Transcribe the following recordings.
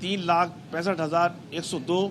3,65,102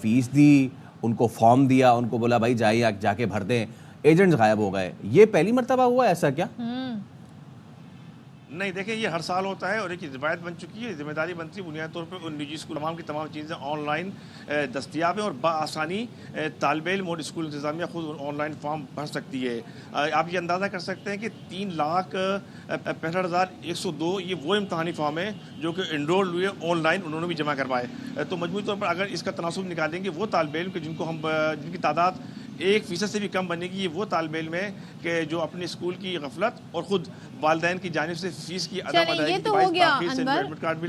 face دی, ان کو form دیا, ان کو بولا بھائی جائیے جا کے بھر دیں, ایجنٹس غائب ہو گئے. یہ پہلی مرتبہ ہوا ایسا کیا؟ نہیں دیکھیں, یہ ہر سال ہوتا ہے اور ایک روایت بن چکی ہے. ذمہ داری بنتی ہے بنیادی طور پہ ان نجی اسکول تمام کی تمام چیزیں آن لائن دستیاب ہیں اور بآسانی طالب علم اور اسکول انتظامیہ خود آن لائن فارم بھر سکتی ہے. آپ یہ اندازہ کر سکتے ہیں کہ 3,65,102 یہ وہ امتحانی فارم ہیں جو کہ انرول ہوئے آن لائن, انہوں نے بھی جمع کروائے. تو مجموعی طور پر اگر اس کا تناسب نکالیں گے, وہ طالب علم کہ جن کی تعداد 1% سے بھی کم بنے گی, یہ وہ طالب علم ہے کہ جو اپنے اسکول کی غفلت اور خود والدین کی جانب سے فیس کی عدم ادائیگی یہ تو ہو گیا انور,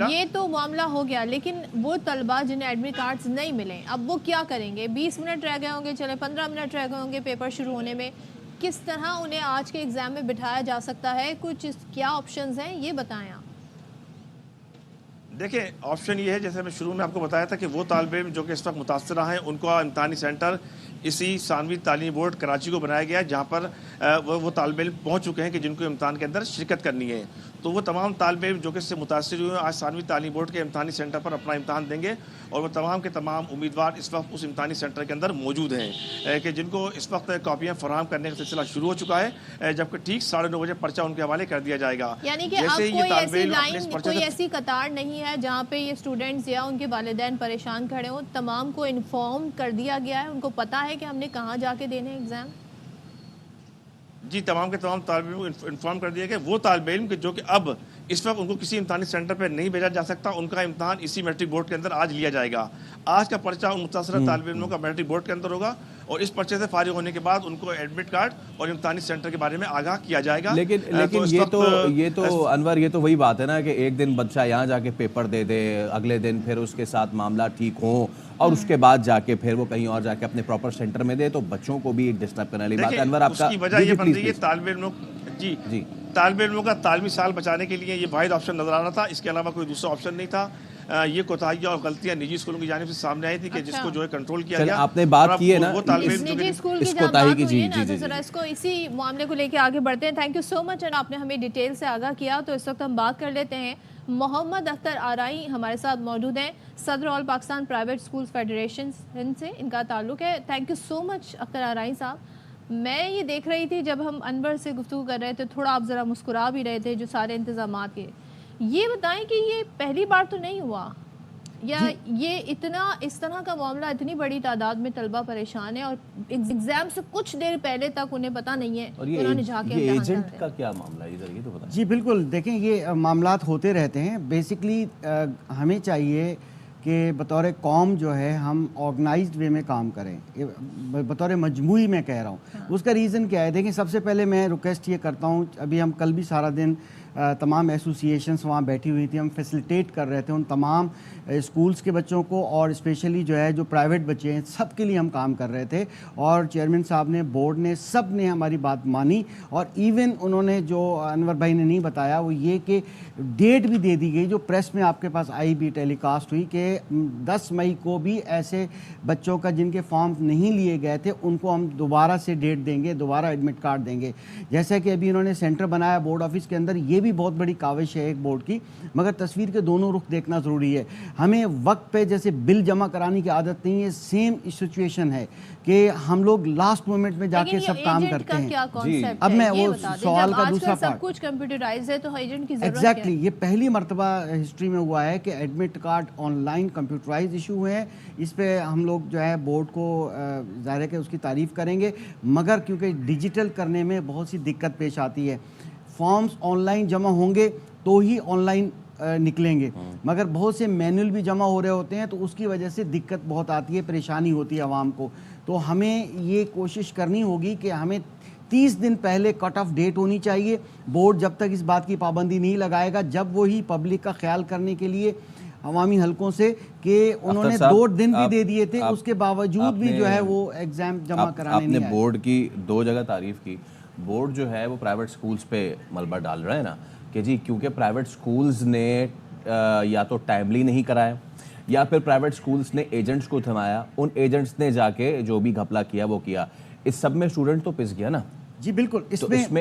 یہ تو معاملہ ہو گیا. لیکن وہ طلبہ جنہیں ایڈمٹ کارڈز نہیں ملے, اب وہ کیا کریں گے؟ 20 منٹ رہ گئے ہوں گے, چلے 15 منٹ رہ گئے ہوں گے پیپر شروع ہونے میں. کس طرح انہیں آج کے ایگزام میں بٹھایا جا سکتا ہے؟ کچھ کیا آپشنز ہیں یہ بتائیں آپ. دیکھیں آپشن یہ ہے, جیسے میں شروع میں آپ کو بتایا تھا کہ وہ طالب علم جو کہ اس وقت متاثرہ ہیں ان کو امتحانی سینٹر اسی ثانوی تعلیمی بورڈ کراچی کو بنایا گیا, جہاں پر وہ طالب علم پہنچ چکے ہیں کہ جن کو امتحان کے اندر شرکت کرنی ہے. تو وہ تمام طالب علم جو کہ اس سے متاثر ہوئے ہیں آج ثانوی تعلیمی بورڈ کے امتحانی سینٹر پر اپنا امتحان دیں گے, اور وہ تمام کے تمام امیدوار اس وقت اس امتحانی سینٹر کے اندر موجود ہیں کہ جن کو اس وقت کاپیاں فراہم کرنے کا سلسلہ شروع ہو چکا ہے, جبکہ ٹھیک 9:30 بجے پرچہ ان کے حوالے کر دیا جائے گا. یعنی کہ اب کوئی ایسی قطار نہیں ہے جہاں پہ یہ اسٹوڈنٹس یا ان کے والدین پریشان کھڑے ہوں, تمام کو انفارم کر دیا گیا ہے, ان کو پتا ہے کہ ہم نے کہاں جا کے دینے ایگزام. جی تمام کے تمام طالب علم کو انفارم کر دیا گیا. وہ طالب علم کہ جو کہ اب اس وقت ان کو کسی امتحانی سینٹر پہ نہیں بھیجا جا سکتا, ان کا امتحان اسی میٹرک بورڈ کے اندر آج لیا جائے گا. آج کا پرچہ ان متاثرہ طالب علموں کا میٹرک بورڈ کے اندر ہوگا, اور اس پرچے سے فارغ ہونے کے بعد ان کو ایڈمٹ کارڈ اور امتحانی سینٹر کے بارے میں آگاہ کیا جائے گا. لیکن یہ تو انور, یہ تو وہی بات ہے نا کہ ایک دن بچہ یہاں جا کے پیپر دے دے, اگلے دن پھر اس کے ساتھ معاملہ ٹھیک ہوں, اور اس کے بعد جا کے پھر وہ کہیں اور جا کے اپنے پراپر سینٹر میں دے, تو بچوں کو بھی ایک ڈسٹرب کرنے والی بات ہے. انور آپ کا اس کی وجہ یہ بن رہی ہے طالب علموں کا تعلیمی سال بچانے کے لیے یہ واحد آپشن نظر آ رہا تھا, اس کے علاوہ کوئی دوسرا آپشن نہیں تھا. یہ کوتاہیاں اور غلطیاں نجی اسکولوں کی جانب سے سامنے آئی تھی کہ جس کو جو ہے کنٹرول کیا گیا. آپ نے بات کی ہے نا نجی اسکول کی جہاں بات ہوئی ہے نا, تو ذرا اس کو اسی معاملے کو لے کے آگے بڑھتے ہیں. تھینک یو سو مچ, اور آپ نے ہمیں ڈیٹیل سے آگاہ کیا. تو اس وقت ہم بات کر لیتے ہیں, محمد اختر آرائی ہمارے ساتھ موجود ہیں, صدر آل پاکستان پرائیویٹ اسکولز فیڈریشن سے ان کا تعلق ہے. تھینک یو سو مچ اختر آرائی صاحب. میں یہ دیکھ رہی تھی جب ہم انور سے گفتگو کر رہے تھے, تھوڑا آپ ذرا مسکرا بھی رہے تھے جو سارے انتظامات کے. یہ بتائیں کہ یہ پہلی بار تو نہیں ہوا, یا یہ اس طرح کا معاملہ, اتنی بڑی تعداد میں طلبہ پریشان ہے اور ایگزام سے کچھ دیر پہلے تک انہیں پتہ نہیں ہے کہ انہوں نے جا کے یہ ایجنٹ کا کیا معاملہ ہے, یہ تو بتائیں. جی بالکل, دیکھیں یہ معاملات ہوتے رہتے ہیں. بیسکلی ہمیں چاہیے کہ بطور قوم جو ہے ہم آرگنائزڈ وے میں کام کریں, بطور مجموعی میں کہہ رہا ہوں. اس کا ریزن کیا ہے؟ دیکھیں سب سے پہلے میں ریکویسٹ یہ کرتا ہوں, ابھی ہم کل بھی سارا دن تمام ایسوسیشنز وہاں بیٹھی ہوئی تھی, ہم فیسیلیٹیٹ کر رہے تھے ان تمام اسکولز کے بچوں کو, اور اسپیشلی جو ہے جو پرائیویٹ بچے ہیں سب کے لیے ہم کام کر رہے تھے. اور چیئرمین صاحب نے, بورڈ نے, سب نے ہماری بات مانی. اور ایون انہوں نے جو انور بھائی نے نہیں بتایا وہ یہ کہ ڈیٹ بھی دے دی گئی جو پریس میں آپ کے پاس آئی بھی ٹیلی کاسٹ ہوئی, کہ 10 مئی کو بھی ایسے بچوں کا جن کے فارم نہیں لیے گئے تھے ان کو ہم دوبارہ سے ڈیٹ دیں گے, دوبارہ ایڈمٹ کارڈ دیں گے. جیسا کہ ابھی انہوں نے سینٹر بنایا بورڈ آفس کے اندر, یہ بھی بہت بڑی کاوش ہے ایک بورڈ کی, مگر تصویر کے دونوں رخ دیکھنا ضروری ہے. ہمیں وقت پہ جیسے بل جمع کرانے کی عادت نہیں ہے, سیم سچویشن ہے کہ ہم لوگ لاسٹ مومنٹ میں جا کے سب کام کرتے ہیں. اب میں وہ سوال کا دوسرا پارٹ, سب کچھ کمپیوٹرائز ہے تو ایجنٹ کی ضرورت ہے. ایگزیکٹلی, یہ پہلی مرتبہ ہسٹری میں ہوا ہے کہ admit card online computerize issue ہوئے ہیں. اس پہ ہم لوگ جو ہے بورڈ کو ظاہر ہے کہ اس کی تعریف کریں گے, مگر کیونکہ ڈیجیٹل کرنے میں بہت سی دقت پیش آتی ہے. فارمز آن لائن جمع ہوں گے تو ہی آن لائن نکلیں گے, مگر بہت سے مینول بھی جمع ہو رہے ہوتے ہیں, تو اس کی وجہ سے دقت بہت آتی ہے, پریشانی ہوتی ہے عوام کو. تو ہمیں یہ کوشش کرنی ہوگی کہ ہمیں 30 دن پہلے کٹ آف ڈیٹ ہونی چاہیے. بورڈ جب تک اس بات کی پابندی نہیں لگائے گا, جب وہی پبلک کا خیال کرنے کے لیے عوامی حلقوں سے کہ انہوں نے 2 دن بھی دے دیے تھے, اس کے باوجود بھی جو ہے وہ ایگزام جمع کرانے نہیں آئے. آپ نے بورڈ کی 2 جگہ تعریف کی. بورڈ جو ہے وہ پرائیویٹ سکولز پہ ملبہ ڈال رہا ہے نا کہ جی کیونکہ پرائیویٹ سکولز نے یا تو ٹائملی نہیں کرایا, یا پھر پرائیویٹ سکولز نے ایجنٹس کو تھمایا, ان ایجنٹس نے جا کے جو بھی گھپلا کیا وہ کیا. اس سب میں اسٹوڈنٹ تو پس گیا نا. جی بالکل,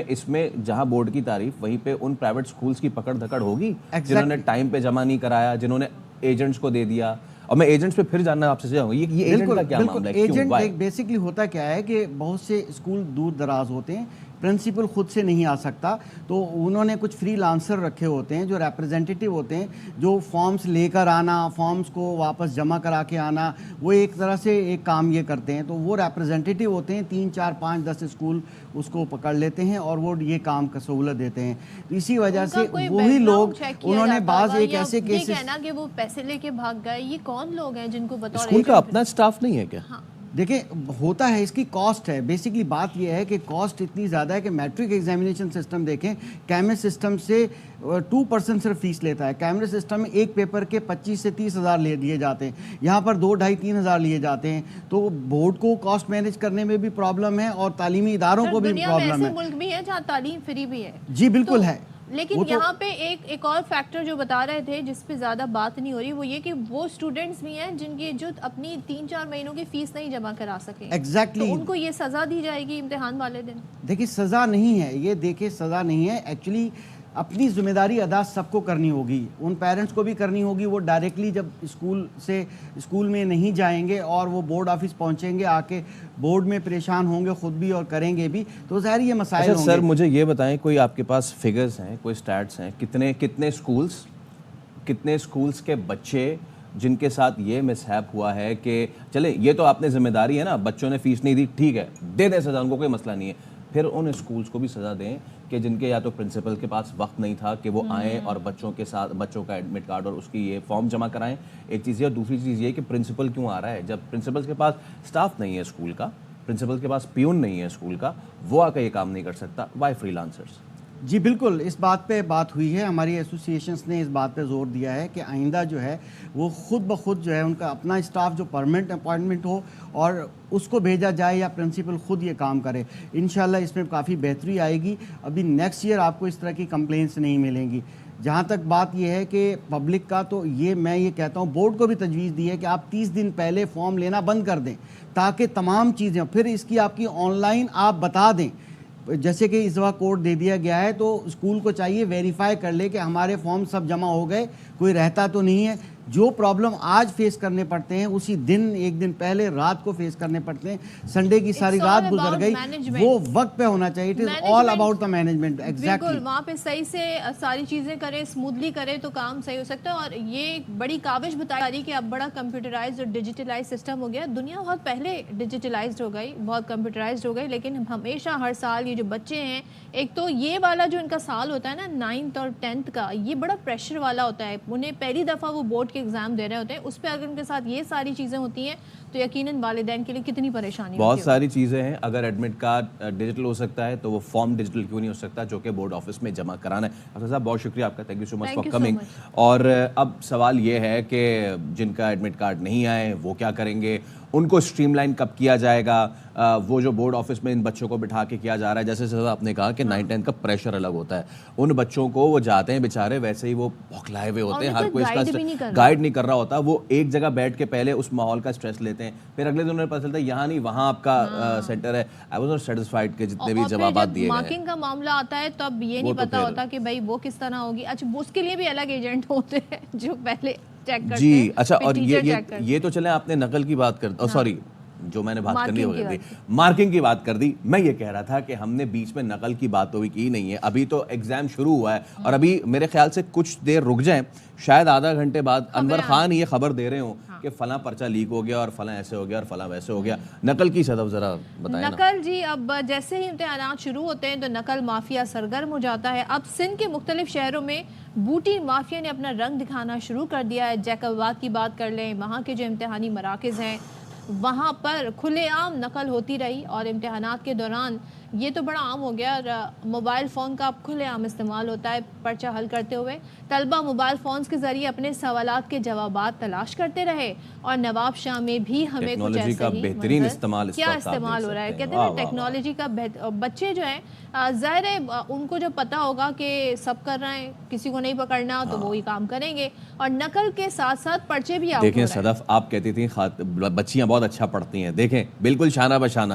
اس میں جہاں بورڈ کی تعریف, وہیں پہ ان پرائیویٹ سکولز کی پکڑ دھکڑ ہوگی جنہوں نے ٹائم پہ جمع نہیں کرایا, جنہوں نے ایجنٹس کو دے دیا. اور میں ایجنٹس پہ پھر جاننا آپ سے چاہوں گا یہ ایجنٹ کا کیا معاملہ ہے, کیوں, ایجنٹ بیسکلی ہوتا کیا ہے کہ بہت سے اسکول دور دراز ہوتے ہیں, پرنسپل خود سے نہیں آ سکتا, تو انہوں نے کچھ فری لانسر رکھے ہوتے ہیں جو ریپرزینٹیٹیو ہوتے ہیں, جو فارمز لے کر آنا, فارمز کو واپس جمع کرا کے آنا, وہ ایک طرح سے ایک کام یہ کرتے ہیں. تو وہ ریپرزینٹیٹیو ہوتے ہیں, 3 4 5 10 اسکول اس کو پکڑ لیتے ہیں اور وہ یہ کام کا سہولت دیتے ہیں. تو اسی وجہ سے وہی لوگ, انہوں نے بعض ایک ایسے کیسز, یہ کہنا کہ وہ پیسے لے کے بھاگ گئے, یہ کون لوگ ہیں جن کو بطور اسکول کا اپنا اسٹاف نہیں ہے کیا؟ دیکھیں ہوتا ہے, اس کی کاسٹ ہے. بیسکلی بات یہ ہے کہ کاسٹ اتنی زیادہ ہے کہ میٹرک ایگزامینیشن سسٹم دیکھیں, کیمسٹ سسٹم سے 2% صرف فیس لیتا ہے. کیمرے سسٹم میں ایک پیپر کے 25 سے 30 ہزار لے دیے جاتے ہیں, یہاں پر 2 2.5 3 ہزار لیے جاتے ہیں. تو بورڈ کو کاسٹ مینیج کرنے میں بھی پرابلم ہے اور تعلیمی اداروں کو بھی پرابلم ہے. ایسے ملک بھی ہے جہاں تعلیم فری بھی ہے. جی بالکل ہے, لیکن یہاں پہ ایک اور فیکٹر جو بتا رہے تھے جس پہ زیادہ بات نہیں ہو رہی, وہ یہ کہ وہ اسٹوڈنٹس بھی ہیں جن کی جو اپنی 3 4 مہینوں کی فیس نہیں جمع کرا سکے. ایگزیکٹلی, ان کو یہ سزا دی جائے گی امتحان والے دن. دیکھیں سزا نہیں ہے یہ, دیکھیں سزا نہیں ہے, ایکچولی اپنی ذمہ داری ادا سب کو کرنی ہوگی. ان پیرنٹس کو بھی کرنی ہوگی, وہ ڈائریکٹلی جب اسکول میں نہیں جائیں گے اور وہ بورڈ آفس پہنچیں گے, آ کے بورڈ میں پریشان ہوں گے خود بھی اور کریں گے بھی, تو ظاہر یہ مسائل ہوں گے. سر مجھے یہ بتائیں, کوئی آپ کے پاس فگرز ہیں, کوئی سٹیٹس ہیں, کتنے اسکولس کے بچے جن کے ساتھ یہ مسہیپ ہوا ہے کہ چلے یہ تو آپ نے ذمہ داری ہے نا, بچوں نے فیس نہیں دی, ٹھیک ہے دے دیں سزا, ان کو کوئی مسئلہ نہیں ہے, پھر ان اسکولس کو بھی سزا دیں کہ جن کے یا تو پرنسپل کے پاس وقت نہیں تھا کہ وہ آئیں اور بچوں کے ساتھ بچوں کا ایڈمٹ کارڈ اور اس کی یہ فارم جمع کرائیں. ایک چیز یہ, اور دوسری چیز یہ کہ پرنسپل کیوں آ رہا ہے جب پرنسپل کے پاس سٹاف نہیں ہے اسکول کا, پرنسپل کے پاس پیون نہیں ہے اسکول کا, وہ آ کے یہ کام نہیں کر سکتا, وائی فری لانسرز؟ جی بالکل, اس بات پہ بات ہوئی ہے, ہماری ایسوسیشنس نے اس بات پہ زور دیا ہے کہ آئندہ جو ہے وہ خود بخود جو ہے ان کا اپنا اسٹاف جو پرمنٹ اپائنٹمنٹ ہو اور اس کو بھیجا جائے یا پرنسپل خود یہ کام کرے. انشاءاللہ اس میں کافی بہتری آئے گی. ابھی نیکسٹ ایئر آپ کو اس طرح کی کمپلینس نہیں ملیں گی. جہاں تک بات یہ ہے کہ پبلک کا, تو یہ میں یہ کہتا ہوں بورڈ کو بھی تجویز دی ہے کہ آپ 30 دن پہلے فارم لینا بند کر دیں تاکہ تمام چیزیں, پھر اس کی آپ کی آن لائن آپ بتا دیں. جیسے کہ اس دفعہ کوڈ دے دیا گیا ہے تو اسکول کو چاہیے ویریفائی کر لے کہ ہمارے فارم سب جمع ہو گئے, کوئی رہتا تو نہیں ہے. جو پرابلم آج فیس کرنے پڑتے ہیں اسی دن, ایک دن پہلے رات کو فیس کرنے پڑتے ہیں. سنڈے کی ساری رات گزر گئی, وہ وقت پہ ہونا چاہیے. It is all about the management. Exactly, وہاں پہ صحیح سے ساری چیزیں کرے, اسموتھلی کرے تو کام صحیح ہو سکتا ہے. اور یہ بڑی کاوش بتا رہی کہ اب بڑا کمپیوٹرائزڈ اور ڈیجیٹلائز سسٹم ہو گیا. دنیا بہت پہلے ڈیجیٹلائزڈ ہو گئی, بہت کمپیوٹرائزڈ ہو گئی, لیکن ہمیشہ ہر سال یہ جو بچے ہیں, ایک تو یہ والا جو ان کا سال ہوتا ہے نا 9th اور 10th کا, یہ بڑا پریشر والا ہوتا ہے. انہیں پہلی دفعہ وہ بورڈ کے ایگزام دے رہے ہوتے ہیں, اس پہ اگر ان کے ساتھ یہ ساری چیزیں ہوتی ہیں تو یقیناً والدین کے لیے کتنی پریشانی. بہت ساری چیزیں ہیں. اگر ایڈمٹ کارڈ ڈیجیٹل ہو سکتا ہے تو وہ فارم ڈیجیٹل کیوں نہیں ہو سکتا جو کہ بورڈ آفس میں جمع کرانا ہے. افسر صاحب بہت شکریہ آپ کا, thank you so much for coming. اور اب سوال یہ ہے کہ جن کا ایڈمٹ کارڈ نہیں آئے وہ کیا کریں گے, ان کو اسٹریم لائن کب کیا جائے گا. وہ جو بورڈ آفس میں ان بچوں کو بٹھا کے کیا جا رہا ہے, جیسے آپ نے کہا کہ 9th-10th کا پریشر الگ ہوتا ہے, ان بچوں کو وہ جاتے ہیں بیچارے ویسے ہی وہ بھوکلائے ہوئے ہوتے ہیں, ہر کوئی اس کا گائیڈ نہیں کر رہا ہوتا, وہ ایک جگہ بیٹھ کے پہلے اس ماحول کا اسٹریس لیتے ہیں, پھر اگلے دن انہیں پتہ چلتا ہے یہاں نہیں وہاں آپ کا سینٹر ہے. آئی واز ناٹ سیٹسفائیڈ کہ جتنے بھی جوابات دیے گئے. مارکنگ کا معاملہ آتا ہے تو اب یہ نہیں پتا ہوتا کہ بھائی وہ کس طرح ہوگی. اچھا اس کے لیے بھی الگ ایجنٹ ہوتے ہیں جو پہلے چیک کرتے ہیں. جی اچھا, اور یہ تو چلیں آپ نے نقل کی بات کر, سوری جو میں نے بات کرنی ہو گئی تھی, مارکنگ کی بات کر دی. میں یہ کہہ رہا تھا کہ ہم نے بیچ میں نقل کی بات تو بھی کی نہیں ہے, ابھی to ایگزام شروع ہوا ہے اور ابھی میرے خیال سے کچھ دیر رک جائیں, شاید آدھا گھنٹے بعد انور خان یہ خبر دے رہے ہوں کہ فلاں پرچہ لیک ہو گیا اور فلاں ایسے ہو گیا اور فلاں ویسے ہو گیا. نقل کی صدف ذرا بتائیں. نقل جی, اب جیسے ہی امتحانات شروع ہوتے ہیں تو نقل مافیا سرگرم ہو جاتا ہے. اب سندھ کے مختلف شہروں میں بوٹی مافیا نے اپنا رنگ دکھانا شروع کر دیا ہے. جیکباد کی بات کر لیں, وہاں کے جو امتحانی مراکز ہیں وہاں پر کھلے عام نقل ہوتی رہی, اور امتحانات کے دوران یہ تو بڑا عام ہو گیا, موبائل فون کا کھلے عام استعمال ہوتا ہے پرچہ حل کرتے ہوئے. طلبہ موبائل فونز کے ذریعے اپنے سوالات کے جوابات تلاش کرتے رہے, اور نواب شاہ میں بھی ہمیں کچھ ایسے ہی بہترین استعمال کیا استعمال ہو رہا ہے. کہتے ہیں ٹیکنالوجی کا بچے جو ہیں ظاہر ہے ان کو جب پتہ ہوگا کہ سب کر رہے ہیں, کسی کو نہیں پکڑنا تو وہی کام کریں گے, اور نقل کے ساتھ ساتھ پرچے بھی آؤٹ ہو رہے ہیں. دیکھیں صدف, آپ کہتی تھیں بچیاں بہت اچھا پڑھتی ہیں, دیکھیں بالکل شانہ بشانہ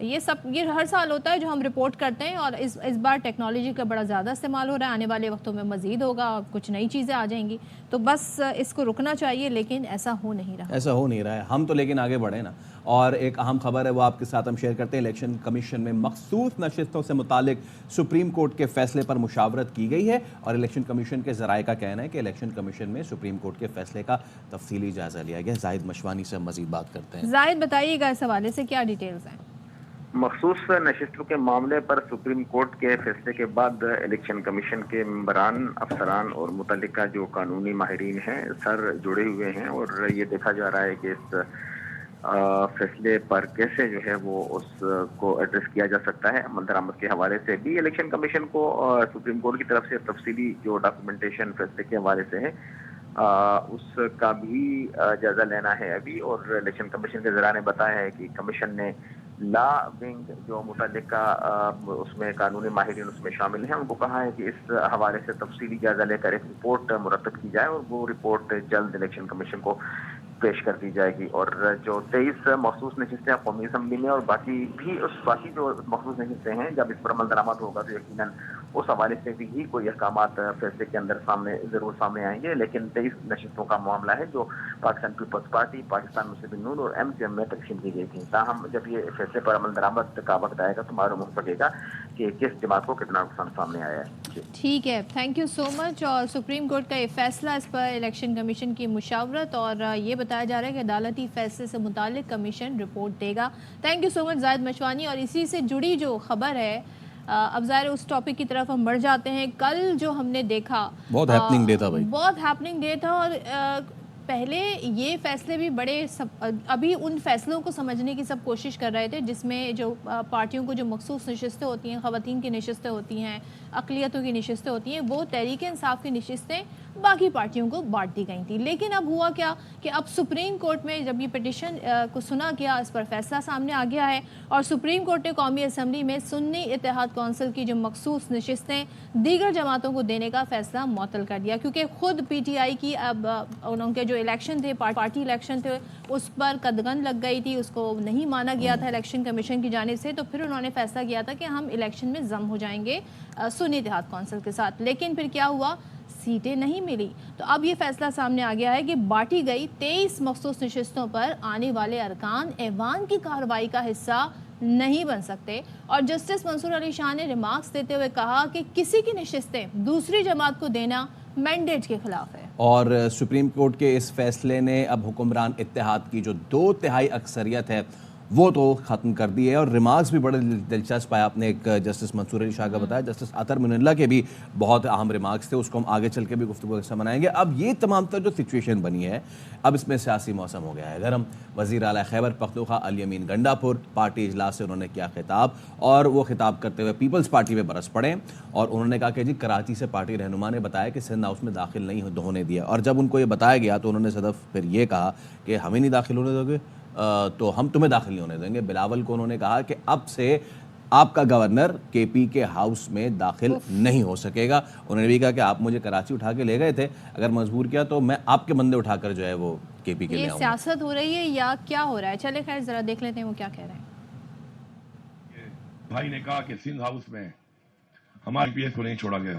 یہ ہر سال ہوتا ہے جو ہم رپورٹ کرتے ہیں، اور اس بار ٹیکنالوجی کا بڑا زیادہ استعمال ہو رہا ہے، آنے والے وقتوں میں مزید ہوگا، کچھ نئی چیزیں آ جائیں گی، تو بس اس کو رکنا چاہیے، لیکن ایسا ہو نہیں رہا ہے. ہم تو لیکن آگے بڑھیں نا. اور ایک اہم خبر ہے وہ آپ کے ساتھ ہم شیئر کرتے ہیں. الیکشن کمیشن میں مخصوص نشستوں سے متعلق سپریم کورٹ کے فیصلے پر مشاورت کی گئی ہے، اور الیکشن کمیشن کے ذرائع کا کہنا ہے کہ الیکشن کمیشن میں سپریم کورٹ کے فیصلے کا تفصیلی جائزہ لیا گیا. زاہد مشوانی سے ہم مزید بات کرتے ہیں. زاہد بتائیے گا اس حوالے سے کیا ڈیٹیلز ہیں؟ مخصوص نشستوں کے معاملے پر سپریم کورٹ کے فیصلے کے بعد الیکشن کمیشن کے ممبران، افسران اور متعلقہ جو قانونی ماہرین ہیں سر جڑے ہوئے ہیں، اور یہ دیکھا جا رہا ہے کہ اس فیصلے پر کیسے جو ہے وہ اس کو ایڈریس کیا جا سکتا ہے. عمل درآمد کے حوالے سے بھی الیکشن کمیشن کو سپریم کورٹ کی طرف سے تفصیلی جو ڈاکومنٹیشن فیصلے کے حوالے سے ہے اس کا بھی جائزہ لینا ہے ابھی. اور الیکشن کمیشن کے ذرائع نے بتایا ہے کہ کمیشن نے لا ونگ جو متعلقہ اس میں قانونی ماہرین اس میں شامل ہیں، ان کو کہا ہے کہ اس حوالے سے تفصیلی جائزہ لے کر ایک رپورٹ مرتب کی جائے، اور وہ رپورٹ جلد الیکشن کمیشن کو پیش کر دی جائے گی. اور جو 23 مخصوص نشستیں قومی اسمبلی میں اور باقی جو مخصوص نشستیں ہیں، جب اس پر عمل درآمد ہوگا تو یقیناً اس حوالے سے بھی کوئی احکامات فیصلے کے اندر ضرور سامنے آئیں گے. لیکن 23 نشستوں کا معاملہ ہے جو پاکستان پیپلز پارٹی، پاکستان مسلم نون اور MCM میں تقسیم کی گئی تھی. تاہم جب یہ فیصلے پر عمل درآمد کا وقت آئے گا تو معلوم ہو سکے گا کہ کس جماعت کو کتنا نقصان سامنے آیا ہے. ٹھیک ہے، تھینک یو سو مچ. اور سپریم کورٹ کا یہ فیصلہ، اس پر الیکشن کمیشن کی مشاورت، اور یہ بتایا جا رہا ہے کہ عدالتی فیصلے سے متعلق کمیشن رپورٹ دے گا. Thank you so much Zahid Mashwani. اور اسی سے جڑی جو خبر ہے، اب ظاہر اس ٹاپک کی طرف ہم بڑھ جاتے ہیں. کل جو ہم نے دیکھا بہت ہیپننگ ڈے تھا بھائی، بہت ہیپننگ ڈے تھا. اور پہلے یہ فیصلے بھی بڑے ابھی ان فیصلوں کو سمجھنے کی سب کوشش کر رہے تھے جس میں جو پارٹیوں کو جو مخصوص نشستیں ہوتی ہیں، خواتین کی نشستیں ہوتی ہیں، اقلیتوں کی نشستیں ہوتی ہیں، وہ تحریک انصاف کی نشستیں باقی پارٹیوں کو بانٹ دی گئی تھیں. لیکن اب ہوا کیا کہ اب سپریم کورٹ میں جب یہ پٹیشن کو سنا گیا، اس پر فیصلہ سامنے آ گیا ہے، اور سپریم کورٹ نے قومی اسمبلی میں سنی اتحاد کونسل کی جو مخصوص نشستیں دیگر جماعتوں کو دینے کا فیصلہ معطل کر دیا. کیونکہ خود PTI کی اب ان کے جو الیکشن تھے، پارٹی الیکشن تھے، اس پر قدغن لگ گئی تھی، اس کو نہیں مانا گیا تھا الیکشن کمیشن کی جانب سے. تو پھر انہوں نے فیصلہ کیا تھا کہ ہم الیکشن میں ضم ہو جائیں گے سنی اتحاد کونسل کے ساتھ. لیکن پھر کیا ہوا، سیٹیں نہیں ملی. تو اب یہ فیصلہ سامنے آ گیا ہے کہ بانٹی گئی 23 مخصوص نشستوں پر آنے والے ارکان ایوان کی کارروائی کا حصہ نہیں بن سکتے. اور جسٹس منصور علی شاہ نے ریمارکس دیتے ہوئے کہا کہ کسی کی نشستیں دوسری جماعت کو دینا مینڈیٹ کے خلاف ہے. اور سپریم کورٹ کے اس فیصلے نے اب حکمران اتحاد کی جو 2/3 اکثریت ہے وہ تو ختم کر دی ہے. اور ریمارکس بھی بڑے دلچسپ آیا. آپ نے ایک جسٹس منصور علی شاہ کا بتایا، جسٹس عطر من اللہ کے بھی بہت اہم ریمارکس تھے، اس کو ہم آگے چل کے بھی گفتگو سے بنائیں گے. اب یہ تمام تر جو سچویشن بنی ہے، اب اس میں سیاسی موسم ہو گیا ہے گرم. وزیر اعلیٰ خیبر پختونخوا الیمین گنڈاپور پارٹی اجلاس سے انہوں نے کیا خطاب، اور وہ خطاب کرتے ہوئے پیپلز پارٹی میں برس پڑے، اور انہوں نے کہا کہ جی کراچی سے پارٹی رہنما نے بتایا کہ سندھ ہاؤس میں داخل نہیں ہونے دیا. اور جب ان کو یہ بتایا گیا تو انہوں نے صدف پھر یہ کہا کہ ہمیں نہیں داخل ہونے دو گے تو ہم تمہیں داخل نہیں ہونے دیں گے. بلاول کو انہوں نے کہا کہ اب سے آپ کا گورنر KP کے ہاؤس میں داخل نہیں ہو سکے گا. انہوں نے بھی کہا کہ آپ مجھے کراچی اٹھا کے لے گئے تھے، اگر مجبور کیا تو میں آپ کے بندے اٹھا کر جو ہے وہ KP کے لے آؤں گا. یہ سیاست ہو رہی ہے یا کیا ہو رہا ہے؟ چلے خیر ذرا دیکھ لیتے ہیں وہ کیا کہہ رہے ہیں. بھائی نے کہا کہ سندھ ہاؤس میں ہمارے PS کو نہیں چھوڑا گیا،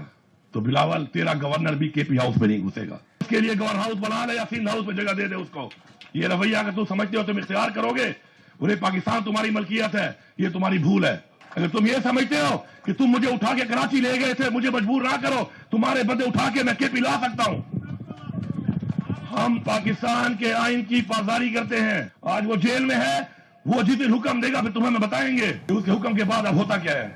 تو بلاول تیرا گورنر بھی KP ہاؤس میں نہیں گھسے گا. اس کے لیے گورنر ہاؤس بنا لے یا سندھ ہاؤس میں جگہ دے دے اس کو. یہ رویہ اگر تم سمجھتے ہو تم اختیار کرو گے، پورے پاکستان تمہاری ملکیت ہے، یہ تمہاری بھول ہے. اگر تم یہ سمجھتے ہو کہ تم مجھے اٹھا کے کراچی لے گئے تھے، مجھے مجبور نہ کرو، تمہارے بندے اٹھا کے میں KP لا سکتا ہوں. ہم پاکستان کے آئین کی پاسداری کرتے ہیں. آج وہ جیل میں ہے، وہ جس دن حکم دے گا پھر تمہیں میں بتائیں گے کہ اس کے حکم کے بعد اب ہوتا کیا ہے.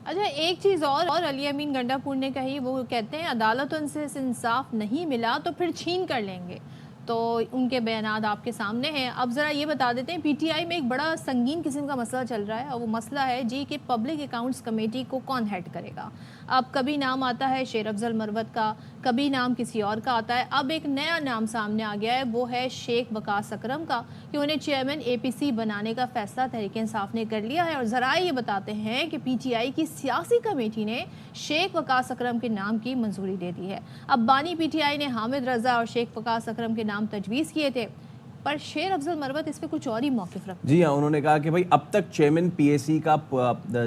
اچھا ایک چیز اور علی امین گنڈاپور نے کہی، وہ کہتے ہیں عدالت ان سے انصاف نہیں ملا تو پھر چھین کر لیں گے. تو ان کے بیانات آپ کے سامنے ہیں. اب ذرا یہ بتا دیتے ہیں PTI میں ایک بڑا سنگین قسم کا مسئلہ چل رہا ہے، اور وہ مسئلہ ہے جی کہ پبلک اکاؤنٹس کمیٹی کو کون ہیڈ کرے گا. اب کبھی نام آتا ہے شیر افضل مروت کا، کبھی نام کسی اور کا آتا ہے. اب ایک نیا نام سامنے آ گیا ہے، وہ ہے شیخ وقاص اکرم کا، کہ انہیں چیئرمین APC بنانے کا فیصلہ تحریک انصاف نے کر لیا ہے. اور ذرائع یہ بتاتے ہیں کہ PTI کی سیاسی کمیٹی نے شیخ وقاص اکرم کے نام کی منظوری دے دی ہے. اب بانی PTI نے حامد رضا اور شیخ وقاص اکرم کے نام تجویز کیے تھے. پر شیر افضل مروت اس پہ کچھ اور ہی موقف رکھتے ہیں. جی ہاں، انہوں نے کہا کہ بھائی اب تک چیئرمین پی ایس سی کا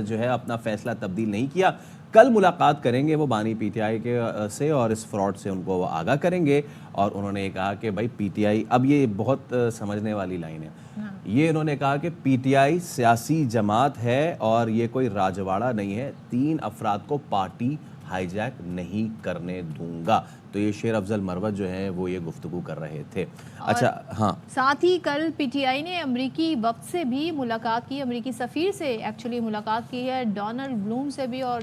جو ہے اپنا فیصلہ تبدیل نہیں کیا. کل ملاقات کریں گے وہ بانی پی ٹی آئی کے سے اور اس فراڈ سے ان کو وہ آگاہ کریں گے. اور انہوں نے کہا کہ بھائی پی ٹی آئی، اب یہ بہت سمجھنے والی لائن ہے، یہ انہوں نے کہا کہ پی ٹی آئی سیاسی جماعت ہے اور یہ کوئی راجواڑہ نہیں ہے، 3 افراد کو پارٹی ہائی جیک نہیں کرنے دوں گا. تو یہ شیر افضل مروت جو ہیں وہ یہ گفتگو کر رہے تھے. اچھا ہاں، ساتھ ہی کل پی ٹی آئی نے امریکی وفد سے بھی ملاقات کی، امریکی سفیر سے ایکچولی ملاقات کی ہے، ڈونلڈ بلوم سے بھی، اور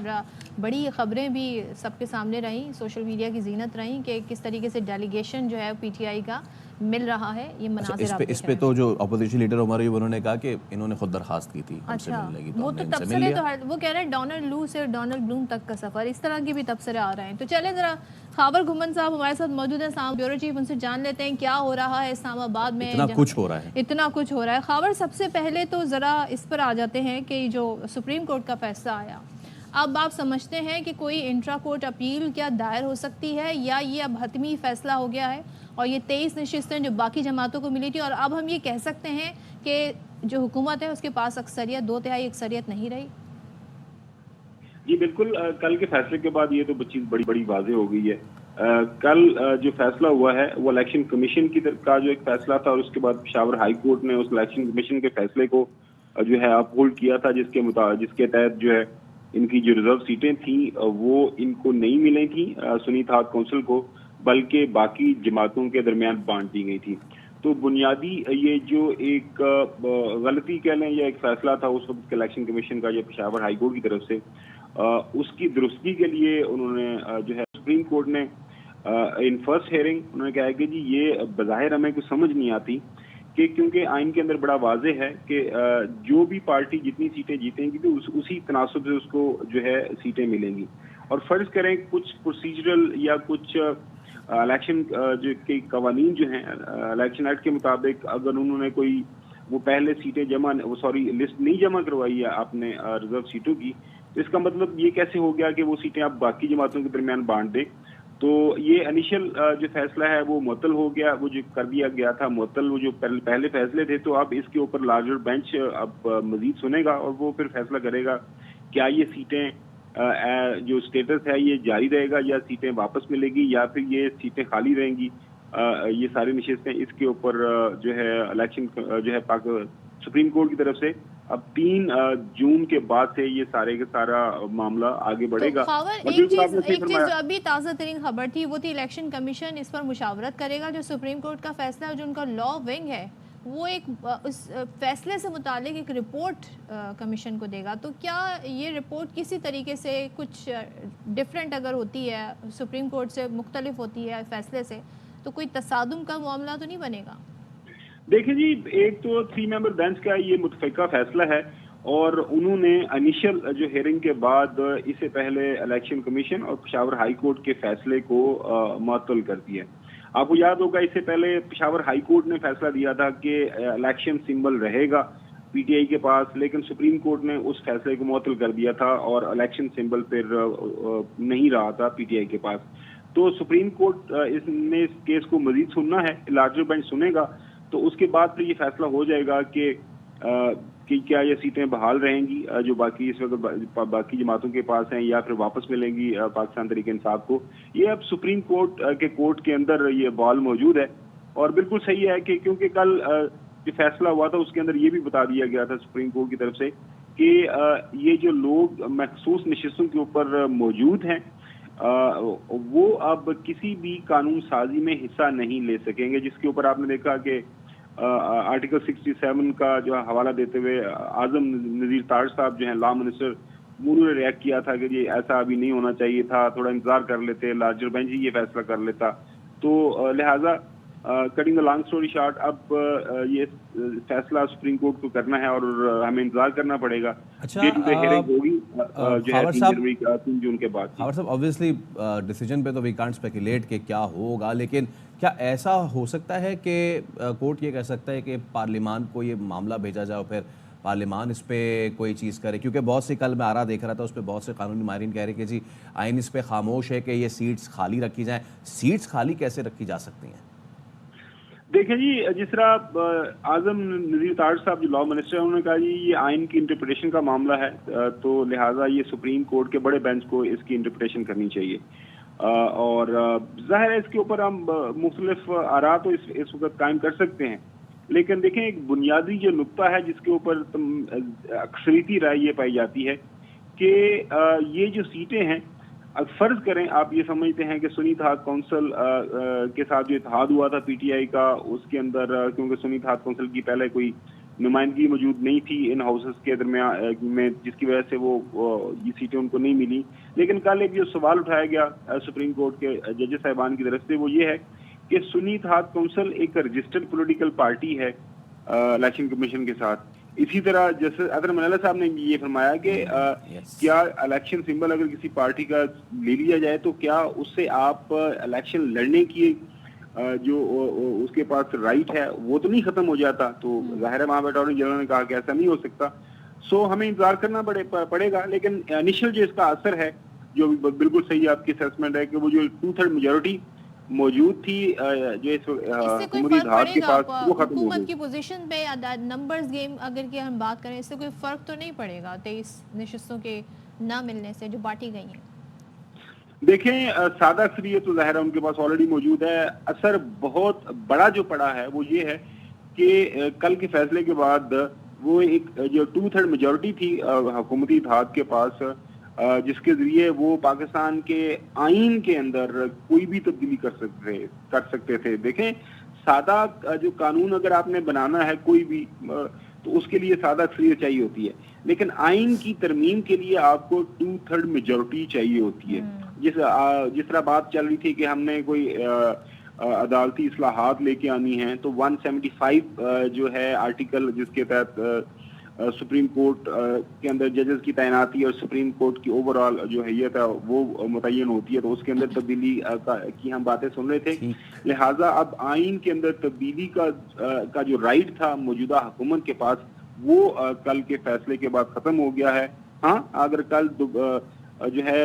بڑی خبریں بھی سب کے سامنے رہیں، سوشل میڈیا کی زینت رہیں کہ کس طریقے سے ڈیلیگیشن جو ہے پی ٹی آئی کا مل رہا ہے. یہ مناظر آپ اس پہ تو جو اپوزیشن لیڈر عمر ایوب انہوں نے کہا کہ انہوں نے خود درخواست کی تھی ہم سے ملنے کی، وہ تو تبصرے تو وہ کہہ رہے ہیں ڈونلڈ لو سے ڈونلڈ بلوم تک کا سفر، اس طرح کے بھی تبصرے آ رہے ہیں. تو چلیں ذرا خاور گھمن صاحب ہمارے ساتھ موجود ہیں، بیورو چیف، ان سے جان لیتے ہیں کیا ہو رہا ہے اسلام آباد میں. اتنا کچھ ہو رہا ہے. خاور، سب سے پہلے تو ذرا اس پر آ جاتے ہیں کہ جو سپریم کورٹ کا فیصلہ آیا، اب آپ سمجھتے ہیں کہ کوئی انٹرا کورٹ اپیل کیا دائر ہو سکتی ہے، یا یہ اب حتمی فیصلہ ہو گیا ہے اور یہ 23 نشستیں جو باقی جماعتوں کو ملی تھی، اور اب ہم یہ کہہ سکتے ہیں کہ جو حکومت ہے اس کے پاس اکثریت 2/3 اکثریت نہیں رہی؟ جی بالکل، کل کے فیصلے کے بعد یہ تو چیز بڑی واضح ہو گئی ہے. کل جو فیصلہ ہوا ہے وہ الیکشن کمیشن کی کا جو ایک فیصلہ تھا، اور اس کے بعد پشاور ہائی کورٹ نے اس الیکشن کمیشن کے فیصلے کو جو ہے اپ ہولڈ کیا تھا، جس کے تحت جو ہے ان کی جو ریزرو سیٹیں تھیں وہ ان کو نہیں ملی تھیں سنی تھاٹ کونسل کو، بلکہ باقی جماعتوں کے درمیان بانٹ دی گئی تھی. تو بنیادی یہ جو ایک غلطی کہہ لیں یا ایک فیصلہ تھا اس وقت کے الیکشن کمیشن کا یا پشاور ہائی کورٹ کی طرف سے، اس کی درستگی کے لیے انہوں نے جو ہے سپریم کورٹ نے ان فرسٹ ہیئرنگ انہوں نے کہا کہ جی یہ بظاہر ہمیں کچھ سمجھ نہیں آتی، کہ کیونکہ آئین کے اندر بڑا واضح ہے کہ جو بھی پارٹی جتنی سیٹیں جیتیں گی تو اسی تناسب سے اس کو جو ہے سیٹیں ملیں گی. اور فرض کریں کچھ پروسیجرل یا کچھ الیکشن جو کے قوانین جو ہیں الیکشن ایکٹ کے مطابق اگر انہوں نے کوئی وہ پہلے سیٹیں لسٹ نہیں جمع کروائی ہے آپ نے ریزرو سیٹوں کی، اس کا مطلب یہ کیسے ہو گیا کہ وہ سیٹیں آپ باقی جماعتوں کے درمیان بانٹ دیں. تو یہ انیشل جو فیصلہ ہے وہ معطل ہو گیا، وہ جو کر دیا گیا تھا معطل، وہ جو پہلے فیصلے تھے. تو اب اس کے اوپر لارجر بینچ اب مزید سنے گا اور وہ پھر فیصلہ کرے گا کیا یہ سیٹیں جو سٹیٹس ہے یہ جاری رہے گا یا سیٹیں واپس ملے گی یا پھر یہ سیٹیں خالی رہیں گی. یہ ساری نشستیں اس کے اوپر جو ہے الیکشن جو ہے سپریم کورٹ کی طرف سے اب 3 جون کے بعد سے یہ سارے کا سارا معاملہ آگے بڑھے گا. ایک چیز جو ابھی تازہ ترین خبر تھی وہ تھی الیکشن کمیشن اس پر مشاورت کرے گا. جو سپریم کورٹ کا فیصلہ ہے، جو ان کا لا ونگ ہے، وہ ایک اس فیصلے سے متعلق ایک رپورٹ کمیشن کو دے گا. تو کیا یہ رپورٹ کسی طریقے سے کچھ ڈفرینٹ اگر ہوتی ہے، سپریم کورٹ سے مختلف ہوتی ہے فیصلے سے، تو کوئی تصادم کا معاملہ تو نہیں بنے گا؟ دیکھیں جی، ایک تو 3 ممبر بینچ کا یہ متفقہ فیصلہ ہے اور انہوں نے انیشل جو ہیئرنگ کے بعد اس سے پہلے الیکشن کمیشن اور پشاور ہائی کورٹ کے فیصلے کو معطل کر دیا. آپ کو یاد ہوگا اس سے پہلے پشاور ہائی کورٹ نے فیصلہ دیا تھا کہ الیکشن سمبل رہے گا پی ٹی آئی کے پاس، لیکن سپریم کورٹ نے اس فیصلے کو معطل کر دیا تھا اور الیکشن سمبل پھر نہیں رہا تھا پی ٹی آئی کے پاس. تو سپریم کورٹ نے اس کیس کو مزید سننا ہے، لارجر بینچ سنے گا، تو اس کے بعد پھر یہ فیصلہ ہو جائے گا کہ کیا یہ سیٹیں بحال رہیں گی جو باقی اس وقت باقی جماعتوں کے پاس ہیں یا پھر واپس ملیں گی پاکستان تحریک انصاف کو. یہ اب سپریم کورٹ کے کورٹ کے اندر یہ بال موجود ہے. اور بالکل صحیح ہے کہ کیونکہ کل جو فیصلہ ہوا تھا اس کے اندر یہ بھی بتا دیا گیا تھا سپریم کورٹ کی طرف سے کہ یہ جو لوگ مخصوص نشستوں کے اوپر موجود ہیں وہ اب کسی بھی قانون سازی میں حصہ نہیں لے سکیں گے، جس کے اوپر آپ نے دیکھا کہ آرٹیکل 67 کا جو حوالہ دیتے ہوئے اعظم نذیر تاج صاحب جو ہیں لا منسٹر، انہوں نے ریئیکٹ کیا تھا کہ یہ ایسا ابھی نہیں ہونا چاہیے تھا، تھوڑا انتظار کر لیتے، لارجر بینچ ہی یہ فیصلہ کر لیتا. تو لہٰذا cutting the long story short, اب یہ فیصلہ سپریم کورٹ کو کرنا ہے اور ہمیں انتظار کرنا پڑے گا. ہوگی جو ہے 3 جون کے بعد. خاور صاحب، obviously ڈیسیجن پہ تو وی کانٹ اسپیکولیٹ کہ کیا ہوگا، لیکن کیا ایسا ہو سکتا ہے کہ کورٹ یہ کہہ سکتا ہے کہ پارلیمان کو یہ معاملہ بھیجا جائے اور پھر پارلیمان اس پہ کوئی چیز کرے؟ کیونکہ بہت سی کل میں آرا دیکھ رہا تھا، اس پہ بہت سے قانونی ماہرین کہہ رہے کہ جی آئین اس پہ خاموش ہے کہ یہ سیٹس خالی رکھی جائیں. سیٹس خالی کیسے رکھی جا سکتی ہیں؟ دیکھیں جی، جس طرح اعظم نذیر تاج صاحب جو لا منسٹر ہیں انہوں نے کہا جی یہ آئین کی انٹرپریٹیشن کا معاملہ ہے، تو لہٰذا یہ سپریم کورٹ کے بڑے بینچ کو اس کی انٹرپریٹیشن کرنی چاہیے، اور ظاہر ہے اس کے اوپر ہم مختلف آراء تو اس وقت قائم کر سکتے ہیں، لیکن دیکھیں ایک بنیادی جو نقطہ ہے جس کے اوپر اکثریتی رائے یہ پائی جاتی ہے کہ یہ جو سیٹیں ہیں، فرض کریں آپ یہ سمجھتے ہیں کہ سنی اتحاد کونسل کے ساتھ جو اتحاد ہوا تھا پی ٹی آئی کا، اس کے اندر کیونکہ سنی اتحاد کونسل کی پہلے کوئی نمائندگی موجود نہیں تھی ان ہاؤسز کے درمیان میں، جس کی وجہ سے وہ یہ سیٹیں ان کو نہیں ملی، لیکن کل ایک جو سوال اٹھایا گیا سپریم کورٹ کے ججز صاحبان کی طرف سے وہ یہ ہے کہ سنی اتحاد کونسل ایک رجسٹرڈ پولیٹیکل پارٹی ہے الیکشن کمیشن کے ساتھ، اسی طرح جیسے اظہر منالہ صاحب نے یہ فرمایا کہ کیا الیکشن سمبل اگر کسی پارٹی کا لے لیا جائے تو کیا اس سے آپ الیکشن لڑنے کی جو اس کے پاس رائٹ ہے وہ تو نہیں ختم ہو جاتا، تو ظاہر ہے وہاں پہ اٹارنی جنرل نے کہا کہ ایسا نہیں ہو سکتا، سو ہمیں انتظار کرنا پڑے گا، لیکن انیشل جو اس کا اثر ہے جو بالکل صحیح آپ کی اسیسمنٹ ہے کہ وہ جو 2/3 میجورٹی موجود تھی جو اس حکومتی اتحاد کے پاس وہ ختم ہو گئی، حکومت کی پوزیشن پہ نمبرز گیم اگر کہ ہم بات کریں اس سے کوئی فرق تو نہیں پڑے گا 23 نشستوں کے نہ ملنے سے جو بانٹی گئی ہیں؟ دیکھیں سادہ اکثریت تو ظاہر ہے ان کے پاس آلریڈی موجود ہے، اثر بہت بڑا جو پڑا ہے وہ یہ ہے کہ کل کے فیصلے کے بعد وہ ایک جو 2/3 میجورٹی تھی حکومتی اتحاد کے پاس، جس کے ذریعے وہ پاکستان کے آئین کے اندر کوئی بھی تبدیلی کر سکتے تھے۔ دیکھیں سادہ جو قانون اگر آپ نے بنانا ہے کوئی بھی تو اس کے لیے سادہ اکثریت چاہیے ہوتی ہے، لیکن آئین کی ترمیم کے لیے آپ کو 2/3 میجورٹی چاہیے ہوتی ہے۔ جس طرح بات چل رہی تھی کہ ہم نے کوئی عدالتی اصلاحات لے کے آنی ہیں تو 175 جو ہے آرٹیکل جس کے تحت سپریم کورٹ کے اندر ججز کی تعیناتی اور سپریم کورٹ کی اوور آل جو حیت ہے وہ متعین ہوتی ہے، تو اس کے اندر تبدیلی کی ہم باتیں سن رہے تھے، لہٰذا اب آئین کے اندر تبدیلی کا جو رائٹ تھا موجودہ حکومت کے پاس وہ کل کے فیصلے کے بعد ختم ہو گیا ہے۔ ہاں اگر کل جو ہے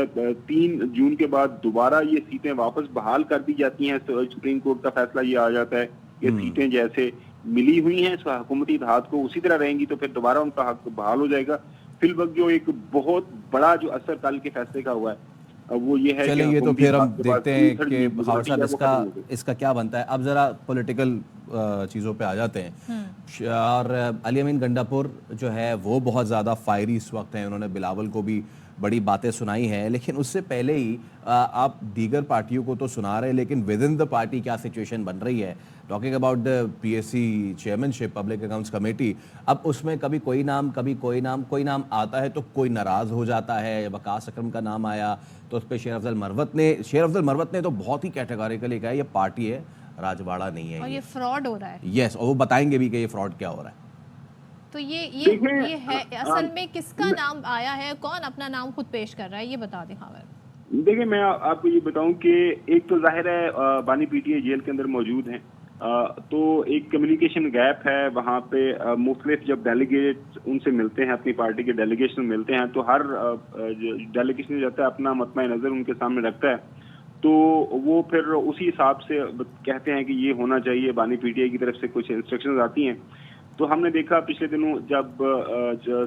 3 جون کے بعد دوبارہ یہ سیٹیں واپس بحال کر دی جاتی ہیں، سپریم کورٹ کا فیصلہ یہ آ جاتا ہے کہ سیٹیں جیسے ملی ہوئی ہیں حکومتی اتحاد کو اسی طرح رہیں گی تو پھر دوبارہ ان کا حق بحال ہو جائے گا۔ فی الوقت جو ایک بہت بڑا جو اثر کل کے فیصلے کا ہوا ہے وہ یہ ہے چلیں یہ تو پھر ہم دیکھتے ہیں کہ خاور صاحب اس کا کیا بنتا ہے۔ اب ذرا پولیٹیکل چیزوں پہ آ جاتے ہیں، اور علی امین گنڈا پور جو ہے وہ بہت زیادہ فائری اس وقت ہیں، انہوں نے بلاول کو بھی بڑی باتیں سنائی ہیں، لیکن اس سے پہلے ہی آپ دیگر پارٹیوں کو تو سنا رہے ہیں، لیکن ود ان دا پارٹی کیا سچویشن بن رہی ہے؟ Talking about the P S C chairmanship public accounts committee, اب اس میں کبھی کوئی نام کبھی کوئی نام آتا ہے تو کوئی ناراض ہو جاتا ہے۔ وقاص اکرم کا نام آیا تو اس پہ شیر افضل مروت نے تو بہت ہی کیٹیگوریکلی کہا یہ پارٹی ہے، راجواڑہ نہیں ہے، اور یہ فراڈ ہو رہا ہے۔ یس، اور وہ بتائیں گے بھی کہ یہ فراڈ کیا ہو رہا ہے۔ تو یہ ہے اصل میں کس کا نام آیا ہے، کون اپنا نام خود پیش کر رہا ہے، یہ بتا دیں خاور۔ دیکھیں میں آپ کو یہ بتاؤں کہ ایک تو ظاہر ہے بانی پی ٹی آئی جیل کے اندر موجود ہیں، تو ایک کمیونیکیشن گیپ ہے وہاں پہ، مختلف جب ڈیلیگیٹ ان سے ملتے ہیں، اپنی پارٹی کے ڈیلیگیشن ملتے ہیں تو ہر ڈیلیگیشن جو ہے اپنا مطمع نظر ان کے سامنے رکھتا ہے، تو وہ پھر اسی حساب سے کہتے ہیں کہ یہ ہونا چاہیے، بانی پی ٹی آئی کی طرف سے کچھ انسٹرکشنز آتی ہیں۔ تو ہم نے دیکھا پچھلے دنوں جب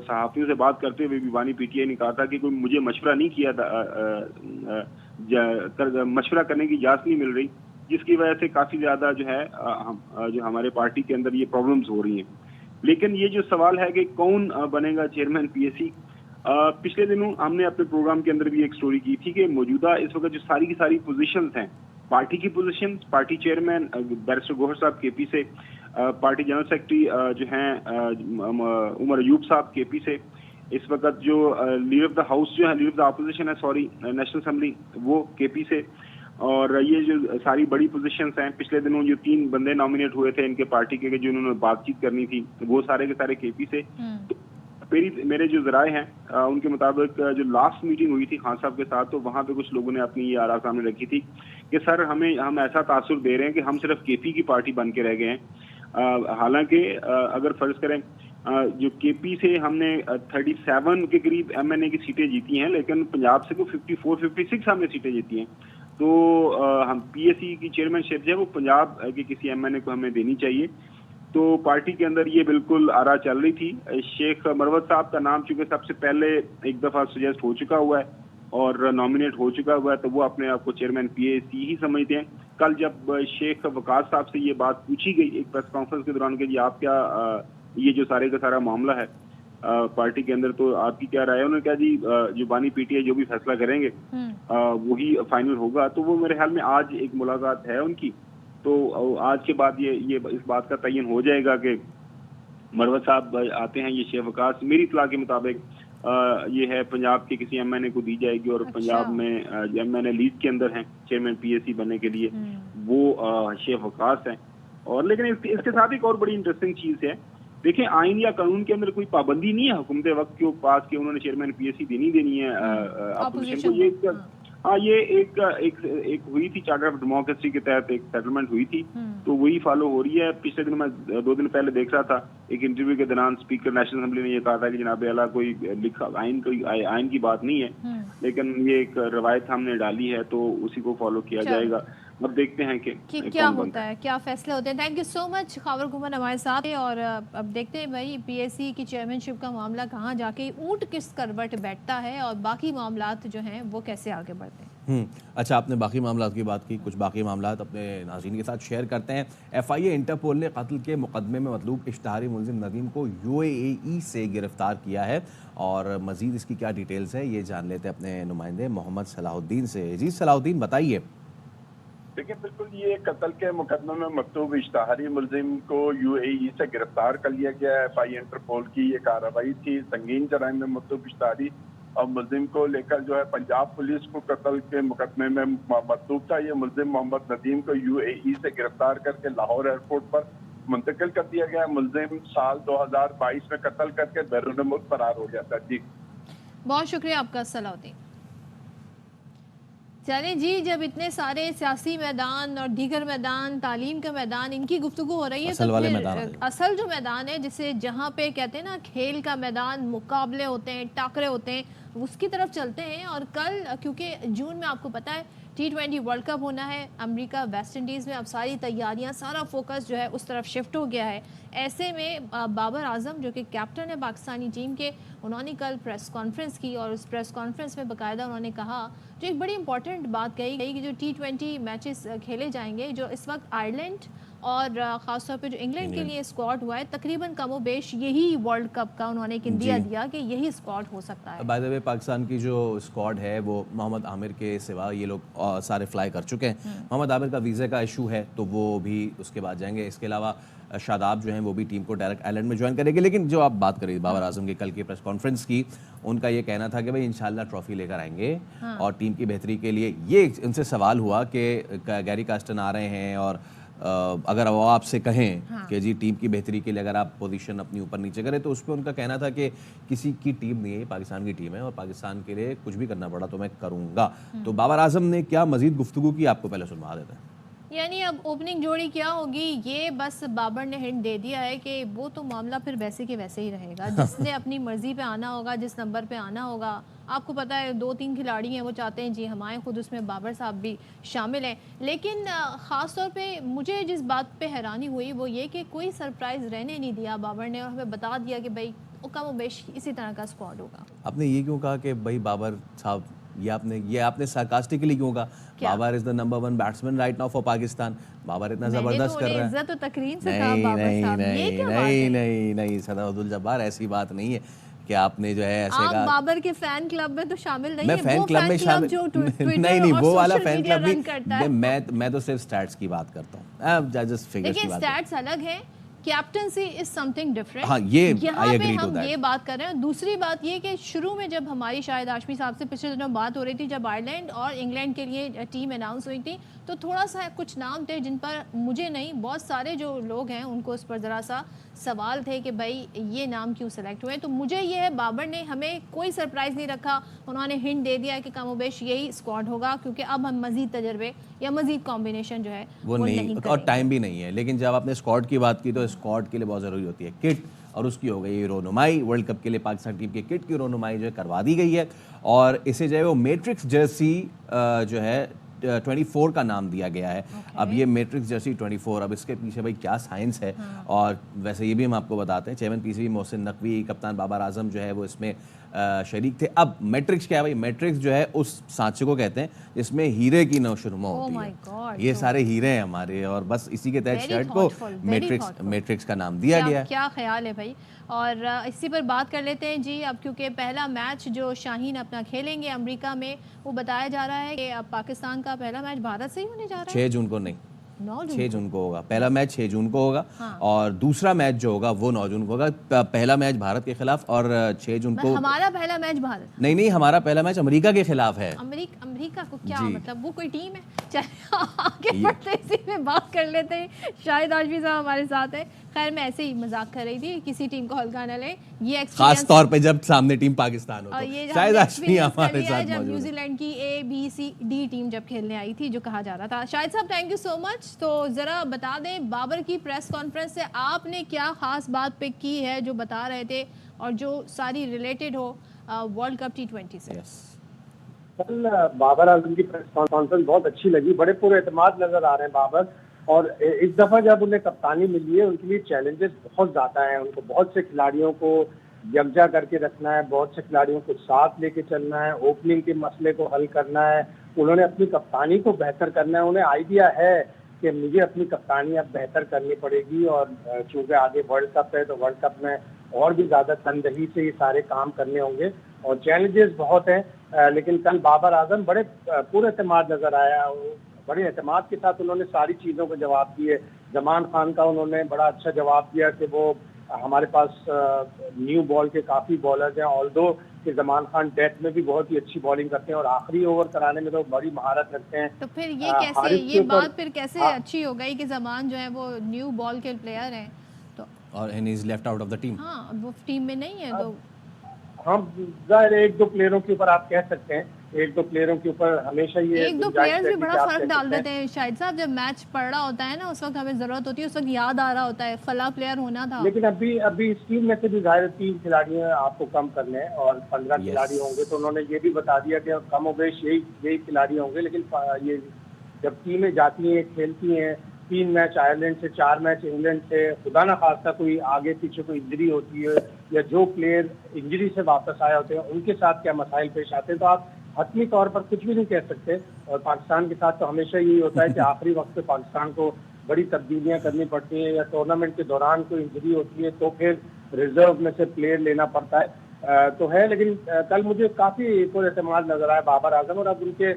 صحافیوں سے بات کرتے ہوئے بھی بانی پی ٹی آئی نے کہا تھا کہ کوئی مجھے مشورہ نہیں کیا تھا، مشورہ کرنے کی اجازت نہیں مل رہی، جس کی وجہ سے کافی زیادہ جو ہے جو ہمارے پارٹی کے اندر یہ پرابلمز ہو رہی ہیں۔ لیکن یہ جو سوال ہے کہ کون بنے گا چیئرمین پی ایس سی، پچھلے دنوں ہم نے اپنے پروگرام کے اندر بھی ایک سٹوری کی تھی کہ موجودہ اس وقت جو ساری کی ساری پوزیشنز ہیں، پارٹی کی پوزیشن، پارٹی چیئرمین بیرسٹر گوہر صاحب کے پی سے، پارٹی جنرل سیکرٹری جو ہیں عمر ایوب صاحب کے پی سے، اس وقت جو لیڈر آف دا ہاؤس جو ہے، لیڈر آف دا اپوزیشن ہے نیشنل اسمبلی وہ کے پی سے، اور یہ جو ساری بڑی پوزیشنز ہیں، پچھلے دنوں جو 3 بندے نامینیٹ ہوئے تھے ان کے پارٹی کے جو انہوں نے بات چیت کرنی تھی وہ سارے کے سارے کے پی سے۔ میرے جو ذرائع ہیں ان کے مطابق جو لاسٹ میٹنگ ہوئی تھی خان صاحب کے ساتھ تو وہاں پہ کچھ لوگوں نے اپنی یہ آراء سامنے رکھی تھی کہ سر ہم ایسا تاثر دے رہے ہیں کہ ہم صرف کے پی کی پارٹی بن کے رہ گئے ہیں، حالانکہ اگر فرض کریں جو کے پی سے ہم نے 37 کے قریب ایم این اے کی سیٹیں جیتی ہیں، لیکن پنجاب سے تو 54-56 ہم نے سیٹیں جیتی ہیں، تو ہم پی ایس سی کی چیئرمین شپ جو ہے وہ پنجاب کے کسی ایم این اے کو ہمیں دینی چاہیے. تو پارٹی کے اندر یہ بالکل آرا چل رہی تھی. شیخ مروت صاحب کا نام چونکہ سب سے پہلے ایک دفعہ سجیسٹ ہو چکا ہوا ہے اور نامنیٹ ہو چکا ہوا ہے تو وہ اپنے آپ کو چیئرمین پی اے سی ہی سمجھتے ہیں. کل جب شیخ وقاص صاحب سے یہ بات پوچھی گئی ایک پریس کانفرنس کے دوران کہ جی آپ کیا یہ جو سارے کا سارا معاملہ ہے پارٹی کے اندر تو آپ کی کیا رائے ہے, انہوں نے کہا جی جو بانی پی ٹی آئی جو بھی فیصلہ کریں گے وہی فائنل ہوگا. تو وہ میرے خیال میں آج ایک ملاقات ہے ان کی, تو آج کے بعد یہ اس بات کا تعین ہو جائے گا کہ مروت صاحب آتے ہیں. یہ شیخ وقاص میری اطلاع کے مطابق یہ ہے پنجاب کے کسی ایم این اے کو دی جائے گی اور پنجاب میں ایم این اے لیڈ کے اندر ہیں چیئرمین پی ایس سی بننے کے لیے وہ شیخ وقاص ہیں. اور لیکن اس کے ساتھ ایک اور بڑی انٹرسٹنگ چیز ہے, دیکھیں آئین یا قانون کے اندر کوئی پابندی نہیں ہے حکومت وقت کے پاس کہ انہوں نے چیئرمین پی ایس سی دینی ہے اپوزیشن کو. یہ ایک ہوئی تھی چارٹر آف ڈیموکریسی کے تحت ایک سیٹلمنٹ ہوئی تھی تو وہی فالو ہو رہی ہے. پچھلے دن میں 2 دن پہلے دیکھ رہا تھا ایک انٹرویو کے دوران اسپیکر نیشنل اسمبلی نے یہ کہا تھا کہ جناب اعلیٰ کوئی لکھا آئین کی بات نہیں ہے لیکن یہ ایک روایت ہم نے ڈالی ہے تو اسی کو فالو کیا جائے گا. اب دیکھتے ہیں کہ کیا ہوتا ہے, کیا فیصلے ہوتے ہیں. تھینک یو سو مچ خاور گھومن ہمارے ساتھ. اور اب دیکھتے ہیں بھائی پی ایس سی کی چیئرمین شپ کا معاملہ کہاں جا کے اونٹ کس کروٹ بیٹھتا ہے اور باقی معاملات جو ہیں وہ کیسے آگے بڑھتے ہیں. اچھا, آپ نے باقی معاملات کی بات کی, کچھ باقی معاملات اپنے ناظرین کے ساتھ شیئر کرتے ہیں. ایف آئی اے انٹرپول نے قتل کے مقدمے میں مطلوب اشتہاری ملزم ندیم کو یو اے ای سے گرفتار کیا ہے اور مزید اس کی کیا ڈیٹیلز ہے یہ جان لیتے ہیں اپنے نمائندے محمد صلاح الدین سے. جی صلاح الدین بتائیے. دیکھیں بالکل یہ قتل کے مقدمے میں مکتوب اشتہاری ملزم کو یو اے ای سے گرفتار کر لیا گیا ہے. ایف آئی انٹرپول کی یہ کارروائی تھی. سنگین جرائم میں مکتوب اشتہاری اور ملزم کو لے کر جو ہے پنجاب پولیس کو قتل کے مقدمے میں مطلوب تھا. یہ ملزم محمد ندیم کو یو اے ای سے گرفتار کر کے لاہور ایئرپورٹ پر منتقل کر دیا گیا. ملزم سال 2022 میں قتل کر کے بیرون ملک فرار ہو گیا تھا. جی بہت شکریہ آپ کا صلاح الدین. چلیں جی, جب اتنے سارے سیاسی میدان اور دیگر میدان, تعلیم کا میدان, ان کی گفتگو ہو رہی ہے تو اصل جو میدان ہے جسے جہاں پہ کہتے ہیں نا کھیل کا میدان, مقابلے ہوتے ہیں, ٹاکرے ہوتے ہیں, اس کی طرف چلتے ہیں. اور کل کیونکہ جون میں آپ کو پتہ ہے T20 ورلڈ کپ ہونا ہے امریکہ ویسٹ انڈیز میں, اب ساری تیاریاں, سارا فوکس جو ہے اس طرف شفٹ ہو گیا ہے. ایسے میں بابر اعظم جو کہ کیپٹن ہے پاکستانی ٹیم کے, انہوں نے کل پریس کانفرنس کی اور اس پریس کانفرنس میں باقاعدہ انہوں نے کہا جو ایک بڑی امپورٹنٹ بات کہی گئی کہ جو T20 میچز کھیلے جائیں گے, جو اس وقت آئرلینڈ اور خاص طور پہ جو انگلینڈ کے لیے اسکواڈ ہوا ہے تقریباً کم و بیش یہی ورلڈ کپ کا انہوں نے ایک اندیا دیا کہ یہی اسکواڈ ہو سکتا ہے. بائی دی وے پاکستان کی جو اسکواڈ ہے وہ محمد عامر کے سوا یہ لوگ سارے فلائی کر چکے ہیں. محمد عامر کا ویزے کا ایشو ہے تو وہ بھی اس کے بعد جائیں گے. اس کے علاوہ شاداب جو ہیں وہ بھی ٹیم کو ڈائریکٹ آئرلینڈ میں جوائن کریں گے. لیکن جو آپ بات کر رہی بابر اعظم کی کل کی پریس کانفرنس کی, ان کا یہ کہنا تھا کہ بھائی انشاءاللہ ٹرافی لے کر آئیں گے اور ٹیم کی بہتری کے لیے. یہ ان سے سوال ہوا کہ گیری کاسٹن آ رہے ہیں اور اگر وہ آپ سے کہیں کہ جی ٹیم کی بہتری کے لیے اگر آپ پوزیشن اپنی اوپر نیچے کریں, تو اس پہ ان کا کہنا تھا کہ کسی کی ٹیم نہیں ہے, پاکستان کی ٹیم ہے اور پاکستان کے لیے کچھ بھی کرنا پڑا تو میں کروں گا. تو بابر اعظم نے کیا مزید گفتگو کی آپ کو پہلے سنوا دیتے ہیں. یعنی اب اوپننگ جوڑی کیا ہوگی, یہ بس بابر نے ہنٹ دے دیا ہے کہ وہ تو معاملہ پھر ویسے کے ویسے ہی رہے گا. جس نے اپنی مرضی پہ آنا ہوگا, جس نمبر پہ آنا ہوگا, آپ کو پتہ ہے 2-3 کھلاڑی ہیں وہ چاہتے ہیں جی ہم آئیں, خود اس میں بابر صاحب بھی شامل ہیں. لیکن خاص طور پہ مجھے جس بات پہ حیرانی ہوئی وہ یہ کہ کوئی سرپرائز رہنے نہیں دیا بابر نے, اور ہمیں بتا دیا کہ بھائی کم و بیش اسی طرح کا اسکواڈ ہوگا. آپ نے یہ کیوں کہا کہ بھائی بابر صاحب, یہ آپ نے سارکاسٹکلی کیوں کہا Babar is the number 1 batsman right now for Pakistan, Babar اتنا زبردست کر رہا ہے. عزت و تکریم سے کہا بابر صاحب, یہ کیا بات ہے؟ نہیں صدر عبدالجبار ایسی بات نہیں ہے کہ آپ نے جو ہے ایسے کہا. آپ بابر کے فین کلب میں تو شامل نہیں میں ہیں. فین کلب میں شامل نہیں, وہ والا فین کلب نہیں, میں تو صرف سٹیٹس کی بات کرتا ہوں. لیکن سٹیٹس الگ ہیں, کیپٹنسی از سم تھنگ ڈفرینٹ. ہاں یہ یہاں پہ ہم یہ بات کر رہے ہیں. دوسری بات یہ کہ شروع میں جب ہماری شاہد ہاشمی صاحب سے پچھلے دنوں بات ہو رہی تھی, جب آئرلینڈ اور انگلینڈ کے لیے ٹیم اناؤنس ہوئی تھی, تو تھوڑا سا کچھ نام تھے جن پر مجھے نہیں, بہت سارے جو لوگ ہیں ان کو اس پر ذرا سا سوال تھے کہ بھائی یہ نام کیوں سلیکٹ ہوئے. تو مجھے یہ ہے بابر نے ہمیں کوئی سرپرائز نہیں رکھا, انہوں نے ہنٹ دے دیا کہ کم و بیش یہی اسکواڈ ہوگا, کیونکہ اب ہم مزید تجربے یا مزید کمبینیشن جو ہے وہ نہیں, اور ٹائم بھی نہیں ہے. لیکن جب آپ نے اسکواڈ کی بات کی تو اسکواڈ کے لیے بہت ضروری ہوتی ہے کٹ, اور اس کی ہو گئی رونمائی. ورلڈ کپ کے لیے پاکستان ٹیم کی کٹ کی رونمائی جو ہے کروا دی گئی ہے, اور اسے جو ہے وہ میٹرکس جرسی جو ہے 24 کا نام دیا گیا ہے. اب یہ میٹرکس جرسی 24, اب اس کے پیچھے بھائی کیا سائنس ہے. اور ویسے یہ بھی ہم آپ کو بتاتے ہیں, chairman P C B Mohsin Naqvi, کپتان بابر اعظم جو ہے وہ اس میں شریک تھے. اب میٹرکس کیا ہے بھائی؟ میٹرکس جو ہے اس سانچے کو کہتے ہیں جس میں ہیرے کی نوشنما ہوتی ہے. یہ سارے ہیرے ہیں ہمارے, اور بس اسی کے تحت شرٹ کو میٹرکس کا نام دیا گیا. کیا خیال ہے بھائی. اور اسی پر بات کر لیتے ہیں جی اب, کیونکہ پہلا میچ جو شاہین اپنا کھیلیں گے امریکہ میں, وہ بتایا جا رہا ہے کہ اب پاکستان کا پہلا میچ بھارت سے ہی ہونے جا رہا ہے. 6 جون کو نہیں, 6 جون کو ہوگا پہلا میچ. 6 جون کو ہوگا اور دوسرا میچ جو ہوگا وہ 9 جون کو ہوگا. پہلا میچ بھارت کے خلاف اور 6 جون کو ہمارا پہلا میچ بھارت نہیں, ہمارا پہلا میچ امریکہ کے خلاف ہے. امریکہ کو کیا مطلب, وہ کوئی ٹیم ہے؟ چلے آگے بڑھتے اسی میں بات کر لیتے ہیں. شاہد ہاشمی صاحب ہمارے ساتھ ہیں. خیر میں ایسے ہی مذاق کر رہی تھی, کسی ٹیم کو ہلکا نہ لیں. یہ خاص طور پہ جب سامنے ٹیم پاکستان ہو تو شاہد ہاشمی ہمارے ساتھ جب موجود نیوزی لینڈ کی ABCD ٹیم جب کھیلنے آئی تھی جو کہا جا رہا تھا. شاہد صاحب تھینک یو سو مچ. تو ذرا بتا دیں بابر کی پریس کانفرنس سے آپ نے کیا خاص بات پک کی ہے جو بتا رہے تھے اور جو ساری ریلیٹڈ ہو ورلڈ کپ T20 سے؟ کل بابر اعظم کی پریس کانفرنس بہت اچھی لگی. بڑے پورے اعتماد نظر آ رہے ہیں بابر, اور اس دفعہ جب انہیں کپتانی ملی ہے ان کے لیے چیلنجز بہت زیادہ ہیں. ان کو بہت سے کھلاڑیوں کو یکجا کر کے رکھنا ہے, بہت سے کھلاڑیوں کو ساتھ لے کے چلنا ہے, اوپننگ کے مسئلے کو حل کرنا ہے, انہوں نے اپنی کپتانی کو بہتر کرنا ہے. انہیں آئیڈیا ہے کہ مجھے اپنی کپتانی اب بہتر کرنی پڑے گی, اور چونکہ آگے ورلڈ کپ ہے تو ورلڈ کپ میں اور بھی زیادہ تندہی سے یہ سارے کام کرنے ہوں گے, اور چیلنجز بہت ہیں. لیکن کل بابر اعظم بڑے پورے اعتماد نظر آیا, بڑے اعتماد کے ساتھ انہوں نے ساری چیزوں کو جواب دیے. زمان خان کا انہوں نے بڑا اچھا جواب دیا کہ وہ ہمارے پاس نیو بال کے کافی بالرز ہیں, آلدو کہ زمان خان ڈیتھ میں بھی بہت ہی اچھی بالنگ کرتے ہیں اور آخری اوور کرانے میں تو بڑی مہارت رکھتے ہیں. تو پھر یہ کیسے, یہ بات پھر کیسے اچھی ہو گئی کہ زمان جو ہے وہ نیو بال کے پلیئر ہیں تو اور he is left out of the team. ہاں وہ ٹیم میں نہیں ہے تو ہم ظاہر ایک دو پلیئروں کے اوپر آپ کہہ سکتے ہیں, ایک دو پلیئروں کے اوپر ہمیشہ یہ ایک دو پلیئرز بھی بڑا فرق ڈال دیتے ہیں. شاہد صاحب جب میچ پڑ رہا ہوتا ہے نا اس وقت ہمیں ضرورت ہوتی ہے, اس وقت یاد آ رہا ہوتا ہے فلاں پلیئر ہونا تھا. لیکن ابھی اس ٹیم میں سے بھی ظاہر 3 کھلاڑی ہیں آپ کو کم کرنے ہیں اور 15 کھلاڑی ہوں گے, تو انہوں نے یہ بھی بتا دیا کہ کم و بیش یہی کھلاڑی ہوں گے. لیکن یہ جب ٹیمیں جاتی ہیں کھیلتی ہیں, 3 میچ آئرلینڈ سے, 4 میچ انگلینڈ سے, خدا نہ خواستہ کوئی آگے پیچھے کوئی انجری ہوتی ہے یا جو پلیئر انجری سے واپس آئے ہوتے ہیں ان کے ساتھ کیا مسائل پیش آتے ہیں, تو آپ حتمی طور پر کچھ بھی نہیں کہہ سکتے. اور پاکستان کے ساتھ تو ہمیشہ یہی ہوتا ہے کہ آخری وقت پہ پاکستان کو بڑی تبدیلیاں کرنی پڑتی ہیں, یا ٹورنامنٹ کے دوران کوئی انجری ہوتی ہے تو پھر ریزرو میں سے پلیئر لینا پڑتا ہے تو ہے. لیکن کل مجھے کافی پر اعتماد نظر آیا بابر اعظم, اور اب ان کے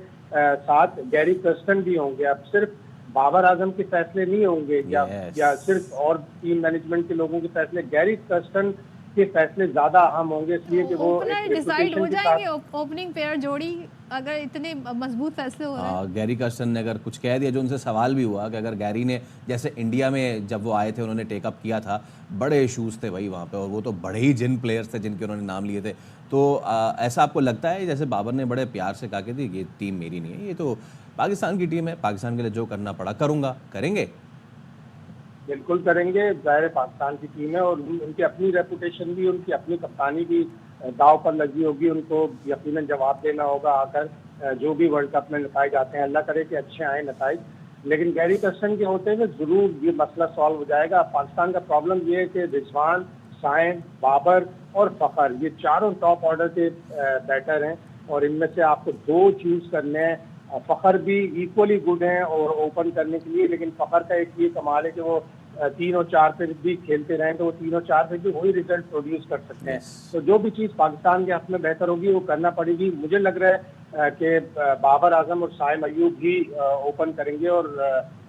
ساتھ گیری کرسٹن بھی ہوں گے. اب صرف بابر اعظم کے فیصلے نہیں ہوں گے یا صرف اور ٹیم مینجمنٹ کے لوگوں کے فیصلے, گیری کرسٹن کے فیصلے زیادہ اہم ہوں گے, اس لیے کہ وہ ڈیسائیڈ ہو جائیں گے اوپننگ پیئر جوڑی اگر اتنے مضبوط فیصلے ہو رہے ہیں. گیری کرسٹن نے اگر کچھ کہہ دیا, جو ان سے سوال بھی ہوا کہ اگر گیری نے جیسے انڈیا میں جب وہ آئے تھے انہوں نے ٹیک اپ کیا تھا, بڑے ایشوز تھے بھائی وہاں پہ, اور وہ تو بڑے ہی جن پلیئرس تھے جن کے انہوں نے نام لیے تھے. تو ایسا آپ کو لگتا ہے جیسے بابر نے بڑے پیار سے کہا کہ یہ ٹیم میری نہیں ہے, یہ تو پاکستان کی ٹیم ہے, پاکستان کے لیے جو کرنا پڑا کروں گا, کریں گے؟ بالکل کریں گے. ظاہر پاکستان کی ٹیم ہے اور ان کی اپنی ریپوٹیشن بھی, ان کی اپنی کپتانی بھی داؤ پر لگی ہوگی. ان کو یقیناً جواب دینا ہوگا آ کر جو بھی ورلڈ کپ میں نتائج آتے ہیں. اللہ کرے کہ اچھے آئیں نتائج. لیکن گیری کرسٹن کے ہوتے ہوئے ضرور یہ مسئلہ سالو ہو جائے گا. پاکستان کا پرابلم یہ ہے کہ رضوان, سائن, بابر اور فخر یہ چاروں ٹاپ آرڈر کے بیٹر ہیں, اور ان میں سے آپ کو 2 چوز کرنے ہیں. فخر بھی ایکولی گڈ ہیں اور اوپن کرنے کے لیے, لیکن فخر کا ایک یہ کمال ہے کہ وہ 3 اور 4 پہ بھی کھیلتے رہیں تو وہ 3 اور 4 پہ بھی وہی ریزلٹ پروڈیوس کر سکتے ہیں. تو جو بھی چیز پاکستان کے حق میں بہتر ہوگی وہ کرنا پڑے گی. مجھے لگ رہا ہے کہ بابر اعظم اور سائم ایوب بھی اوپن کریں گے اور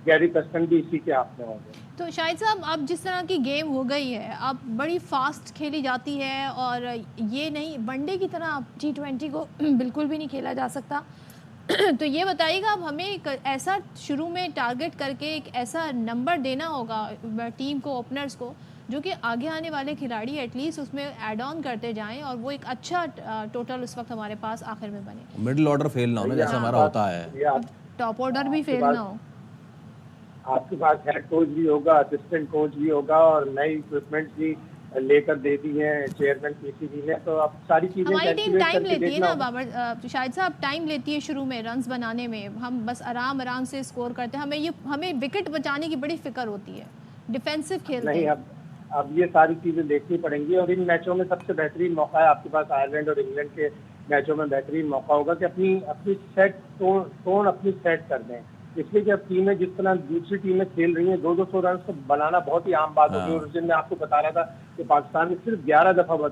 گیری کرسٹن بھی اسی کے حق میں ہوں گے. تو شاہد صاحب اب جس طرح کی گیم ہو گئی ہے, اب بڑی فاسٹ کھیلی جاتی ہے, اور یہ نہیں ون ڈے کی طرح T20 کو بالکل بھی نہیں کھیلا جا سکتا. تو یہ بتائیے گا اب ہمیں ایک ایسا شروع میں ٹارگٹ کر کے ایک ایسا نمبر دینا ہوگا ٹیم کو, اوپنرز کو, جو کہ آگے آنے والے کھلاڑی ایٹ لیسٹ اس میں ایڈ آن کرتے جائیں اور وہ ایک اچھا ٹوٹل اس وقت ہمارے پاس آخر میں بنے. مڈل آرڈر فیل نہ ہو نا جیسا ہمارا ہوتا ہے, ٹاپ آرڈر بھی فیل نہ ہو. آپ کے پاس ہیڈ کوچ بھی ہوگا, اسسٹنٹ کوچ بھی ہوگا, اور نئی اکوپمنٹ بھی لے کر دے دی ہیں چیئرمین PCB نے. تو اب ساری چیزیں ہماری ٹیم calculate ٹائم کر کے لیتی ہے نا دیکھنا بابر شاہد صاحب, ٹائم لیتی ہے شروع میں رنز بنانے میں. ہم بس آرام سے اسکور کرتے ہیں, ہمیں وکٹ بچانے کی بڑی فکر ہوتی ہے, ڈیفینسو کھیلتے ہیں. نہیں, اب یہ ساری چیزیں دیکھنی پڑیں گی. اور ان میچوں میں سب سے بہترین موقع ہے آپ کے پاس, آئرلینڈ اور انگلینڈ کے میچوں میں بہترین موقع ہوگا کہ اپنی سیٹ ٹون اپنی سیٹ کر دیں. اس لیے کہ اب ٹیمیں جس طرح دوسری ٹیمیں کھیل رہی ہیں 200 رنز تو بنانا بہت ہی عام بات ہوگی. اور اس دن میں آپ کو بتا رہا تھا کہ پاکستان نے صرف 11 دفعہ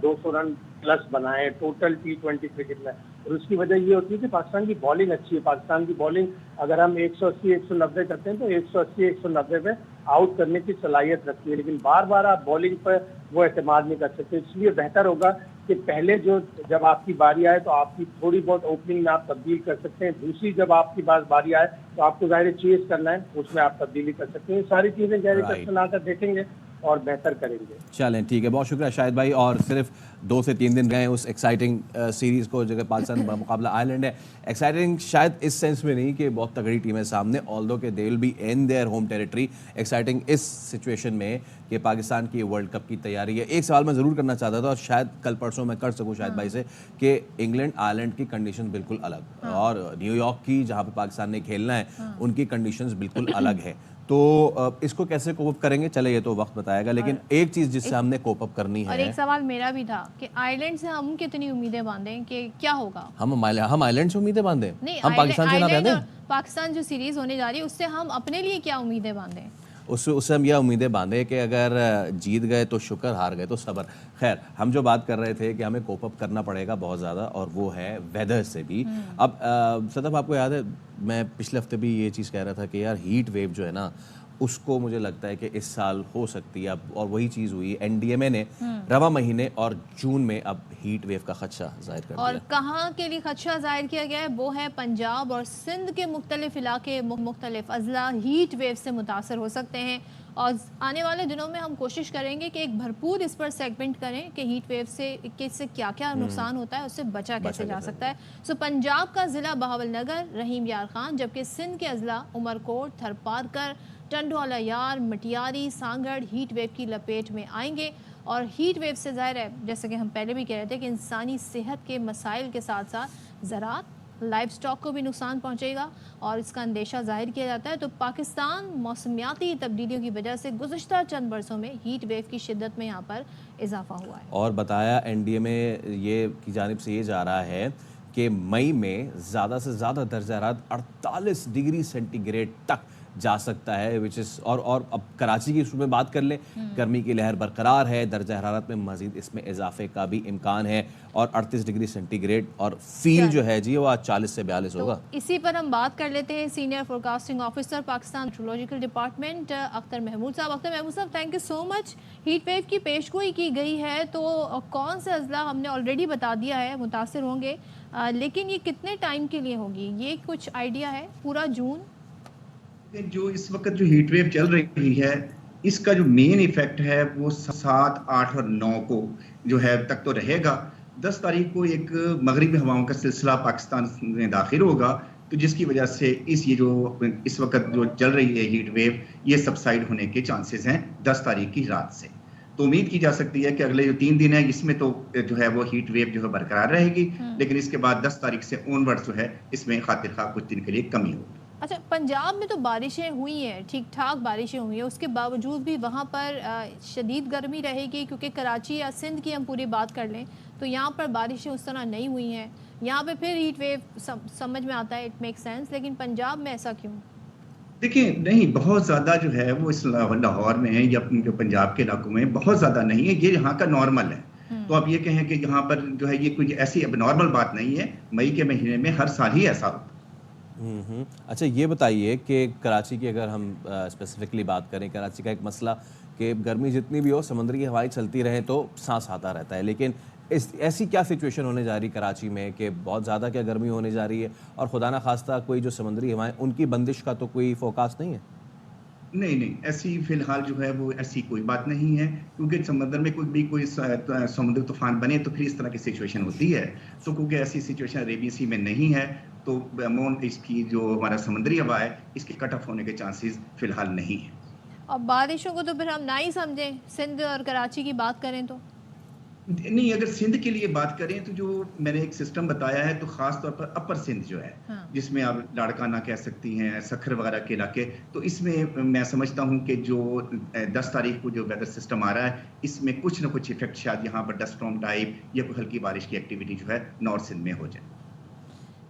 200 رن پلس بنائے ٹوٹل T20 کرکٹ میں. اور اس کی وجہ یہ ہوتی ہے کہ پاکستان کی بالنگ اچھی ہے. پاکستان کی بالنگ اگر ہم 180-190 کرتے ہیں تو 180-190 پہ آؤٹ کرنے کی صلاحیت رکھتی ہے, لیکن بار بار آپ بالنگ پر وہ اعتماد نہیں کر سکتے. اس لیے بہتر ہوگا کہ پہلے جب آپ کی باری آئے تو آپ کی تھوڑی بہت اوپننگ میں آپ تبدیل کر سکتے ہیں. دوسری جب آپ کی باری آئے تو آپ کو ظاہر چیز کرنا ہے, اس میں آپ تبدیلی کر سکتے ہیں. ساری چیزیں گہری تک سنا کر دیکھیں گے اور بہتر کریں گے. چلیں ٹھیک ہے, بہت شکریہ شاہد بھائی. اور صرف 2 سے 3 دن گئے اس ایکسائٹنگ سیریز کو جگہ پاکستان مقابلہ آئرلینڈ ہے. ایکسائٹنگ شاید اس سینس میں نہیں کہ بہت تگڑی ٹیم ہے سامنے, آلدو کہ they will be in their home territory. Exciting اس سچویشن میں کہ پاکستان کی ورلڈ کپ کی تیاری ہے. ایک سوال میں ضرور کرنا چاہتا تھا اور شاید کل پرسوں میں کر سکوں شاہد بھائی سے, کہ انگلینڈ آئرلینڈ کی کنڈیشن بالکل الگ اور نیو یارک کی جہاں پہ پاکستان نے کھیلنا ہے ان کی کنڈیشنز بالکل الگ ہے. تو اس کو کیسے کوپ اپ کریں گے, چلے یہ تو وقت بتائے گا, لیکن ایک چیز جس سے ہم نے کوپ اپ کرنی ہے. اور ایک سوال میرا بھی تھا کہ آئرلینڈ سے ہم کتنی امیدیں باندھیں کہ کیا ہوگا. ہم آئرلینڈ سے امیدیں باندھیں, نہیں, ہم پاکستان سے نہ باندھیں. پاکستان جو سیریز ہونے جا رہی ہے اس سے ہم اپنے لیے کیا امیدیں باندھیں. اس سے ہم یہ امیدیں باندھیں کہ اگر جیت گئے تو شکر, ہار گئے تو صبر. خیر, ہم جو بات کر رہے تھے کہ ہمیں کوپ اپ کرنا پڑے گا بہت زیادہ, اور وہ ہے ویدر سے بھی. اب صدف آپ کو یاد ہے میں پچھلے ہفتے بھی یہ چیز کہہ رہا تھا کہ یار ہیٹ ویو جو ہے نا اس کو مجھے لگتا ہے کہ اس سال ہو سکتی ہے اب, اور وہی چیز ہوئی. NDMA نے رواں مہینے اور جون میں اب ہیٹ ویو کا خدشہ ظاہر کر دیا. اور کہاں کے لیے خدشہ ظاہر کیا گیا ہے وہ ہے پنجاب اور سندھ کے مختلف علاقے, مختلف اضلاع ہیٹ ویو سے متاثر ہو سکتے ہیں. اور آنے والے دنوں میں ہم کوشش کریں گے کہ ایک بھرپور اس پر سیگمنٹ کریں کہ ہیٹ ویو سے کیا کیا نقصان ہوتا ہے, اس سے بچا کیسے جا سکتا ہے. سو پنجاب کا ضلع بہاول نگر, رحیم یار خان, جبکہ سندھ کے اضلاع عمر کوٹ, تھر پارکر, ٹنڈوالا یار, مٹیاری, سانگڑ ہیٹ ویو کی لپیٹ میں آئیں گے. اور ہیٹ ویو سے ظاہر ہے جیسے کہ ہم پہلے بھی کہہ رہے تھے کہ انسانی صحت کے مسائل کے ساتھ ساتھ زراعت, لائف سٹاک کو بھی نقصان پہنچے گا اور اس کا اندیشہ ظاہر کیا جاتا ہے. تو پاکستان موسمیاتی تبدیلیوں کی وجہ سے گزشتہ چند برسوں میں ہیٹ ویو کی شدت میں یہاں پر اضافہ ہوا ہے. اور بتایا NDMA یہ کی جانب سے یہ جا رہا ہے کہ مئی میں زیادہ سے زیادہ درجہ حرارت 48 ڈگری سینٹی گریڈ تک جا سکتا ہے, وچ از اور اب کراچی کی صبح بات کر لیں, گرمی کی لہر برقرار ہے, درجہ حرارت میں مزید اس میں اضافے کا بھی امکان ہے, اور 38 ڈگری سینٹی گریڈ اور فیل جو ہے جی وہ 40 سے 42 ہوگا. اسی پر ہم بات کر لیتے ہیں senior forecasting officer Pakistan meteorological department Akhtar Mahmood صاحب. اختر محمود صاحب, thank you so much. Heat wave کی پیشگوئی کی گئی ہے تو کون سے اضلاع ہم نے آلریڈی بتا دیا ہے متاثر ہوں گے, لیکن یہ کتنے ٹائم کے لیے ہوگی, یہ کچھ آئیڈیا ہے؟ پورا جون جو اس وقت جو ہیٹ ویو چل رہی ہے اس کا جو مین ایفیکٹ ہے وہ 7, 8 اور 9 کو جو ہے تک تو رہے گا. 10 تاریخ کو ایک مغربی ہواؤں کا سلسلہ پاکستان میں داخل ہوگا, تو جس کی وجہ سے یہ جو اس وقت جو چل رہی ہے ہیٹ ویو یہ سبسائڈ ہونے کے چانسز ہیں 10 تاریخ کی رات سے. تو امید کی جا سکتی ہے کہ اگلے جو 3 دن ہیں اس میں تو جو ہے وہ ہیٹ ویو جو ہے برقرار رہے گی, لیکن اس کے بعد 10 تاریخ سے اون ورڈ جو ہے اس میں خاطر خواہ کچھ دن کے لیے کمی ہوگی. اچھا, پنجاب میں تو بارشیں ہوئی ہیں, ٹھیک ٹھاک بارشیں ہوئی ہیں, اس کے باوجود بھی وہاں پر شدید گرمی رہے گی, کیونکہ کراچی یا سندھ کی ہم پوری بات کر لیں تو یہاں پر بارشیں اس طرح نہیں ہوئی ہیں. یہاں پہ پھر ہیٹ ویو سمجھ میں آتا ہے, اٹ میک سینس, لیکن پنجاب میں ایسا کیوں؟ دیکھیں نہیں, بہت زیادہ جو ہے وہ اس لاہور میں یا جو پنجاب کے علاقوں میں بہت زیادہ نہیں ہے, یہ یہاں کا نارمل ہے. تو آپ یہ کہیں کہ یہاں پر جو ہے یہ کوئی ایسی اب نارمل بات نہیں ہے, مئی کے مہینے میں ہر سال ہی ایسا ہوتا. اچھا یہ بتائیے کہ کراچی کی اگر ہم اسپیسیفکلی بات کریں, کراچی کا ایک مسئلہ کہ گرمی جتنی بھی ہو سمندری ہوائیں چلتی رہیں تو سانس آتا رہتا ہے, لیکن ایسی کیا سچویشن ہونے جا رہی کراچی میں کہ بہت زیادہ کیا گرمی ہونے جا رہی ہے, اور خدا نہ خواستہ کوئی جو سمندری ہوائیں ان کی بندش کا تو کوئی فوکاس نہیں ہے؟ نہیں, ایسی فی الحال جو ہے وہ ایسی کوئی بات نہیں ہے, کیونکہ سمندر میں کوئی سمندر طوفان بنے تو پھر اس طرح کی سچویشن ہوتی ہے. تو کیونکہ ایسی سچویشن عربی سی میں نہیں ہے تو اس کی جو ہمارا سمندری ہوا ہے اس کے کٹ آف ہونے کے چانسز فی الحال نہیں ہیں. اور بارشوں کو تو پھر ہم نہ ہی سمجھیں، سندھ اور کراچی کی بات کریں تو نہیں، اگر سندھ کے لیے بات کریں تو جو میں نے ایک سسٹم بتایا ہے تو خاص طور پر اپر سندھ جو ہے جس میں آپ لاڑکانہ کہہ سکتی ہیں، سکھر وغیرہ کے علاقے، تو اس میں میں سمجھتا ہوں کہ جو 10 تاریخ کو جو ویدر سسٹم آ رہا ہے اس میں کچھ نہ کچھ ایفیکٹ شاید یہاں پر ڈسٹ اسٹارم ٹائپ یا کوئی ہلکی بارش کی ایکٹیویٹی جو ہے نارتھ سندھ میں ہو جائے۔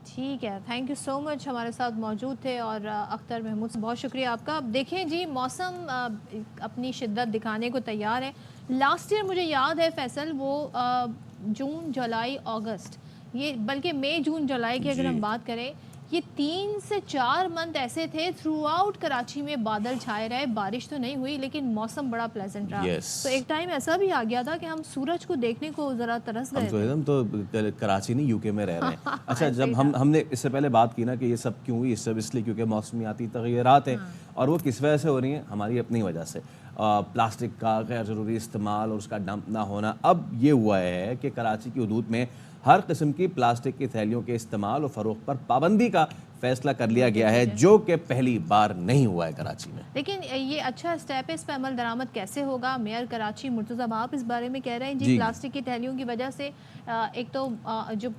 ٹھیک ہے، تھینک یو سو مچ، ہمارے ساتھ موجود تھے، اور اختر محمود سے بہت شکریہ آپ کا۔ اب دیکھیں جی، موسم اپنی شدت دکھانے کو تیار ہے۔ لاسٹ ایئر مجھے یاد ہے فیصل، وہ جون جولائی اگست، یہ بلکہ مئی جون جولائی کی اگر ہم بات کریں، یہ 3 سے 4 منتھ ایسے تھے تھرو آؤٹ کراچی میں بادل چھائے رہے، بارش تو نہیں ہوئی لیکن موسم بڑا پلیزنٹ رہا۔ تو ایک ٹائم ایسا بھی آ گیا تھا کہ ہم سورج کو دیکھنے کو ذرا ترس گئے تھے۔ ہم تو کراچی نہیں، یو کے میں رہ رہے ہیں۔ اچھا، جب ہم نے اس سے پہلے بات کی نا کہ یہ سب کیوں ہوئی، اس لیے کیونکہ موسمیاتی تغیرات ہیں، اور وہ کس وجہ سے ہو رہی ہیں؟ ہماری اپنی وجہ سے، پلاسٹک کا غیر ضروری استعمال اور اس کا ڈمپ نہ ہونا۔ اب یہ ہوا ہے کہ کراچی کی حدود میں ہر قسم کی پلاسٹک کی تھیلیوں کے استعمال اور فروخت پر پابندی کا فیصلہ کر لیا گیا ہے، جو کہ پہلی بار نہیں ہوا ہے کراچی میں۔ لیکن یہ اچھا اسٹیپ ہے، اس پہ عمل درآمد کیسے ہوگا؟ میئر کراچی مرتضیٰ باب اس بارے میں کہہ رہے ہیں جی پلاسٹک کی تھیلیوں کی وجہ سے ایک تو جو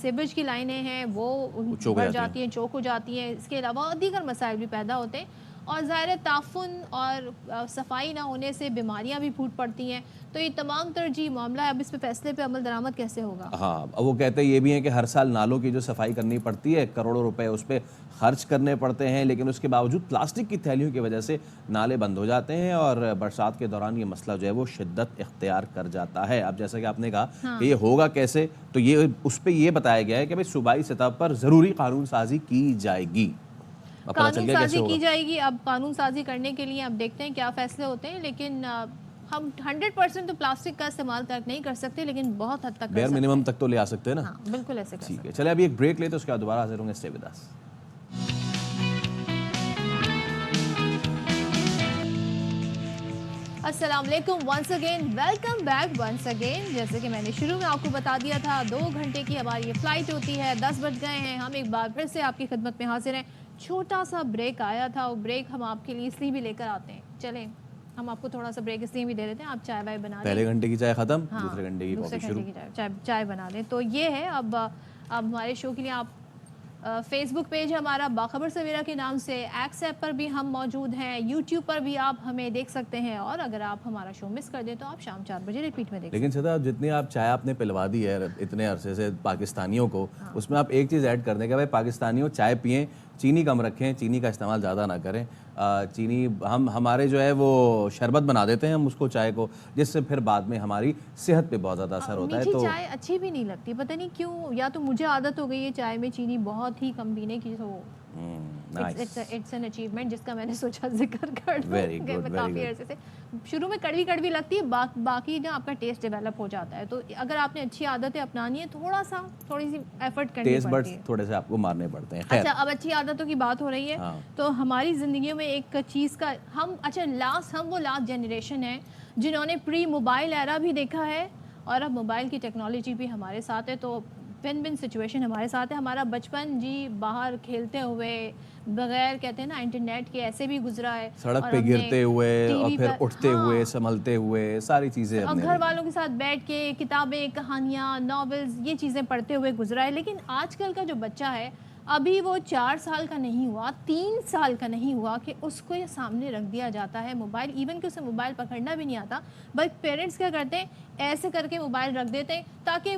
سیویج کی لائنیں ہیں وہ بڑھ جاتی ہیں، چوک ہو جاتی ہیں، اس کے علاوہ دیگر مسائل بھی پیدا ہوتے ہیں، اور ظاہر تعفن اور صفائی نہ ہونے سے بیماریاں بھی پھوٹ پڑتی ہیں۔ تو یہ تمام ترجیح معاملہ ہے، اب اس پہ فیصلے پہ عمل درآمد کیسے ہوگا؟ ہاں، وہ کہتے ہیں یہ بھی ہیں کہ ہر سال نالوں کی جو صفائی کرنی پڑتی ہے، کروڑوں روپے اس پہ خرچ کرنے پڑتے ہیں، لیکن اس کے باوجود پلاسٹک کی تھیلیوں کی وجہ سے نالے بند ہو جاتے ہیں، اور برسات کے دوران یہ مسئلہ جو ہے وہ شدت اختیار کر جاتا ہے۔ اب جیسا کہ آپ نے کہا کہ یہ ہوگا کیسے، تو یہ اس پہ یہ بتایا گیا ہے کہ بھائی صوبائی سطح پر ضروری قانون سازی کی جائے گی، قانون سازی کی جائے گی۔ اب قانون سازی کرنے کے لیے اب دیکھتے ہیں کیا فیصلے ہوتے ہیں، لیکن ہم 100% تو پلاسٹک کا استعمال تک نہیں کر سکتے، لیکن بہت حد تک بیئر منیمم تک تو لے آ سکتے ہیں نا۔ بالکل ایسے کر سکتے ہیں۔ ٹھیک ہے، چلے ابھی ایک بریک لیتے، اس کے بعد دوبارہ حاضر ہوں گے، اسٹے ود اس۔ السلام علیکم، once again welcome back once again. جیسے کہ میں نے شروع میں آپ کو بتا دیا تھا، 2 گھنٹے کی ہماری یہ فلائٹ ہوتی ہے، 10 بج گئے ہیں، ہم ایک بار پھر سے آپ کی خدمت میں حاضر ہیں۔ چھوٹا سا بریک آیا تھا، وہ بریک ہم آپ کے لیے اس لیے بھی لے کر آتے ہیں، چلیں ہم آپ کو تھوڑا سا بریک اس لیے بھی دے دیتے ہیں، آپ چائے وائے بنا لیں۔ پہلے گھنٹے کی چائے ختم، دوسرے گھنٹے کی کافی شروع، چائے بنا لیں۔ تو یہ ہے، اب ہمارے شو کے لیے آپ فیس بک پیج ہمارا باخبر سویرا کے نام سے، ایکس ایپ پر بھی ہم موجود ہیں، یوٹیوب پر بھی آپ ہمیں دیکھ سکتے ہیں، اور اگر آپ ہمارا شو مس کر دیں تو آپ شام 4 بجے ریپیٹ میں دیکھ سکتے ہیں۔ لیکن صاحب جتنی آپ چائے آپ نے پلوا دی ہے اتنے عرصے سے پاکستانیوں کو، اس میں آپ ایک چیز ایڈ کر دیں کہ بھائی پاکستانیوں چائے پئیں، چینی کم رکھیں، چینی کا استعمال زیادہ نہ کریں۔ چینی ہمارے جو ہے وہ شربت بنا دیتے ہیں ہم اس کو، چائے کو، جس سے پھر بعد میں ہماری صحت پہ بہت زیادہ اثر ہوتا ہے۔ میٹھی چائے اچھی بھی نہیں لگتی، پتہ نہیں کیوں، یا تو مجھے عادت ہو گئی ہے چائے میں چینی بہت ہی کم پینے کی، تو اٹس این اچیومنٹ جس کا میں نے سوچا ذکر کر دوں کہ میں کافی عرصے سے، شروع میں کڑوی کڑوی لگتی ہے، باقی جو آپ کا ٹیسٹ ڈیولپ ہو جاتا ہے۔ تو اگر آپ نے اچھی عادتیں اپنانی ہے، تھوڑی سی ایفرٹ کرنی ٹیسٹ پڑتی بڈز ہے، تھوڑے سے آپ کو مارنے پڑتے ہیں۔ اچھا، اب اچھی عادتوں کی بات ہو رہی ہے تو ہماری زندگیوں میں ایک چیز کا ہم وہ لاسٹ جنریشن ہے جنہوں نے پری موبائل ایرا بھی دیکھا ہے، اور اب موبائل کی ٹیکنالوجی بھی ہمارے ساتھ ہے، تو بن سچویشن ہمارے ساتھ ہے۔ ہمارا بچپن جی باہر کھیلتے ہوئے، بغیر کہتے ہیں نا انٹرنیٹ کے، ایسے بھی گزرا ہے، سڑک پہ گرتے ہوئے اور پھر اٹھتے ہوئے، سنبھلتے ہوئے، ساری چیزیں، اور گھر والوں کے ساتھ بیٹھ کے کتابیں، کہانیاں، ناولز، یہ چیزیں پڑھتے ہوئے گزرا ہے۔ لیکن آج کل کا جو بچہ ہے، ابھی وہ 4 سال کا نہیں ہوا، 3 سال کا نہیں ہوا کہ اس کو یہ سامنے رکھ دیا جاتا ہے موبائل، ایون کہ اسے موبائل پکڑنا بھی نہیں آتا، بلکہ پیرنٹس کیا کرتے ہیں، ایسے کر کے موبائل رکھ دیتے ہیں تاکہ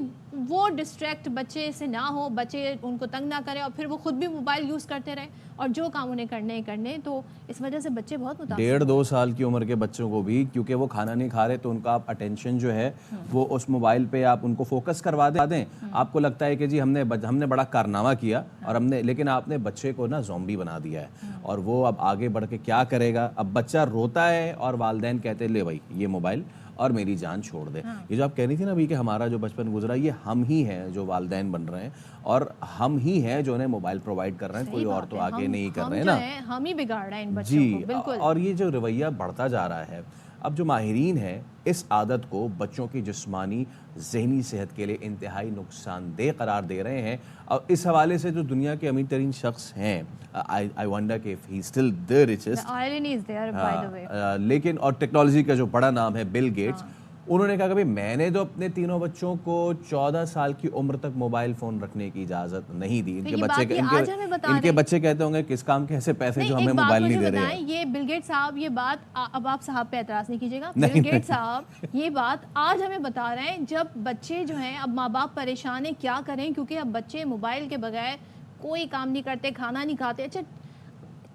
وہ ڈسٹریکٹ بچے سے نہ ہو، بچے ان کو تنگ نہ کریں، اور پھر وہ خود بھی موبائل یوز کرتے رہیں، اور جو کام انہیں کرنے، تو اس وجہ سے بچے بہت متاثر ہیں۔ 1.5-2 سال کی عمر کے بچوں کو بھی، کیونکہ وہ کھانا نہیں کھا رہے تو ان کا آپ اٹینشن جو ہے وہ اس موبائل پہ آپ ان کو فوکس کروا دیں، آپ کو لگتا ہے کہ جی ہم نے بڑا کارنامہ کیا، اور لیکن آپ نے بچے کو نا زومبی بنا دیا ہے، اور وہ اب آگے بڑھ کے کیا کرے گا؟ اب بچہ روتا ہے اور والدین کہتے لے بھائی یہ موبائل اور میری جان چھوڑ دے۔ یہ جو آپ کہہ رہی تھی نا ابھی کہ ہمارا جو بچپن گزرا، یہ ہم ہی ہیں جو والدین بن رہے ہیں، اور ہم ہی ہیں جو انہیں موبائل پرووائڈ کر رہے ہیں، کوئی اور تو آگے نہیں کر رہے ہیں نا، ہم ہی بگاڑ رہے ہیں ان بچوں کو۔ بالکل، اور یہ جو رویہ بڑھتا جا رہا ہے، اب جو ماہرین ہیں اس عادت کو بچوں کی جسمانی ذہنی صحت کے لیے انتہائی نقصان دہ قرار دے رہے ہیں. اور اس حوالے سے جو دنیا کے امیر ترین شخص ہیں, I wonder if he's still the richest. The irony is there, by the way. لیکن اور ٹیکنالوجی کا جو بڑا نام ہے بل گیٹس, انہوں نے کہا کہ میں نے تو اپنے تینوں بچوں کو 14 سال کی عمر تک موبائل فون رکھنے کی اجازت نہیں دی. ان کے بچے کہتے ہوں گے کس کام کے ایسے پیسے جو ہمیں موبائل نہیں دے رہے ہیں. یہ بل گیٹس صاحب یہ بات, اب آپ صاحب پہ اعتراض نہیں کیجیے گا, بل گیٹس صاحب یہ بات آج ہمیں بتا رہے ہیں جب بچے جو ہیں, اب ماں باپ پریشان ہیں کیا کریں, کیونکہ اب بچے موبائل کے بغیر کوئی کام نہیں کرتے, کھانا نہیں کھاتے. اچھا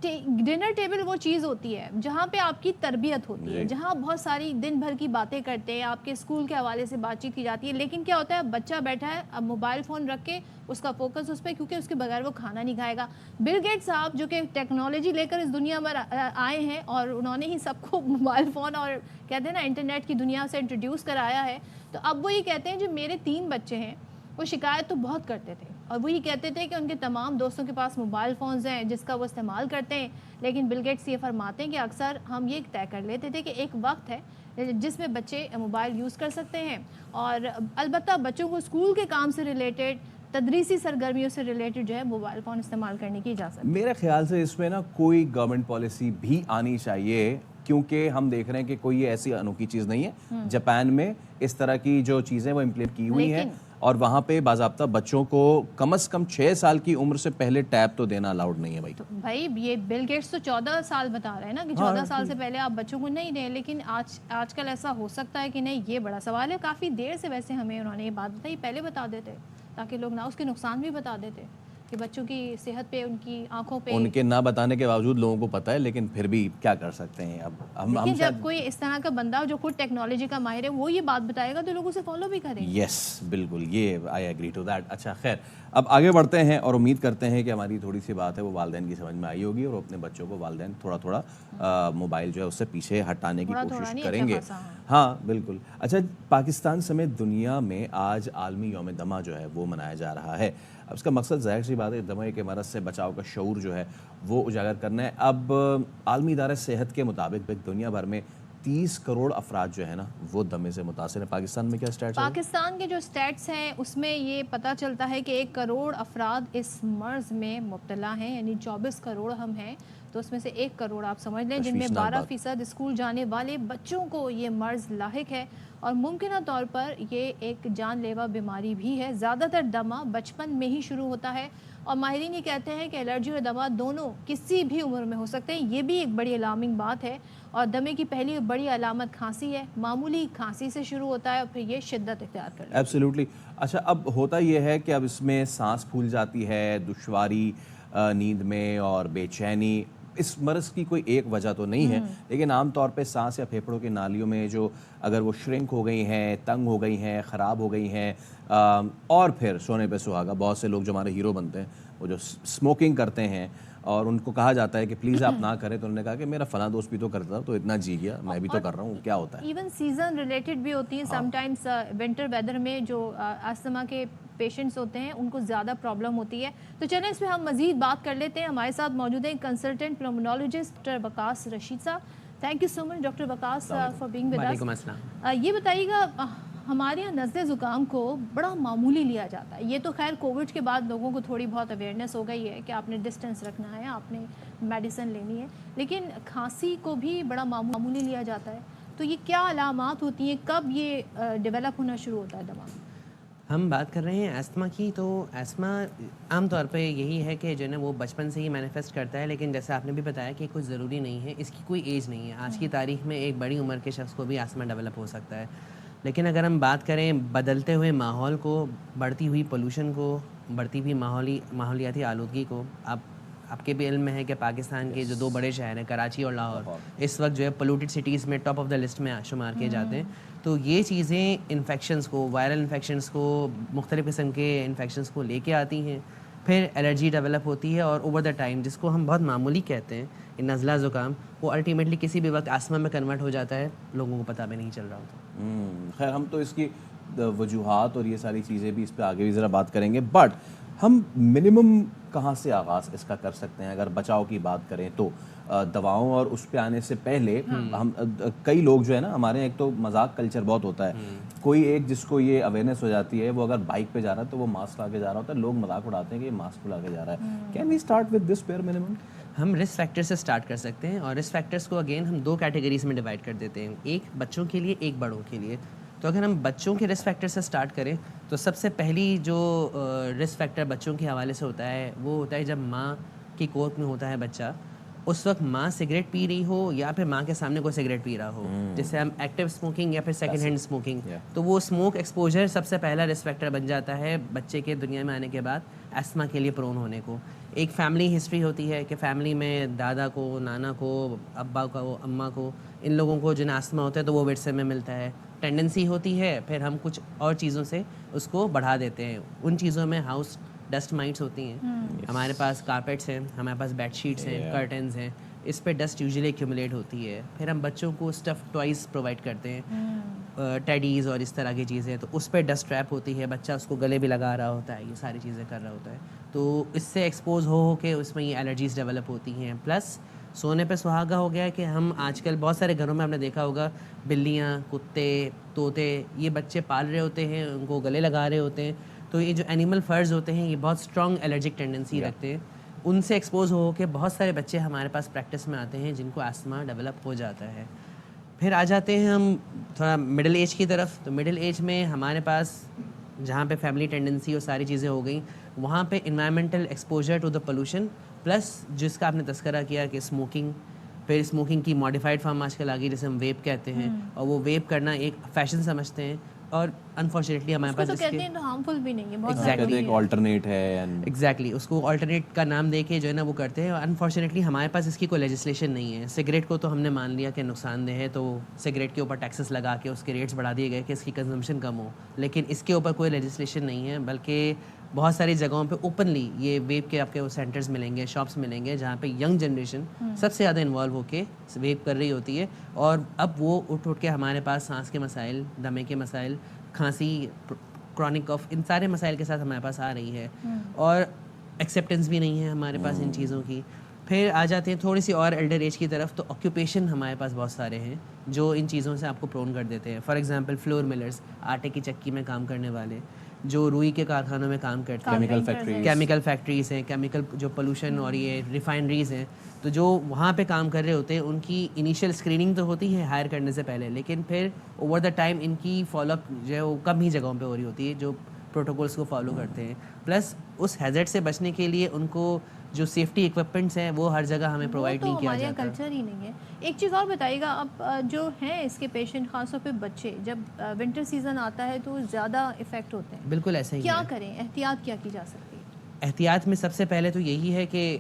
ڈنر ٹیبل وہ چیز ہوتی ہے جہاں پہ آپ کی تربیت ہوتی ہے, جہاں بہت ساری دن بھر کی باتیں کرتے ہیں, آپ کے اسکول کے حوالے سے بات چیت کی جاتی ہے, لیکن کیا ہوتا ہے اب بچہ بیٹھا ہے, اب موبائل فون رکھ کے اس کا فوکس اس پہ, کیونکہ اس کے بغیر وہ کھانا نہیں کھائے گا. بل گیٹس صاحب جو کہ ٹیکنالوجی لے کر اس دنیا میں آئے ہیں اور انہوں نے ہی سب کو موبائل فون اور کہتے ہیں نا انٹرنیٹ کی دنیا سے انٹروڈیوس کرایا ہے, تو اب وہ یہ کہتے ہیں جو میرے 3 بچے ہیں وہ شکایت تو بہت کرتے تھے اور وہی کہتے تھے کہ ان کے تمام دوستوں کے پاس موبائل فونز ہیں جس کا وہ استعمال کرتے ہیں, لیکن بل گیٹس یہ فرماتے ہیں کہ اکثر ہم یہ طے کر لیتے تھے کہ ایک وقت ہے جس میں بچے موبائل یوز کر سکتے ہیں, اور البتہ بچوں کو اسکول کے کام سے ریلیٹڈ, تدریسی سرگرمیوں سے ریلیٹڈ جو ہے موبائل فون استعمال کرنے کی اجازت. میرے خیال سے اس میں نا کوئی گورنمنٹ پالیسی بھی آنی چاہیے, کیونکہ ہم دیکھ رہے ہیں کہ کوئی ایسی انوکھی چیز نہیں ہے. جاپان میں اس طرح کی جو چیزیں وہ امپلیمنٹ کی ہوئی ہیں اور وہاں پہ باضابطہ بچوں کو کم از کم 6 سال کی عمر سے پہلے ٹیب تو دینا الاؤڈ نہیں ہے بھائی. بھائی یہ بل گیٹس تو 14 سال بتا رہے ہیں نا کہ 14 سال سے پہلے آپ بچوں کو نہیں دیں, لیکن آج کل ایسا ہو سکتا ہے کہ نہیں, یہ بڑا سوال ہے. کافی دیر سے ویسے ہمیں انہوں نے یہ بات بتائی, پہلے بتا دیتے تاکہ لوگ نہ اس کے نقصان بھی بتا دیتے کہ بچوں کی صحت پہ, ان کی آنکھوں پہ. ان کے نہ بتانے کے باوجود لوگوں کو پتہ ہے, لیکن پھر بھی کیا کر سکتے ہیں. اب ہم جب کوئی اس طرح کا بندہ جو خود ٹیکنالوجی کا ماہر ہے وہ یہ بات بتائے گا تو لوگ اسے فالو بھی کریں گے. یس بالکل, یہ آئی ایگری ٹو دیٹ. اچھا خیر, اب آگے بڑھتے ہیں اور امید کرتے ہیں کہ ہماری تھوڑی سی بات ہے وہ والدین کی سمجھ میں آئی ہوگی اور اپنے بچوں کو والدین تھوڑا تھوڑا موبائل جو ہے اس سے پیچھے ہٹانے کی کوشش کریں گے. ہاں بالکل. اچھا, پاکستان سمیت دنیا میں آج عالمی یوم دمہ جو ہے وہ منایا جا رہا ہے. اب اس کا مقصد ظاہر سی بات ہے دمے کے مرض سے بچاؤ کا شعور جو ہے وہ اجاگر کرنا ہے. اب عالمی ادارہ صحت کے مطابق دنیا بھر میں 30 کروڑ افراد جو ہے نا وہ دمے سے متاثر ہیں. پاکستان میں کیا سٹیٹس ہیں؟ پاکستان کے جو سٹیٹس ہیں اس میں یہ پتہ چلتا ہے کہ 1 کروڑ افراد اس مرض میں مبتلا ہیں, یعنی 24 کروڑ ہم ہیں, تو اس میں سے 1 کروڑ آپ سمجھ لیں جن میں 12% اسکول جانے والے بچوں کو یہ مرض لاحق ہے, اور ممکنہ طور پر یہ ایک جان لیوا بیماری بھی ہے. زیادہ تر دمہ بچپن میں ہی شروع ہوتا ہے, اور ماہرین یہ کہتے ہیں کہ الرجی اور دمہ دونوں کسی بھی عمر میں ہو سکتے ہیں. یہ بھی ایک بڑی الارمنگ بات ہے, اور دمے کی پہلی بڑی علامت کھانسی ہے. معمولی کھانسی سے شروع ہوتا ہے اور پھر یہ شدت اختیار کرتا ہے. ایبسلیوٹلی. اچھا, اب ہوتا یہ ہے کہ اب اس میں سانس پھول جاتی ہے, دشواری نیند میں اور بے چینی. اس مرض کی کوئی ایک وجہ تو نہیں ہے, لیکن عام طور پہ سانس یا پھیپھڑوں کی نالیوں میں جو اگر وہ شرنک ہو گئی ہیں, تنگ ہو گئی ہیں, خراب ہو گئی ہیں, اور پھر سونے پہ سہاگا. بہت سے لوگ جو ہمارے ہیرو بنتے ہیں وہ جو اسموکنگ کرتے ہیں اور ان کو کہا جاتا ہے کہ پلیز آپ نہ کریں, تو انہوں نے کہا کہ میرا فلاں دوست بھی تو کرتا تھا تو اتنا جی گیا, میں بھی تو کر رہا ہوں, کیا ہوتا ہے. ایون سیزن ریلیٹڈ بھی ہوتی ہیں. سم ٹائمز ونٹر ویدر میں جو استھما کے پیشنٹس ہوتے ہیں ان کو زیادہ پرابلم ہوتی ہے. تو چلیں اس پہ ہم مزید بات کر لیتے ہیں. ہمارے ساتھ موجود ہیں consultant pulmonologist doctor Waqas Rashid صاحب. Thank you so much doctor Waqas for being with us. وعلیکم السلام. یہ بتائیے گا, ہمارے یہاں نزلے زکام کو بڑا معمولی لیا جاتا ہے. یہ تو خیر کووڈ کے بعد لوگوں کو تھوڑی بہت اویئرنیس ہو گئی ہے کہ آپ نے ڈسٹینس رکھنا ہے, آپ نے میڈیسن لینی ہے, لیکن کھانسی کو بھی بڑا معمولی لیا جاتا ہے. تو یہ کیا علامات ہوتی ہیں, کب یہ ڈیولپ ہونا شروع ہوتا ہے دماغ؟ ہم بات کر رہے ہیں ایستھما کی, تو ایستھما عام طور پہ یہی ہے کہ جو ہے نا وہ بچپن سے ہی مینیفیسٹ کرتا ہے, لیکن جیسے آپ نے بھی بتایا کہ کچھ ضروری نہیں ہے, اس کی کوئی ایج نہیں ہے. آج کی تاریخ میں ایک بڑی عمر کے شخص کو بھی ایستھما ڈیولپ ہو سکتا ہے. لیکن اگر ہم بات کریں بدلتے ہوئے ماحول کو, بڑھتی ہوئی پولوشن کو, بڑھتی ہوئی ماحولیاتی آلودگی کو, آپ کے بھی علم میں ہے کہ پاکستان کے جو 2 بڑے شہر ہیں کراچی اور لاہور اس وقت جو ہے پولوٹیڈ سٹیز میں ٹاپ آف دا لسٹ میں شمار کیے جاتے ہیں. تو یہ چیزیں انفیکشنز کو, وائرل انفیکشنز کو, مختلف قسم کے انفیکشنز کو لے کے آتی ہیں. پھر الرجی ڈیولپ ہوتی ہے, اور اوور دا ٹائم جس کو ہم بہت معمولی کہتے ہیں نزلہ زکام, وہ الٹیمیٹلی کسی بھی وقت آسما میں کنورٹ ہو جاتا ہے, لوگوں کو پتہ بھی نہیں چل رہا ہوتا. خیر, ہم تو اس کی وجوہات اور یہ ساری چیزیں بھی اس پہ آگے بھی ذرا بات کریں گے. بٹ ہم منیمم کہاں سے آغاز اس کا کر سکتے ہیں اگر بچاؤ کی بات کریں تو؟ دواؤں اور اس پہ آنے سے پہلے ہم کئی لوگ جو ہے نا ہمارے ایک تو مذاق کلچر بہت ہوتا ہے, کوئی ایک جس کو یہ اویئرنیس ہو جاتی ہے وہ اگر بائک پہ جا رہا ہے تو وہ ماسک لا کے جا رہا ہوتا ہے, لوگ مذاق اڑاتے ہیں کہ یہ ماسک لا کے جا رہا ہے. Can we start with this bare minimum? ہم رسک فیکٹر سے سٹارٹ کر سکتے ہیں, اور رسک فیکٹرس کو اگین ہم 2 کیٹیگریز میں ڈیوائڈ کر دیتے ہیں, ایک بچوں کے لیے, ایک بڑوں کے لیے. تو اگر ہم بچوں کے رسک فیکٹر سے سٹارٹ کریں تو سب سے پہلی جو رسک فیکٹر بچوں کے حوالے سے ہوتا ہے وہ ہوتا ہے جب ماں کی کوکھ میں ہوتا ہے بچہ, اس وقت ماں سگریٹ پی رہی ہو یا پھر ماں کے سامنے کوئی سگریٹ پی رہا ہو, جسے ہم ایکٹیو اسموکنگ یا پھر سیکنڈ ہینڈ اسموکنگ, تو وہ اسموک ایکسپوجر سب سے پہلا رسک فیکٹر بن جاتا ہے بچے کے دنیا میں آنے کے بعد ایسما کے لیے پرون ہونے کو. ایک فیملی ہسٹری ہوتی ہے کہ فیملی میں دادا کو, نانا کو, ابا کو, اماں کو, ان لوگوں کو جنہیں آسما ہوتا ہے تو وہ ورثے میں ملتا ہے. ٹینڈنسی ہوتی ہے پھر ہم کچھ اور چیزوں سے اس کو بڑھا دیتے ہیں. ان چیزوں میں ہاؤس ڈسٹ مائٹس ہوتی ہیں, ہمارے پاس کارپیٹس ہیں, ہمارے پاس بیڈ شیٹس ہیں, کرٹنز ہیں, اس پہ ڈسٹ یوزلی ایکیومولیٹ ہوتی ہے. پھر ہم بچوں کو اسٹف ٹوائز پرووائڈ کرتے ہیں, ٹیڈیز اور اس طرح کی چیزیں, تو اس پہ ڈسٹ ٹریپ ہوتی ہے, بچہ اس کو گلے بھی لگا رہا ہوتا ہے, یہ ساری چیزیں کر رہا ہوتا ہے, تو اس سے ایکسپوز ہو کے اس میں یہ الرجیز ڈیولپ ہوتی ہیں. پلس سونے پہ سہاگا ہو گیا ہے کہ ہم آج کل بہت سارے گھروں میں آپ نے دیکھا ہوگا بلیاں, کتے, طوطے, یہ بچے پال رہے ہوتے ہیں, ان کو گلے لگا رہے ہوتے ہیں, تو یہ جو اینیمل فرز ہوتے ہیں یہ بہت اسٹرانگ الرجک ٹینڈنسی رکھتے ہیں. ان سے ایکسپوز ہو کے بہت سارے بچے ہمارے پاس پریکٹس میں آتے ہیں جن کو آسما ڈیولپ ہو جاتا ہے. پھر آ جاتے ہیں ہم تھوڑا مڈل ایج کی طرف. تو مڈل ایج میں ہمارے پاس جہاں پہ فیملی ٹینڈنسی اور ساری چیزیں ہو گئیں, وہاں پہ environmental exposure to the pollution plus جس کا آپ نے تذکرہ کیا کہ اسموکنگ, پھر اسموکنگ کی ماڈیفائڈ فارم آج کل آ گئی جسے ہم ویپ کہتے ہیں, اور وہ ویپ کرنا ایک فیشن سمجھتے ہیں, اور انفارچونیٹلی ہمارے پاس اس کے ہارمفل بھی نہیں ہے, بہت ایک آلٹرنیٹ ہے, ایگزیکٹلی اس کو آلٹرنیٹ کا نام دے کے جو ہے نا وہ کرتے ہیں. اور انفارچونیٹلی ہمارے پاس اس کی کوئی لیجسلیشن نہیں ہے. سگریٹ کو تو ہم نے مان لیا کہ نقصان دہ ہے, تو سگریٹ کے اوپر ٹیکسز لگا کے اس کے ریٹس بڑھا دیے گئے کہ اس کی کنزمپشن کم ہو, لیکن اس کے اوپر کوئی لیجسلیشن نہیں ہے. بلکہ بہت ساری جگہوں پہ اوپنلی یہ ویپ کے آپ کے سینٹرز ملیں گے, شاپس ملیں گے, جہاں پہ ینگ جنریشن سب سے زیادہ انوالو ہو کے ویپ کر رہی ہوتی ہے. اور اب وہ اٹھ کے ہمارے پاس سانس کے مسائل, دمے کے مسائل, کھانسی, کرونک کف, ان سارے مسائل کے ساتھ ہمارے پاس آ رہی ہے, اور ایکسیپٹنس بھی نہیں ہے ہمارے پاس ان چیزوں کی. پھر آ جاتے ہیں تھوڑی سی اور ایلڈر ایج کی طرف, تو آکیوپیشن ہمارے پاس بہت سارے ہیں جو ان چیزوں سے آپ کو پرون کر دیتے ہیں. فار ایگزامپل فلور ملرز, آٹے کی چکی میں کام کرنے والے, جو روئی کے کارخانوں میں کام کرتے ہیں, کیمیکل فیکٹریز ہیں, کیمیکل جو پولوشن اور یہ ریفائنریز ہیں, تو جو وہاں پہ کام کر رہے ہوتے ہیں ان کی انیشیل اسکریننگ تو ہوتی ہے ہائر کرنے سے پہلے, لیکن پھر اوور دا ٹائم ان کی فالو اپ جو ہے وہ کم ہی جگہوں پہ ہو رہی ہوتی ہے جو پروٹوکولس کو فالو کرتے ہیں. پلس اس ہیزرڈ سے بچنے کے لیے ان کو جو سیفٹی ایکوپمنٹس ہیں وہ ہر جگہ ہمیں پرووائڈ نہیں کیا جاتا. ہمارے کلچر ہی نہیں ہے. ایک چیز اور بتائیے گا, اب جو ہیں اس کے پیشنٹ خاص طور پہ بچے, جب ونٹر سیزن آتا ہے تو زیادہ افیکٹ ہوتے ہیں, بالکل ایسا ہی کیا کریں, احتیاط کیا کی جا سکتی ہے؟ احتیاط میں سب سے پہلے تو یہی ہے کہ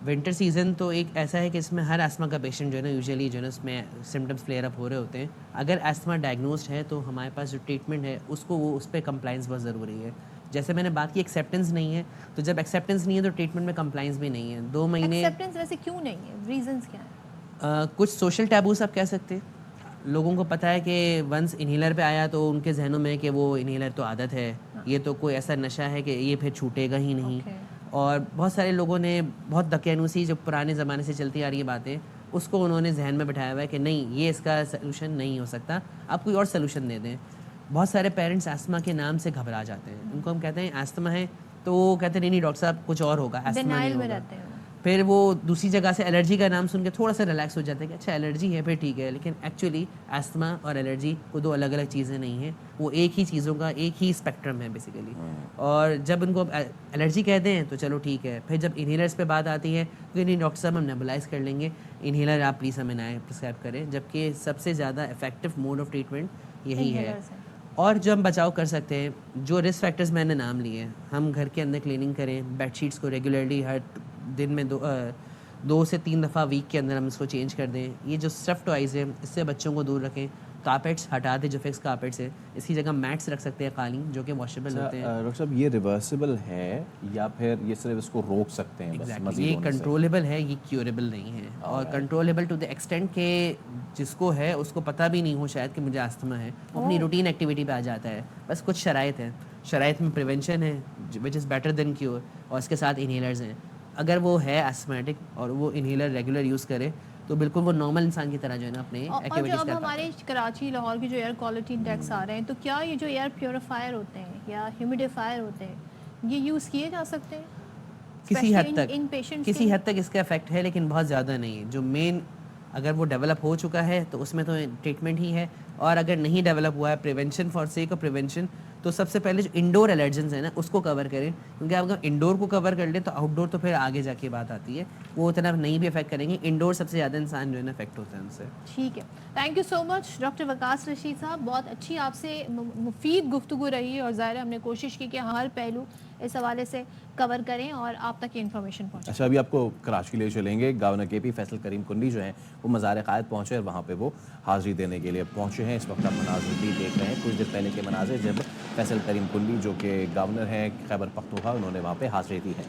ونٹر سیزن تو ایک ایسا ہے کہ اس میں ہر ایسما کا پیشنٹ جو ہے نا یوزلی جو ہے نا اس میں سمٹمس فلیئر اپ ہو رہے ہوتے ہیں. اگر ایسما ڈائگنوزڈ ہے تو ہمارے پاس جو ٹریٹمنٹ ہے اس کو وہ اس پہ کمپلائنس بہت ضروری ہے. جیسے میں نے بات کی ایکسیپٹنس نہیں ہے, تو جب ایکسیپٹنس نہیں ہے تو ٹریٹمنٹ میں کمپلائنس بھی نہیں ہے. 2 مہینے ایکسیپٹنس ویسے کیوں نہیں ہے, ریزنز کیا ہیں؟ کچھ سوشل ٹیبوز آپ کہہ سکتے ہیں. لوگوں کو پتہ ہے کہ ونس انہیلر پہ آیا تو ان کے ذہنوں میں کہ وہ انہیلر تو عادت ہے, یہ تو کوئی ایسا نشہ ہے کہ یہ پھر چھوٹے گا ہی نہیں. اور بہت سارے لوگوں نے بہت دقیانوسی جو پرانے زمانے سے چلتی آ رہی ہے باتیں, اس کو انہوں نے ذہن میں بٹھایا ہوا ہے کہ نہیں یہ اس کا سلوشن نہیں ہو سکتا, آپ کوئی اور سلوشن دے دیں. بہت سارے پیرنٹس ایسما کے نام سے گھبرا جاتے ہیں. ان کو ہم کہتے ہیں ایسما ہے تو وہ کہتے ہیں نہیں ڈاکٹر صاحب کچھ اور ہوگا, ایسما نہیں ہوگا. پھر وہ دوسری جگہ سے الرجی کا نام سن کے تھوڑا سا ریلیکس ہو جاتے ہیں کہ اچھا الرجی ہے پھر ٹھیک ہے. لیکن ایکچولی ایسما اور الرجی کو 2 الگ الگ چیزیں نہیں ہیں, وہ ایک ہی چیزوں کا ایک ہی اسپیکٹرم ہے بیسیکلی. اور جب ان کو الرجی کہتے ہیں تو چلو ٹھیک ہے, پھر جب انہیلرس پہ بات آتی ہے تو نہیں ڈاکٹر صاحب ہم نیبولائز کر لیں گے, انہیلر آپ پلیز ہمیں نہ پرسکرائب کریں, جبکہ سب سے زیادہ افیکٹو موڈ آف ٹریٹمنٹ یہی ہے. اور جو ہم بچاؤ کر سکتے ہیں, جو رسک فیکٹرز میں نے نام لیے, ہم گھر کے اندر کلیننگ کریں, بیڈ شیٹس کو ریگولرلی ہر دن میں 2 سے 3 دفعہ ویک کے اندر ہم اس کو چینج کر دیں. یہ جو اسٹف ٹوائز ہیں اس سے بچوں کو دور رکھیں. کارپیٹس ہٹا دیں جو فکس کارپیٹس ہیں, اس کی جگہ میٹس رکھ سکتے ہیں قالین جو کہ واشیبل ہوتے ہیں. ڈاکٹر صاحب یہ ریورسیبل ہے یا پھر یہ صرف اس کو روک سکتے ہیں؟ یہ کنٹرولبل ہے, یہ کیوریبل نہیں ہے. اور کنٹرولبل ٹو دی ایکسٹینٹ کہ جس کو ہے اس کو پتہ بھی نہیں ہو شاید کہ مجھے آستما ہے, وہ اپنی روٹین ایکٹیویٹی پہ آ جاتا ہے. بس کچھ شرائط ہیں, شرائط میں پریونشن ہے وچ از بیٹر دین کیور, اور اس کے ساتھ انہیلرز ہیں. اگر وہ ہے ایسمیٹک اور وہ انہیلر ریگولر یوز کرے تو بالکل وہ نارمل انسان کی طرح جو ہے نا اپنے ایکٹیویٹیز کر پاتا ہے. اب ہمارے کراچی لاہور کی جو ایئر کوالٹی انڈیکس آ رہے ہیں, تو کیا یہ جو ایئر پیوریفائر ہوتے ہیں یا ہیومیڈیفائر ہوتے ہیں یہ یوز کیے جا سکتے ہیں؟ کسی حد تک اس کا افیکٹ ہے, لیکن بہت زیادہ نہیں ہے. جو مین اگر وہ ڈیولپ ہو چکا ہے تو اس میں تو ٹریٹمنٹ ہی ہے, اور اگر نہیں ڈیولپ ہوا ہے prevention for sake of prevention, تو سب سے پہلے جو انڈور الرجنز ہیں نا اس کو کور کریں, کیونکہ آپ اگر انڈور کو کور کر لیں تو آؤٹ ڈور تو پھر آگے جا کے بات آتی ہے, وہ اتنا نہیں بھی افیکٹ کریں گے. انڈور سب سے زیادہ انسان جو ہے نا افیکٹ ہوتا ہے ان سے. ٹھیک ہے, thank you so much doctor Waqas Rashid Sahib, بہت اچھی آپ سے مفید گفتگو رہی, اور ظاہر ہم نے کوشش کی کہ ہر پہلو اس حوالے سے کور کریں اور آپ تک یہ انفارمیشن پہنچے. اچھا, ابھی آپ کو کراچی لے چلیں گے. گورنر کے پی فیصل کریم کنڈی جو ہیں وہ مزار قائد پہنچے اور وہاں پہ وہ حاضری دینے کے لیے پہنچے ہیں. اس وقت آپ مناظر بھی دیکھ رہے ہیں. کچھ دیر پہلے کے مناظر جب فیصل کریم کنڈی جو کہ گورنر ہیں خیبر پختونخوا, انہوں نے وہاں پہ حاضری دی ہے.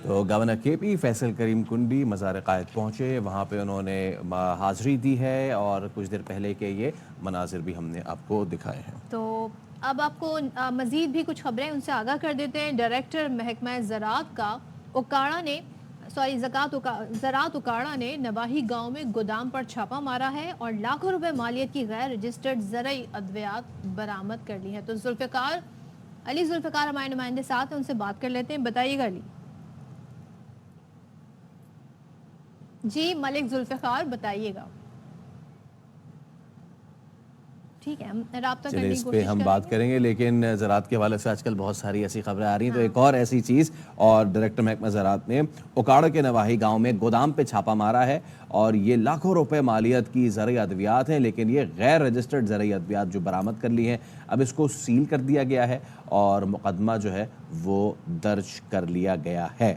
تو گورنر کے پی فیصل کریم کنڈی مزار قائد پہنچے, وہاں پہ انہوں نے حاضری دی ہے, اور کچھ دیر پہلے کے یہ مناظر بھی ہم نے آپ کو دکھائے ہیں. تو اب آپ کو مزید بھی کچھ خبریں ان سے آگاہ کر دیتے ہیں. ڈائریکٹر محکمہ زراعت کا زراعت اکاڑا نے نواحی گاؤں میں گودام پر چھاپا مارا ہے اور لاکھوں روپے مالیت کی غیر رجسٹرڈ زرعی ادویات برآمد کر لی ہے. تو علی ذوالفقار ہمارے نمائندے ساتھ ہیں, ان سے بات کر لیتے ہیں. بتائیے گا علی. جی ملک ذوالفقار بتائیے گا. ٹھیک ہے, ہم رابطہ کرنے کی اس پہ ہم بات کریں گے, لیکن زراعت کے حوالے سے آج کل بہت ساری ایسی خبریں آ رہی ہیں. تو ایک اور ایسی چیز, اور ڈائریکٹر محکمہ زراعت نے اکاڑ کے نواحی گاؤں میں گودام پہ چھاپا مارا ہے, اور یہ لاکھوں روپے مالیت کی زرعی ادویات ہیں, لیکن یہ غیر رجسٹرڈ زرعی ادویات جو برآمد کر لی ہیں. اب اس کو سیل کر دیا گیا ہے اور مقدمہ جو ہے وہ درج کر لیا گیا ہے.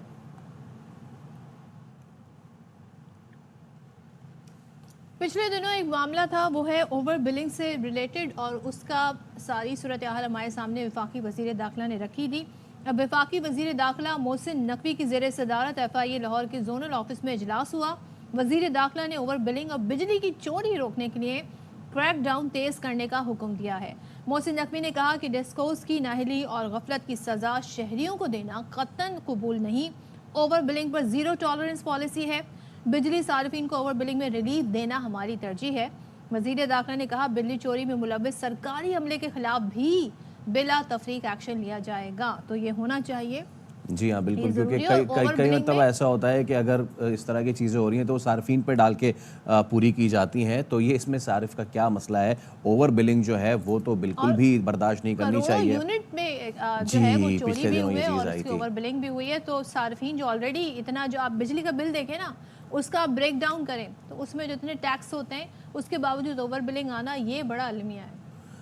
پچھلے دنوں ایک معاملہ تھا, وہ ہے اوور بلنگ سے ریلیٹڈ, اور اس کا ساری صورتحال ہمارے سامنے وفاقی وزیر داخلہ نے رکھی تھی. اب وفاقی وزیر داخلہ محسن نقوی کی زیر صدارت FIA لاہور کے زونل آفس میں اجلاس ہوا. وزیر داخلہ نے اوور بلنگ اور بجلی کی چوری روکنے کے لیے کریک ڈاؤن تیز کرنے کا حکم دیا ہے. محسن نقوی نے کہا کہ ڈسکوز کی نااہلی اور غفلت کی سزا شہریوں کو دینا قطعاً قبول نہیں. اوور بلنگ پر زیرو ٹالرنس پالیسی ہے. بجلی صارفین کو اوور بلنگ میں ریلیف دینا ہماری ترجیح ہے. وزیر داخلہ نے کہا بجلی چوری میں ملوث سرکاری عملے کے خلاف بھی بلا تفریق ایکشن لیا جائے گا. تو یہ ہونا چاہیے. جی ہاں بالکل, کیونکہ کئی مرتبہ ایسا ہوتا ہے کہ اگر اس طرح کی چیزیں ہو رہی ہیں تو صارفین پہ ڈال کے پوری کی جاتی ہیں. تو یہ اس میں صارف کا کیا مسئلہ ہے؟ اوور بلنگ جو ہے وہ تو بالکل بھی برداشت نہیں کرنی چاہیے. یونٹ میں جو ہے وہ چوری بھی ہوئی ہے اور اس کی اوور بلنگ بھی ہوئی ہے. تو صارفین جو آلریڈی اتنا, جو آپ بجلی کا بل دیکھیں نا, اس کا بریک ڈاؤن کریں تو اس میں جو اتنے ٹیکس ہوتے ہیں اس کے باوجود اوور بلنگ آنا, یہ بڑا المیہ ہے.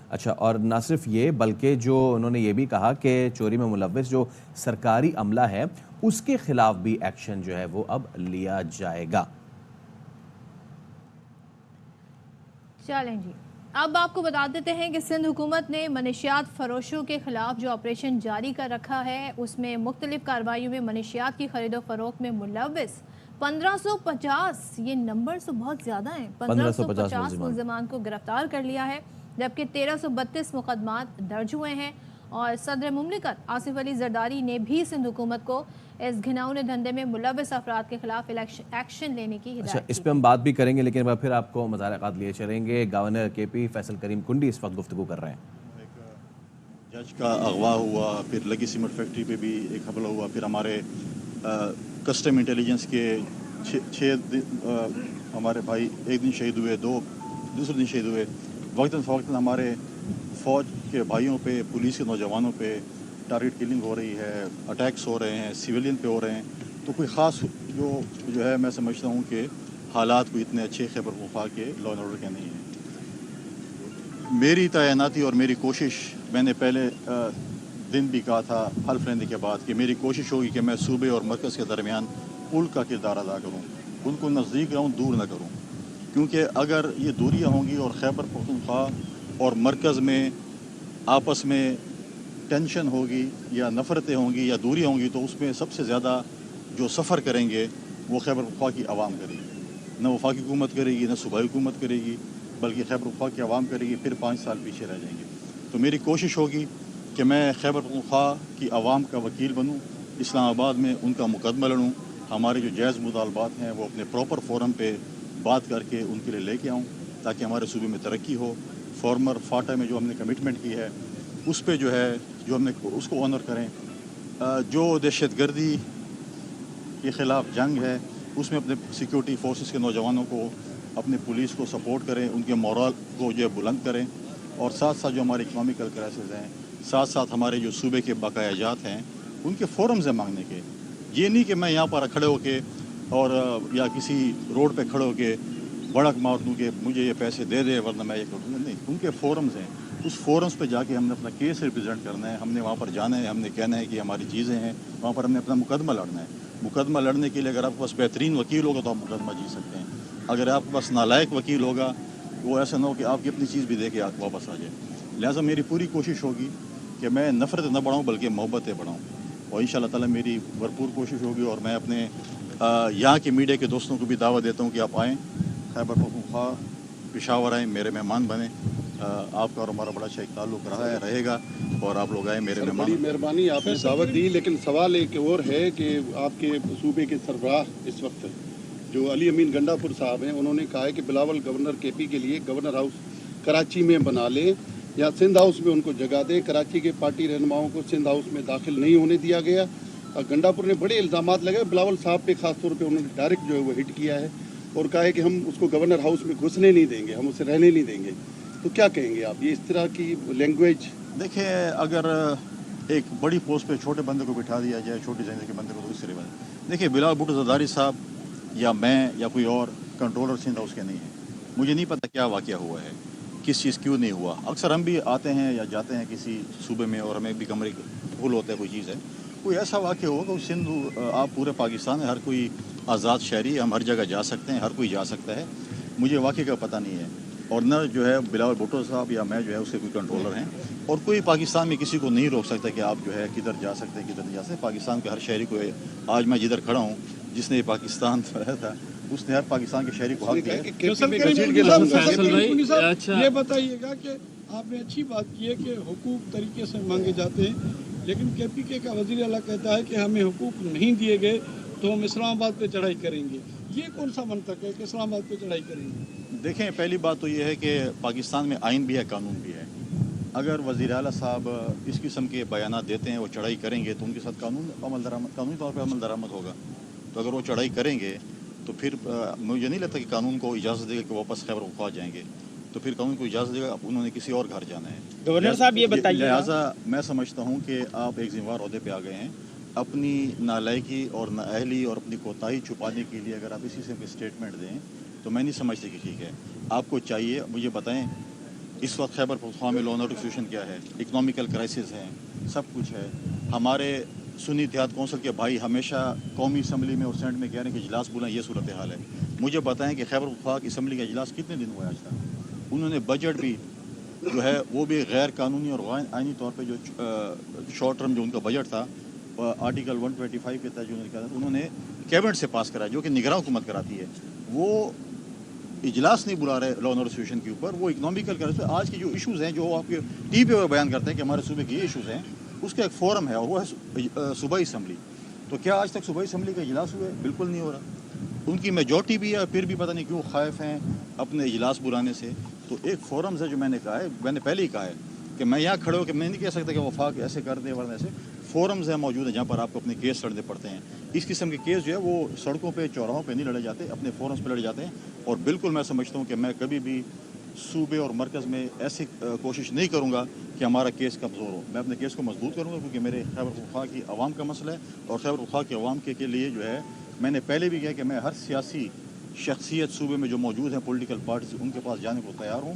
اچھا, اور نہ صرف یہ بلکہ جو انہوں نے یہ بھی کہا کہ چوری میں ملوث جو سرکاری عملہ ہے اس کے خلاف بھی ایکشن جو ہے وہ اب لیا جائے گا. چلیں جی, اب آپ کو بتا دیتے ہیں کہ سندھ حکومت نے منشیات فروشوں کے خلاف جو آپریشن جاری کر رکھا ہے, اس میں مختلف کارروائیوں میں منشیات کی خرید و فروخت میں ملوث 1550, یہ نمبر تو بہت زیادہ ہیں, 1550 ملزمان کو گرفتار کر لیا ہے, جبکہ 1332 مقدمات درج ہوئے ہیں. اور صدر مملکت آصف علی زرداری نے بھی سندھ حکومت کو اس گھناؤنے دھندے میں ملوث افراد کے خلاف ایکشن لینے کی ہدایت. اچھا, اس پہ ہم بات بھی کریں گے, لیکن پھر آپ کو مزار قائد لیے چلیں گے. گورنر کے پی فیصل کریم کنڈی اس وقت گفتگو کر رہے ہیں. ایک جج کا اغوا ہوا, پھر لگی سیمنٹ فیکٹری پہ بھی ایک حملہ ہوا, پھر ہمارے کسٹم انٹیلیجنس کے 6 ہمارے بھائی ایک دن شہید ہوئے, دوسرے دن شہید ہوئے. وقتاً فوقتاً ہمارے فوج کے بھائیوں پہ, پولیس کے نوجوانوں پہ ٹارگٹ کلنگ ہو رہی ہے, اٹیکس ہو رہے ہیں, سویلین پہ ہو رہے ہیں. تو کوئی خاص جو ہے میں سمجھتا ہوں کہ حالات کو اتنے اچھے خیبر پختونخوا کے لا اینڈ آرڈر کے نہیں ہیں. میری تعیناتی اور میری کوشش، میں نے پہلے دن بھی کہا تھا حلف لینے کے بعد کہ میری کوشش ہوگی کہ میں صوبے اور مرکز کے درمیان پل کا کردار ادا کروں، ان کو نزدیک رہوں، دور نہ کروں، کیونکہ اگر یہ دوریاں ہوں گی اور خیبر پختونخوا اور مرکز میں آپس میں ٹینشن ہوگی یا نفرتیں ہوں گی یا دوریاں ہوں گی، تو اس میں سب سے زیادہ جو سفر کریں گے وہ خیبر پختونخوا کی عوام کرے گی، نہ وفاقی حکومت کرے گی، نہ صوبائی حکومت کرے گی، بلکہ خیبر پختونخوا کی عوام کرے گی، پھر 5 سال پیچھے رہ جائیں گے۔ تو میری کوشش ہوگی کہ میں خیبر پختونخوا کی عوام کا وکیل بنوں، اسلام آباد میں ان کا مقدمہ لڑوں، ہمارے جو جائز مطالبات ہیں وہ اپنے پراپر فورم پہ بات کر کے ان کے لیے لے کے آؤں، تاکہ ہمارے صوبے میں ترقی ہو۔ فارمر فاٹا میں جو ہم نے کمٹمنٹ کی ہے اس پہ جو ہے جو ہم نے اس کو آنر کریں۔ جو دہشت گردی کے خلاف جنگ ہے اس میں اپنے سیکیورٹی فورسز کے نوجوانوں کو، اپنے پولیس کو سپورٹ کریں، ان کے مورال کو جو ہے بلند کریں، اور ساتھ ساتھ جو ہمارے اکنامیکل کرائسز ہیں، ساتھ ساتھ ہمارے جو صوبے کے بقایا جات ہیں ان کے فورمز ہیں مانگنے کے۔ یہ نہیں کہ میں یہاں پر کھڑے ہو کے اور یا کسی روڈ پہ کھڑے ہو کے بڑک مار دوں کہ مجھے یہ پیسے دے دے ورنہ میں یہ کروں گا، نہیں، ان کے فورمز ہیں، اس فورمز پہ جا کے ہم نے اپنا کیس ریپرزینٹ کرنا ہے، ہم نے وہاں پر جانا ہے، ہم نے کہنا ہے کہ ہماری چیزیں ہیں، وہاں پر ہم نے اپنا مقدمہ لڑنا ہے۔ مقدمہ لڑنے کے لیے اگر آپ کے پاس بہترین وکیل ہوگا تو آپ مقدمہ جیت سکتے ہیں، اگر آپ کے پاس نالائق وکیل ہوگا وہ ایسا نہ ہو کہ آپ کی اپنی چیز بھی دے کے واپس آ جائے۔ لہٰذا میری پوری کوشش ہوگی کہ میں نفرت نہ بڑھاؤں بلکہ محبتیں بڑھاؤں، اور انشاءاللہ تعالیٰ میری بھرپور کوشش ہوگی، اور میں اپنے یہاں کے میڈیا کے دوستوں کو بھی دعوت دیتا ہوں کہ آپ آئیں، خیبر پختونخوا پشاور آئیں، میرے مہمان بنیں۔ آپ کا اور ہمارا بڑا اچھا ایک تعلق رہا ہے، رہے گا، اور آپ لوگ آئیں میرے مہمان۔ بڑی مہربانی، آپ نے دعوت دی، لیکن سوال ایک اور ہے کہ آپ کے صوبے کے سربراہ اس وقت جو علی امین گنڈا پور صاحب ہیں، انہوں نے کہا ہے کہ بلاول گورنر کے پی کے لیے گورنر ہاؤس کراچی میں بنا لیں یا سندھ ہاؤس میں ان کو جگہ دیں۔ کراچی کے پارٹی رہنماؤں کو سندھ ہاؤس میں داخل نہیں ہونے دیا گیا۔ گنڈا پور نے بڑے الزامات لگائے، بلاول صاحب پہ خاص طور پہ انہوں نے ڈائریکٹ جو ہے وہ ہٹ کیا ہے اور کہا ہے کہ ہم اس کو گورنر ہاؤس میں گھسنے نہیں دیں گے، ہم اسے رہنے نہیں دیں گے۔ تو کیا کہیں گے آپ یہ اس طرح کی لینگویج؟ دیکھیں، اگر ایک بڑی پوسٹ پہ چھوٹے بندے کو بٹھا دیا جائے، چھوٹی زندگی کے بندے کو، تو اس سے بات، دیکھیں بلاول بھٹو زرداری صاحب یا میں یا کوئی اور کنٹرولر سندھ ہاؤس کے نہیں ہیں، مجھے نہیں پتہ کیا واقعہ ہوا ہے، کس چیز کیوں نہیں ہوا۔ اکثر ہم بھی آتے ہیں یا جاتے ہیں کسی صوبے میں اور ہمیں بھی کمرے پھول ہوتا ہے، کوئی چیز ہے، کوئی ایسا واقعہ ہوا کہ سندھ، آپ پورے پاکستان میں ہر کوئی آزاد شہری ہے، ہم ہر جگہ جا سکتے ہیں، ہر کوئی جا سکتا ہے، مجھے واقعے کا پتہ نہیں ہے، اور نہ جو ہے بلاول بھٹو صاحب یا میں جو ہے اس کے کوئی کنٹرولر ہیں، اور کوئی پاکستان میں کسی کو نہیں روک سکتا کہ آپ جو ہے کدھر جا سکتے ہیں کدھر نہیں جا سکتے۔ پاکستان کے ہر شہری کو ہے، آج میں جدھر کھڑا ہوں جس نے پاکستان رہا تھا اس نے ہر پاکستان کے شہری کو حق دیا ہے۔ یہ بتائیے گا کہ آپ نے اچھی بات کی ہے کہ حقوق طریقے سے مانگے جاتے ہیں، لیکن کے پی کے کا وزیر اعلیٰ کہتا ہے کہ ہمیں حقوق نہیں دیے گئے تو ہم اسلام آباد پہ چڑھائی کریں گے۔ یہ کون سا منطق ہے کہ اسلام آباد پہ چڑھائی کریں گے؟ دیکھیں، پہلی بات تو یہ ہے کہ پاکستان میں آئین بھی ہے، قانون بھی ہے۔ اگر وزیر اعلیٰ صاحب اس قسم کے بیانات دیتے ہیں، وہ چڑھائی کریں گے تو ان کے ساتھ قانونی طور پہ عمل درآمد ہوگا۔ تو اگر وہ چڑھائی کریں گے تو پھر مجھے نہیں لگتا کہ قانون کو اجازت دے گا کہ واپس خیبر پختونخوا جائیں گے، تو پھر قانون کو اجازت دے گا، اب انہوں نے کسی اور گھر جانا ہے۔ گورنر صاحب یہ بتائیے، لہٰذا میں سمجھتا ہوں کہ آپ ایک ذمہ دار عہدے پہ آ گئے ہیں، اپنی نالائکی اور نااہلی اور اپنی کوتاہی چھپانے کے لیے اگر آپ اسی سے اسٹیٹمنٹ دیں تو میں نہیں سمجھتی کہ ٹھیک ہے۔ آپ کو چاہیے مجھے بتائیں اس وقت خیبر پختونخوا میں لا اینڈ آرڈر سچویشن کیا ہے، اکنامیکل کرائسس ہے، سب کچھ ہے۔ ہمارے سنی اتحاد کونسل کے بھائی ہمیشہ قومی اسمبلی میں اور سینٹ میں کہہ رہے ہیں کہ اجلاس بلائیں، یہ صورتحال ہے۔ مجھے بتائیں کہ خیبر پختونخوا کی اسمبلی کا اجلاس کتنے دن ہوا ہے آج تک؟ انہوں نے بجٹ بھی جو ہے وہ بھی غیر قانونی اور غیر آئینی طور پہ جو شارٹ ٹرم جو ان کا بجٹ تھا آرٹیکل 125 کے تحت جو انہوں نے کیبنٹ سے پاس کرایا، جو کہ نگراں حکومت کراتی ہے، وہ اجلاس نہیں بلا رہے لا اینڈ آرڈر سچویشن کے اوپر، وہ اکنامیکل کرائسس۔ آج کے جو ایشوز ہیں جو آپ کے ٹی وی پہ بیان کرتے ہیں کہ ہمارے صوبے کے یہ ایشوز ہیں، اس کا ایک فورم ہے اور وہ ہے صوبائی اسمبلی۔ تو کیا آج تک صوبائی اسمبلی کا اجلاس ہوئے؟ بالکل نہیں ہو رہا۔ ان کی میجورٹی بھی ہے، پھر بھی پتہ نہیں کیوں خائف ہیں اپنے اجلاس بلانے سے۔ تو ایک فورمز ہے جو میں نے کہا ہے، میں نے پہلے ہی کہا ہے کہ میں یہاں کھڑے ہو کے میں نہیں کہہ سکتا کہ وفاق ایسے کر دے ورنہ ایسے۔ فورمز ہیں موجود ہیں جہاں پر آپ کو اپنے کیس لڑنے پڑتے ہیں۔ اس قسم کے کیس جو ہے وہ سڑکوں پہ چوراہوں پہ نہیں لڑے جاتے، اپنے فورمز پہ لڑے جاتے ہیں۔ اور بالکل میں سمجھتا ہوں کہ میں کبھی بھی صوبے اور مرکز میں ایسی کوشش نہیں کروں گا کہ ہمارا کیس کمزور ہو۔ میں اپنے کیس کو مضبوط کروں گا کیونکہ میرے خیبر پختونخوا کی عوام کا مسئلہ ہے، اور خیبر پختونخوا کے عوام کے لیے جو ہے میں نے پہلے بھی کہا کہ میں ہر سیاسی شخصیت صوبے میں جو موجود ہیں پولیٹیکل پارٹیز، ان کے پاس جانے کو تیار ہوں،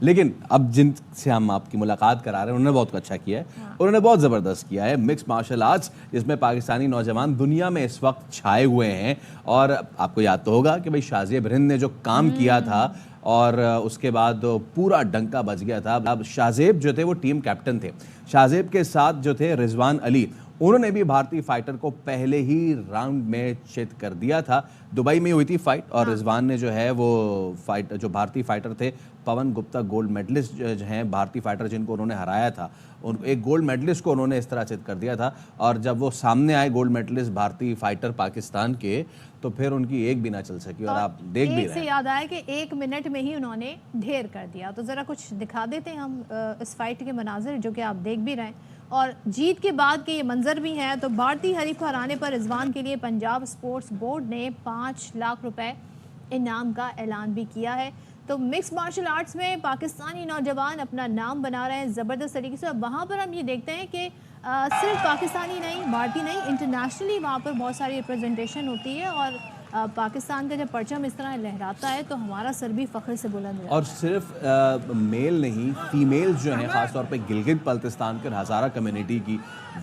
لیکن اب جن سے ہم آپ کی ملاقات کرا رہے ہیں انہوں نے بہت اچھا کیا ہے, انہوں نے بہت زبردست کیا ہے مکس مارشل آرٹس, جس میں پاکستانی نوجوان دنیا میں اس وقت چھائے ہوئے ہیں. اور آپ کو یاد تو ہوگا کہ بھائی شازیب ہند نے جو کام کیا تھا اور اس کے بعد پورا ڈنکا بج گیا تھا. اب شازیب جو تھے وہ ٹیم کیپٹن تھے, شازیب کے ساتھ جو تھے رضوان علی, انہوں نے بھی بھارتی فائٹر کو پہلے ہی راؤنڈ میں چت کر دیا تھا. دبئی میں ہوئی تھی فائٹ, اور رضوان نے جو ہے وہ فائٹ جو بھارتی فائٹر تھے پون گپتا گولڈ میڈلسٹ جو ہیں بھارتی فائٹر جن کو انہوں نے ہرایا تھا, ایک گولڈ میڈلسٹ کو انہوں نے اس طرح چت کر دیا تھا. اور جب وہ سامنے آئے گولڈ میڈلسٹ بھارتی فائٹر پاکستان کے, تو پھر ان کی ایک بھی نہ چل سکی. اور آپ دیکھ بھی رہے ہیں, سے یاد آیا کہ 1 منٹ میں ہی انہوں نے ڈھیر کر دیا. تو ذرا کچھ دکھا دیتے ہیں ہم اس فائٹ کے مناظر جو کہ آپ دیکھ بھی رہے ہیں, اور جیت کے بعد کے یہ منظر بھی ہیں. تو بھارتی حریف کو ہرانے پر رضوان کے لیے پنجاب اسپورٹس بورڈ نے 5 لاکھ روپے انعام کا اعلان بھی کیا ہے. تو مکس مارشل آرٹس میں پاکستانی نوجوان اپنا نام بنا رہے ہیں زبردست طریقے سے. وہاں پر ہم یہ دیکھتے ہیں کہ صرف پاکستانی نہیں, بھارتی نہیں, انٹرنیشنلی وہاں پر بہت ساری ریپرزنٹیشن ہوتی ہے. اور پاکستان کا جب پرچم اس طرح لہراتا ہے تو ہمارا سر بھی فخر سے بلند ہو جاتا ہے. اور صرف میل نہیں, فیمیل جو ہیں خاص طور پہ گلگت بلتستان کے ہزارہ کمیونٹی کی,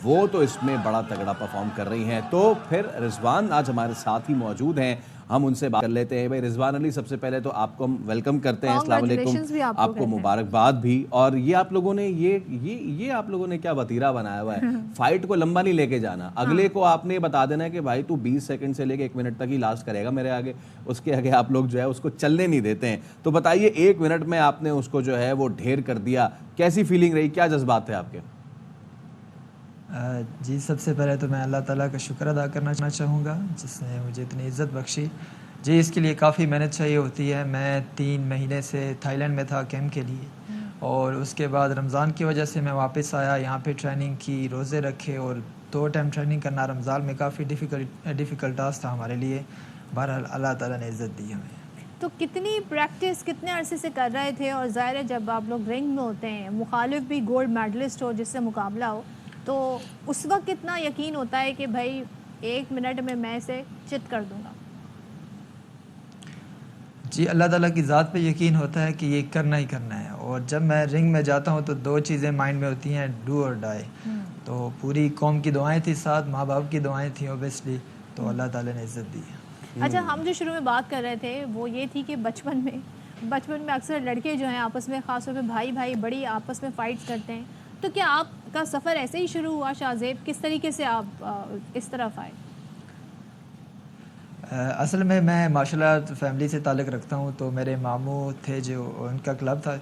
وہ تو اس میں بڑا تگڑا پرفارم کر رہی ہیں. تو پھر رضوان آج ہمارے ساتھ ہی موجود ہیں, ہم ان سے بات کر لیتے ہیں. بھائی رضوان علی, سب سے پہلے تو آپ کو ہم ویلکم کرتے ہیں, السلام علیکم, آپ کو مبارکباد بھی. اور یہ آپ لوگوں نے یہ آپ لوگوں نے کیا وتیرہ بنایا ہوا ہے, فائٹ کو لمبا نہیں لے کے جانا, اگلے کو آپ نے بتا دینا ہے کہ بھائی تو 20 سیکنڈ سے لے کے 1 منٹ تک ہی لاسٹ کرے گا میرے آگے, اس کے آگے آپ لوگ جو ہے اس کو چلنے نہیں دیتے ہیں. تو بتائیے 1 منٹ میں آپ نے اس کو جو ہے وہ ڈھیر کر دیا, کیسی فیلنگ رہی, کیا جذبات تھے آپ کے؟ جی سب سے پہلے تو میں اللہ تعالیٰ کا شکر ادا کرنا چاہوں گا جس نے مجھے اتنی عزت بخشی. جی اس کے لیے کافی محنت چاہیے ہوتی ہے. میں 3 مہینے سے تھائی لینڈ میں تھا کیمپ کے لیے, اور اس کے بعد رمضان کی وجہ سے میں واپس آیا, یہاں پہ ٹریننگ کی, روزے رکھے, اور 2 ٹائم ٹریننگ کرنا رمضان میں کافی ڈیفیکلٹ ٹاسک تھا ہمارے لیے. بہرحال اللہ تعالیٰ نے عزت دی ہمیں. تو کتنی پریکٹس کتنے عرصے سے کر رہے تھے؟ اور ظاہر ہے جب آپ لوگ رنگ میں ہوتے ہیں, مخالف بھی گولڈ میڈلسٹ ہو جس سے مقابلہ ہو, تو اس وقت کتنا یقین ہوتا ہے کہ بھائی 1 منٹ میں اسے چت کر دوں گا؟ جی اللہ تعالیٰ کی ذات پہ یقین ہوتا ہے کہ یہ کرنا ہی کرنا ہے. اور جب میں رنگ میں جاتا ہوں تو 2 چیزیں مائنڈ میں ہوتی ہیں, ڈو اور ڈائی. تو پوری قوم کی دعائیں تھیں ساتھ, ماں باپ کی دعائیں تھیں اوبیسلی, تو اللہ تعالیٰ نے عزت دی. اچھا, ہم جو شروع میں بات کر رہے تھے وہ یہ تھی کہ بچپن میں اکثر لڑکے جو ہیں آپس میں, خاص طور پہ بھائی بڑی آپس میں فائٹس کرتے ہیں. تو کیا آپ کا سفر ایسے ہی شروع ہوا شازیب؟ کس طریقے سے آپ اس طرف آئے؟ اصل میں مارشل آرٹ فیملی سے تعلق رکھتا ہوں. تو میرے ماموں تھے جو ان کا کلب تھا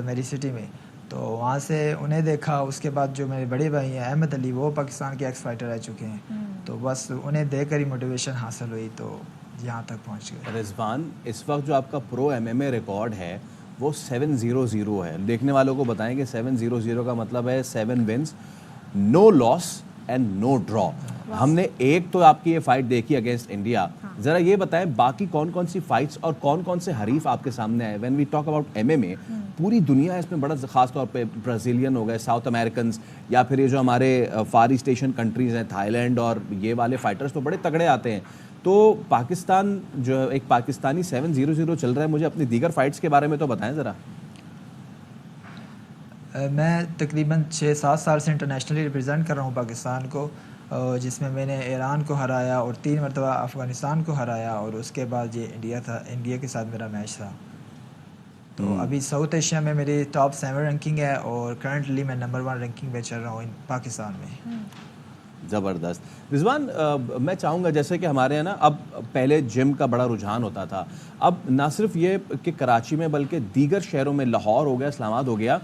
میری سٹی میں, تو وہاں سے انہیں دیکھا. اس کے بعد جو میرے بڑے بھائی ہیں احمد علی, وہ پاکستان کے ایکس فائٹر رہ چکے ہیں, تو بس انہیں دیکھ کر ہی موٹیویشن حاصل ہوئی, تو یہاں تک پہنچ گئے. رضوان, اس وقت جو آپ کا پرو MMA ریکارڈ ہے وہ 7-0-0 ہے. دیکھنے والوں کو بتائیں کہ 7-0-0 کا مطلب ہے 7 ونس, نو لاس اینڈ نو ڈرا. ہم نے ایک تو آپ کی یہ فائٹ دیکھی اگینسٹ انڈیا, ذرا یہ بتائیں باقی کون کون سی فائٹس اور کون کون سے حریف آپ کے سامنے آئے؟ When we talk about MMA, پوری دنیا اس میں بڑا, خاص طور پہ برازیلین ہو گئے, ساؤتھ امریکنز, یا پھر یہ جو ہمارے فار ایسٹ ایشین کنٹریز ہیں, تھائی لینڈ, اور یہ والے فائٹرز تو بڑے تگڑے آتے ہیں. تو پاکستان جو ایک پاکستانی 7-0-0 چل رہا ہے, مجھے اپنی دیگر فائٹس کے بارے میں تو بتائیں ذرا. میں تقریباً 6-7 سال سے انٹرنیشنلی ریپرزینٹ کر رہا ہوں پاکستان کو, جس میں نے ایران کو ہرایا اور 3 مرتبہ افغانستان کو ہرایا, اور اس کے بعد یہ انڈیا تھا, انڈیا کے ساتھ میرا میچ تھا. تو ابھی ساؤتھ ایشیا میں میری ٹاپ 7 رینکنگ ہے, اور کرنٹلی میں نمبر 1 رینکنگ پہ چل رہا ہوں پاکستان میں. زبردست. رضوان, میں چاہوں گا جیسے کہ ہمارے یہاں نا اب پہلے جم کا بڑا رجحان ہوتا تھا, اب نہ صرف یہ کہ کراچی میں بلکہ دیگر شہروں میں, لاہور ہو گیا, اسلام آباد ہو گیا,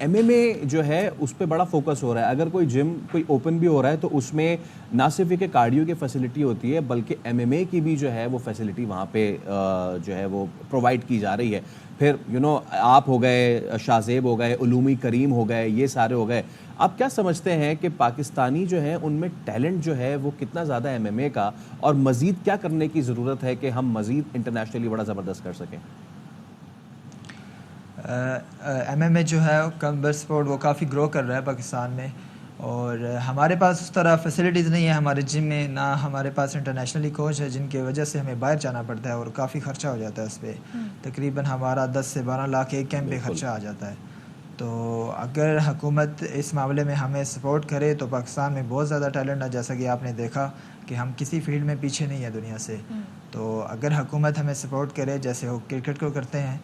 MMA جو ہے اس پہ بڑا فوکس ہو رہا ہے. اگر کوئی جم کوئی اوپن بھی ہو رہا ہے تو اس میں نہ صرف ایک کارڈیو کی فیسلٹی ہوتی ہے بلکہ MMA کی بھی جو ہے وہ فیسلٹی وہاں پہ جو ہے وہ پرووائڈ کی جا رہی ہے. پھر آپ ہو گئے, شازیب ہو گئے, علومی کریم ہو گئے, یہ سارے ہو گئے. آپ کیا سمجھتے ہیں کہ پاکستانی جو ہیں ان میں ٹیلنٹ جو ہے وہ کتنا زیادہ ہے MMA کا, اور مزید کیا کرنے کی ضرورت ہے کہ ہم مزید انٹرنیشنلی بڑا زبردست کر سکیں؟ MMA جو ہے کمبر سپورٹ وہ کافی گرو کر رہا ہے پاکستان میں, اور ہمارے پاس اس طرح فیسلٹیز نہیں ہے ہمارے جم میں، نہ ہمارے پاس انٹرنیشنلی کوچ ہے، جن کی وجہ سے ہمیں باہر جانا پڑتا ہے اور کافی خرچہ ہو جاتا ہے اس پہ. تقریباً ہمارا 10 سے 12 لاکھ ایک کیمپ پہ خرچہ آ جاتا ہے. تو اگر حکومت اس معاملے میں ہمیں سپورٹ کرے تو پاکستان میں بہت زیادہ ٹیلنٹ ہے، جیسا کہ آپ نے دیکھا کہ ہم کسی فیلڈ میں پیچھے نہیں ہیں دنیا سے. تو اگر حکومت ہمیں سپورٹ کرے جیسے وہ کرکٹ کو کرتے ہیں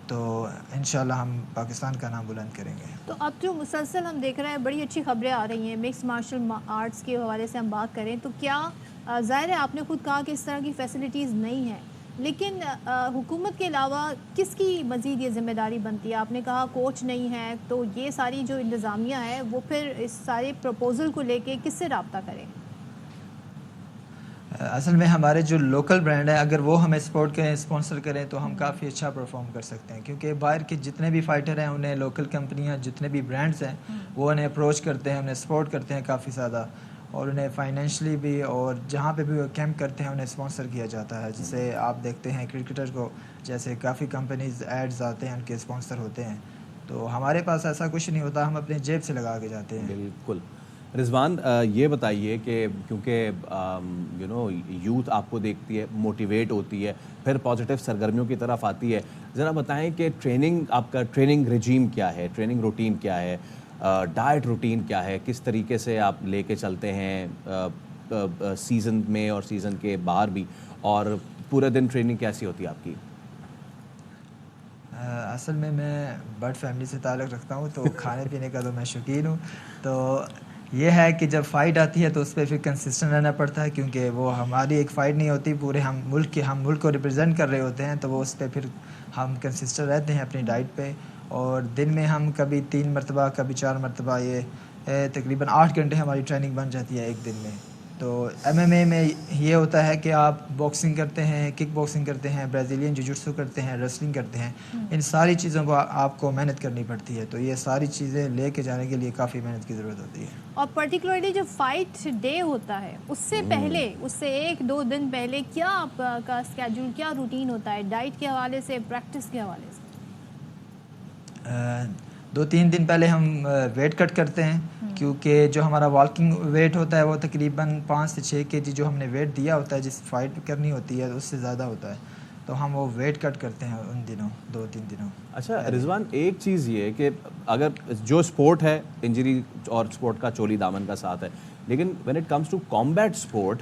تو انشاءاللہ ہم پاکستان کا نام بلند کریں گے. تو اب جو مسلسل ہم دیکھ رہے ہیں بڑی اچھی خبریں آ رہی ہیں مکس مارشل آرٹس کے حوالے سے ہم بات کریں تو کیا ظاہر ہے آپ نے خود کہا کہ اس طرح کی فیسلٹیز نہیں ہیں، لیکن حکومت کے علاوہ کس کی مزید یہ ذمہ داری بنتی ہے؟ آپ نے کہا کوچ نہیں ہے، تو یہ ساری جو انتظامیہ ہے وہ پھر اس سارے پروپوزل کو لے کے کس سے رابطہ کریں؟ اصل میں ہمارے جو لوکل برانڈ ہیں اگر وہ ہمیں سپورٹ کریں، اسپانسر کریں تو ہم کافی اچھا پرفارم کر سکتے ہیں، کیونکہ باہر کے جتنے بھی فائٹر ہیں انہیں لوکل کمپنیاں جتنے بھی برانڈز ہیں وہ انہیں اپروچ کرتے ہیں، انہیں سپورٹ کرتے ہیں کافی زیادہ، اور انہیں فائنینشلی بھی اور جہاں پہ بھی وہ کیمپ کرتے ہیں انہیں اسپانسر کیا جاتا ہے. جسے آپ دیکھتے ہیں کرکٹر کو جیسے کافی کمپنیز ایڈز آتے ہیں ان کے اسپانسر ہوتے ہیں. تو ہمارے پاس ایسا کچھ نہیں ہوتا، ہم اپنے جیب سے لگا کے جاتے ہیں. بالکل. رضوان یہ بتائیے کہ کیونکہ یوتھ آپ کو دیکھتی ہے، موٹیویٹ ہوتی ہے، پھر پازیٹیو سرگرمیوں کی طرف آتی ہے، ذرا بتائیں کہ ٹریننگ، آپ کا ٹریننگ رجیم کیا ہے، ٹریننگ روٹین کیا ہے، ڈائٹ روٹین کیا ہے، کس طریقے سے آپ لے کے چلتے ہیں سیزن میں اور سیزن کے باہر بھی، اور پورے دن ٹریننگ کیسی ہوتی ہے آپ کی؟ اصل میں بڑ فیملی سے تعلق رکھتا ہوں تو کھانے پینے کا تو میں شوقین ہوں. تو یہ ہے کہ جب فائٹ آتی ہے تو اس پہ پھر کنسسٹنٹ رہنا پڑتا ہے، کیونکہ وہ ہماری ایک فائٹ نہیں ہوتی، پورے ہم ملک کو ریپرزینٹ کر رہے ہوتے ہیں، تو وہ اس پہ پھر ہم کنسسٹنٹ رہتے ہیں اپنی ڈائٹ پہ. اور دن میں ہم کبھی 3 مرتبہ کبھی 4 مرتبہ، یہ تقریباً 8 گھنٹے ہماری ٹریننگ بن جاتی ہے ایک دن میں. تو MMA میں یہ ہوتا ہے کہ آپ باکسنگ کرتے ہیں، کک باکسنگ کرتے ہیں، برازیلین جوجوٹسو کرتے ہیں، ریسلنگ کرتے ہیں، ان ساری چیزوں کو آپ کو محنت کرنی پڑتی ہے. تو یہ ساری چیزیں لے کے جانے کے لیے کافی محنت کی ضرورت ہوتی ہے. اور پرٹیکولرلی جو فائٹ ڈے ہوتا ہے اس سے پہلے، اس سے 1-2 دن پہلے کیا آپ کا اسکیڈول، کیا روٹین ہوتا ہے ڈائٹ کے حوالے سے، پریکٹس کے حوالے سے؟ 2-3 دن پہلے ہم ویٹ کٹ کرتے ہیں، کیونکہ جو ہمارا والکنگ ویٹ ہوتا ہے وہ تقریباً 5 سے 6 kg جو ہم نے ویٹ دیا ہوتا ہے جس فائٹ کرنی ہوتی ہے اس سے زیادہ ہوتا ہے، تو ہم وہ ویٹ کٹ کرتے ہیں ان دنوں، 2-3 دنوں. اچھا رضوان، ایک چیز یہ ہے کہ اگر جو اسپورٹ ہے انجری اور اسپورٹ کا چولی دامن کا ساتھ ہے، لیکن when it comes to combat sport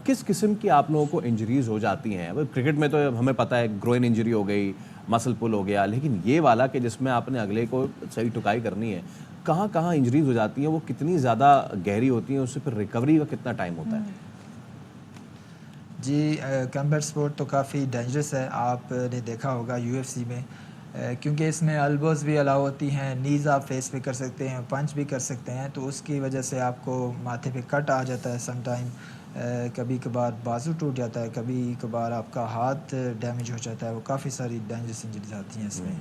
کس قسم کی آپ لوگوں کو انجریز ہو جاتی ہیں؟ کرکٹ میں تو ہمیں پتہ ہے گروئن انجری ہو گئی، مسل پل ہو گیا، لیکن یہ والا کہ جس میں آپ نے اگلے کو صحیح ٹکائی کرنی ہے، کہاں کہاں انجریز ہو جاتی ہیں، وہ کتنی زیادہ گہری ہوتی ہیں، اس سے پھر ریکوری کا کتنا ٹائم ہوتا ہے؟ جی کمبیٹ سپورٹ تو کافی ڈینجرس ہے، آپ نے دیکھا ہوگا UFC میں، کیونکہ اس میں البوز بھی الاؤ ہوتی ہیں، نیز آپ فیس پہ کر سکتے ہیں، پنچ بھی کر سکتے ہیں، تو اس کی وجہ سے آپ کو ماتھے پہ کٹ آ جاتا ہے سم ٹائم، کبھی کبھار بازو ٹوٹ جاتا ہے، کبھی کبھار آپ کا ہاتھ ڈیمیج ہو جاتا ہے، وہ کافی ساری ڈینجرس انجریز آتی ہیں اس میں.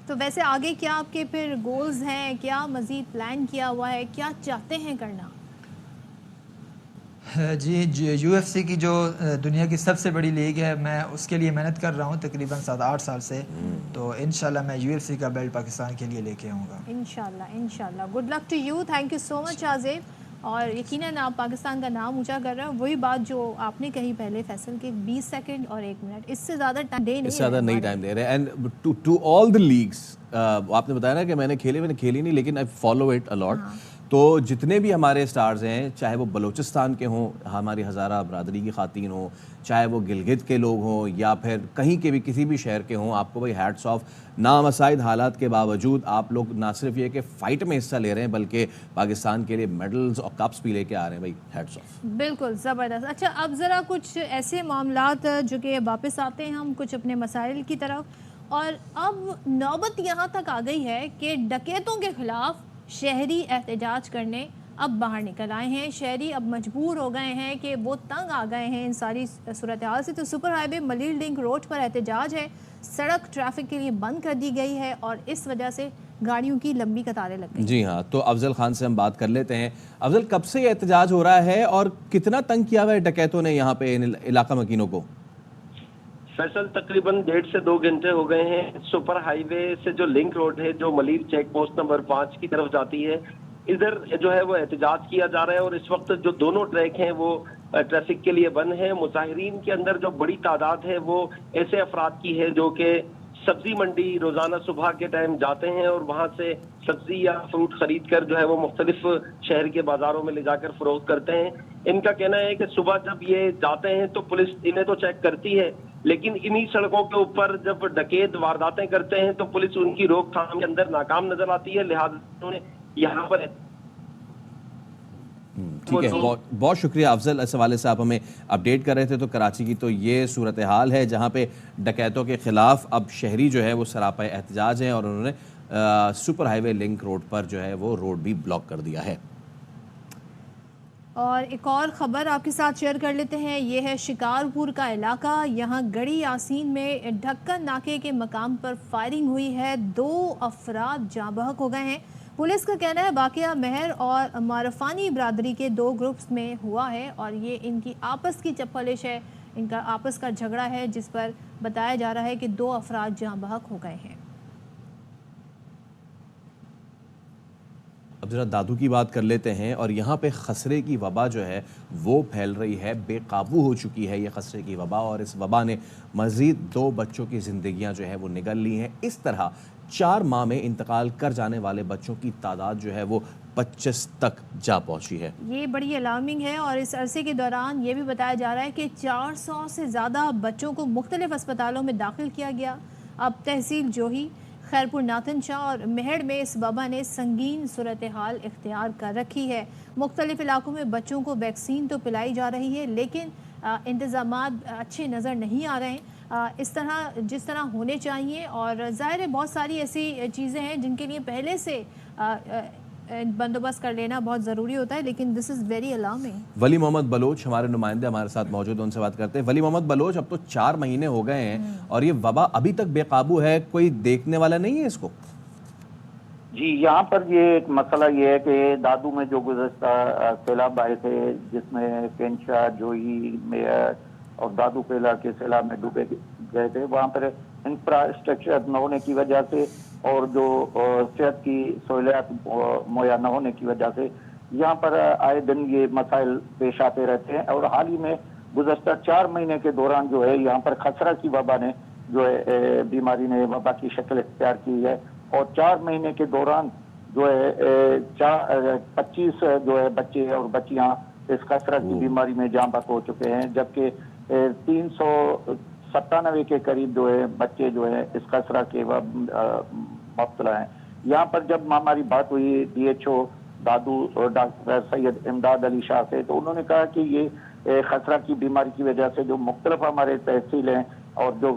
تو ویسے آگے کیا آپ کے پھر گولز ہیں، کیا مزید پلان کیا ہوا ہے، کیا چاہتے ہیں کرنا؟ جی UFC کی جو دنیا کی سب سے بڑی لیگ ہے، میں اس کے لیے محنت کر رہا ہوں تقریباً 7-8 سال سے، تو انشاءاللہ میں UFC کا بیلٹ پاکستان کے لیے لے کے آؤں گا. انشاءاللہ. Good luck to you, thank you so much Azib. اور یقیناً آپ پاکستان کا نام اونچا کر رہے ہیں. وہی بات جو آپ نے کہی پہلے فیصل کے 20 سیکنڈ اور 1 منٹ، اس سے زیادہ ٹائم دے رہے. And to all the leagues, آپ نے بتایا نا کہ میں نے کھیلی نہیں، لیکن آئی فالو اٹ الاٹ. تو جتنے بھی ہمارے سٹارز ہیں، چاہے وہ بلوچستان کے ہوں، ہماری ہزارہ برادری کی خواتین ہوں، چاہے وہ گلگت کے لوگ ہوں، یا پھر کہیں کے بھی کسی بھی شہر کے ہوں، آپ کو بھائی ہیٹس آف. نامساعد حالات کے باوجود آپ لوگ نہ صرف یہ کہ فائٹ میں حصہ لے رہے ہیں بلکہ پاکستان کے لیے میڈلز اور کپس بھی لے کے آ رہے ہیں. بھائی ہیٹس آف. بالکل زبردست. اچھا اب ذرا کچھ ایسے معاملات جو کہ واپس آتے ہیں ہم کچھ اپنے مسائل کی طرف، اور اب نوبت یہاں تک آ گئی ہے کہ ڈکیتوں کے خلاف شہری احتجاج کرنے اب باہر نکل آئے ہیں. شہری اب مجبور ہو گئے ہیں کہ وہ تنگ آ گئے ہیں ان ساری صورتحال سے. تو سپر ہائی وے ملیل لنک روڈ پر احتجاج ہے، سڑک ٹریفک کے لیے بند کر دی گئی ہے اور اس وجہ سے گاڑیوں کی لمبی قطاریں لگ گئی. جی ہاں، تو افضل خان سے ہم بات کر لیتے ہیں. افضل، کب سے یہ احتجاج ہو رہا ہے اور کتنا تنگ کیا ہوا ہے ڈکیتوں نے یہاں پہ علاقہ مکینوں کو؟ فیصل تقریباً 1.5 سے 2 گھنٹے ہو گئے ہیں. سپر ہائی وے سے جو لنک روڈ ہے جو ملیل چیک پوسٹ نمبر 5 کی طرف جاتی ہے، ادھر جو ہے وہ احتجاج کیا جا رہا ہے، اور اس وقت جو دونوں ٹریک ہیں وہ ٹریفک کے لیے بند ہیں۔ مظاہرین کے اندر جو بڑی تعداد ہے وہ ایسے افراد کی ہے جو کہ سبزی منڈی روزانہ صبح کے ٹائم جاتے ہیں اور وہاں سے سبزی یا فروٹ خرید کر جو ہے وہ مختلف شہر کے بازاروں میں لے جا کر فروخت کرتے ہیں۔ ان کا کہنا ہے کہ صبح جب یہ جاتے ہیں تو پولیس انہیں تو چیک کرتی ہے، لیکن انہی سڑکوں کے اوپر جب ڈکیت وارداتیں کرتے ہیں تو پولیس ان کی روک تھام کے اندر ناکام نظر آتی ہے، لہٰذا انہوں نے یہاں پر ٹھیک ہے، بہت شکریہ افضل، اس حوالے سے آپ ہمیں اپڈیٹ کر رہے تھے۔ تو کراچی کی تو یہ صورتحال ہے جہاں پہ ڈکیتوں کے خلاف اب شہری جو ہے وہ سراپا احتجاج ہیں، اور انہوں نے سپر ہائی وے لنک روڈ پر جو ہے وہ روڈ بھی بلاک کر دیا ہے۔ اور ایک اور خبر آپ کے ساتھ شیئر کر لیتے ہیں، یہ ہے شکارپور کا علاقہ۔ یہاں گڑی یاسین میں ڈھکن ناکے کے مقام پر فائرنگ ہوئی ہے، 2 افراد جاں بحق ہو گئے ہیں۔ پولیس کا کہنا ہے واقعہ مہر اور معرفانی برادری کے 2 گروپس میں ہوا ہے، اور یہ ان کی آپس کی چپلش ہے، ان کا آپس کا جھگڑا ہے، جس پر بتایا جا رہا ہے کہ 2 افراد جاں بحق ہو گئے ہیں۔ اب ذرا دادو کی بات کر لیتے ہیں، اور یہاں پہ خسرے کی وبا جو ہے وہ پھیل رہی ہے، بے قابو ہو چکی ہے یہ خسرے کی وبا، اور اس وبا نے مزید 2 بچوں کی زندگیاں جو ہے وہ نگل لی ہیں۔ اس طرح 4 ماہ میں انتقال کر جانے والے بچوں کی تعداد جو ہے وہ 25 تک جا پہنچی ہے۔ یہ بڑی الارمنگ ہے، اور اس عرصے کے دوران یہ بھی بتایا جا رہا ہے کہ 400 سے زیادہ بچوں کو مختلف اسپتالوں میں داخل کیا گیا۔ اب تحصیل جوہی، خیرپور ناتن شاہ اور مہڑ میں اس وبا نے سنگین صورتحال اختیار کر رکھی ہے۔ مختلف علاقوں میں بچوں کو ویکسین تو پلائی جا رہی ہے، لیکن انتظامات اچھے نظر نہیں آ رہے ہیں اس طرح جس طرح ہونے چاہیے، اور ظاہر ہے بہت ساری ایسی چیزیں ہیں جن کے لیے پہلے سے بندوبست کر لینا بہت ضروری ہوتا ہے، لیکن دس از ویری الارمنگ۔ ولی محمد بلوچ ہمارے نمائندے ہمارے ساتھ موجود ہیں، ان سے بات کرتے ہیں۔ ولی محمد بلوچ، اب تو 4 مہینے ہو گئے ہیں اور یہ وبا ابھی تک بے قابو ہے، کوئی دیکھنے والا نہیں ہے اس کو؟ جی، یہاں پر یہ ایک مسئلہ یہ ہے کہ دادو میں جو گزشتہ سیلاب آئے تھے، جس میں کینشا، جوہی، میئر اور دادو کے علاقے سیلاب میں ڈوبے گئے تھے، وہاں پر انفراسٹرکچر نہ ہونے کی وجہ سے اور جو صحت کی سہولیات مہیا نہ ہونے کی وجہ سے یہاں پر آئے دن یہ مسائل پیش آتے رہتے ہیں۔ اور حال ہی میں گزشتہ 4 مہینے کے دوران جو ہے یہاں پر خسرہ کی وبا نے جو ہے بیماری نے وبا کی شکل اختیار کی ہے، اور 4 مہینے کے دوران جو ہے 25 جو ہے بچے اور بچیاں اس خسرہ کی بیماری میں جاں بحق ہو چکے ہیں، جبکہ 397 کے قریب جو ہے بچے جو ہے اس خسرہ کے مبتلا ہیں۔ یہاں پر جب ہماری بات ہوئی DHO دادو ڈاکٹر سید امداد علی شاہ سے، تو انہوں نے کہا کہ یہ خسرہ کی بیماری کی وجہ سے جو مختلف ہمارے تحصیل ہیں اور جو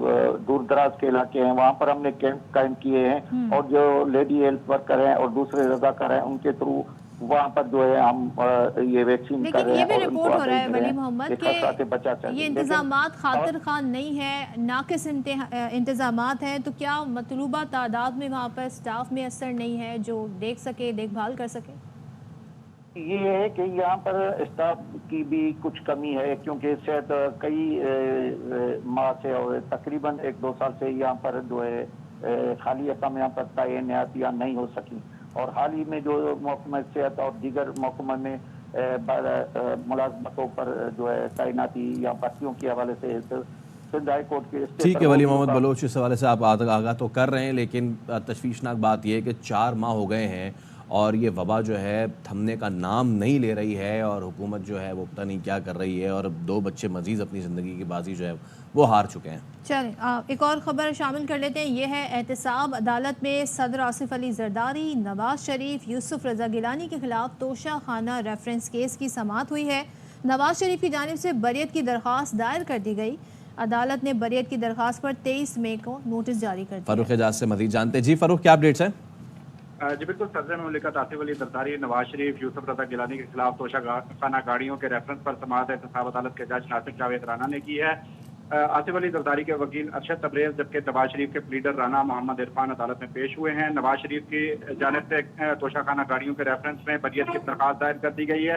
دور دراز کے علاقے ہیں وہاں پر ہم نے کیمپ قائم کیے ہیں، اور جو لیڈی ہیلتھ ورکر ہیں اور دوسرے رضاکار ہیں ان کے تھرو وہاں پر جو ہے ہم یہ ویکسین کر رہے ہیں۔ لیکن یہ بھی رپورٹ ہو رہا ہے ولی محمد کہ یہ انتظامات خاطر خواہ نہیں ہے، ناقص انتظامات ہیں، تو کیا مطلوبہ تعداد میں وہاں پر سٹاف میں اثر نہیں ہے جو دیکھ سکے، دیکھ بھال کر سکے؟ یہ ہے کہ یہاں پر اسٹاف کی بھی کچھ کمی ہے، کیونکہ صحت کئی ماہ سے اور تقریباً 1-2 سال سے یہاں پر جو ہے خالی اقام یہاں پر تعینات یا نہیں ہو سکی، اور حال ہی میں جو محکمہ صحت اور دیگر محکمہ میں ملازمتوں پر جو ہے تعیناتی یا بھرتیوں کے حوالے سے سندھ ہائی کورٹ کے ٹھیک ہے ولی محمد بلوچ، اس حوالے سے آپ آگاہ تو کر رہے ہیں، لیکن تشویشناک بات یہ ہے کہ 4 ماہ ہو گئے ہیں اور یہ وبا جو ہے تھمنے کا نام نہیں لے رہی ہے، اور حکومت جو ہے وہ پتہ نہیں کیا کر رہی ہے، اور 2 بچے مزید اپنی زندگی کی بازی جو ہے وہ ہار چکے ہیں۔ چلیں ایک اور خبر شامل کر لیتے ہیں، یہ ہے احتساب۔ عدالت میں صدر آصف علی زرداری، نواز شریف، یوسف رضا گیلانی کے خلاف توشہ خانہ ریفرنس کیس کی سماعت ہوئی ہے۔ نواز شریف کی جانب سے بریت کی درخواست دائر کر دی گئی۔ عدالت نے بریت کی درخواست پر 23 مئی کو نوٹس جاری کر دیا۔ فاروق اعجاز سے مزید جانتے ہیں۔ جی فاروق، کیا اپڈیٹس ہیں؟ جی بالکل، صدر مملکت آصف علی زرداری نواز شریف یوسف رضا گیلانی کے خلاف توشہ خانہ گاڑیوں کے ریفرنس پر سماعت احتساب عدالت کے جج ناصر جاوید رانا نے کی ہے۔ آصف علی زرداری کے وکیل ارشد تبریز جبکہ نواز شریف کے پلیڈر رانا محمد عرفان عدالت میں پیش ہوئے ہیں۔ نواز شریف کی جانب سے توشہ خانہ گاڑیوں کے ریفرنس میں بریت کی درخواست دائر کر دی گئی ہے۔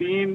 3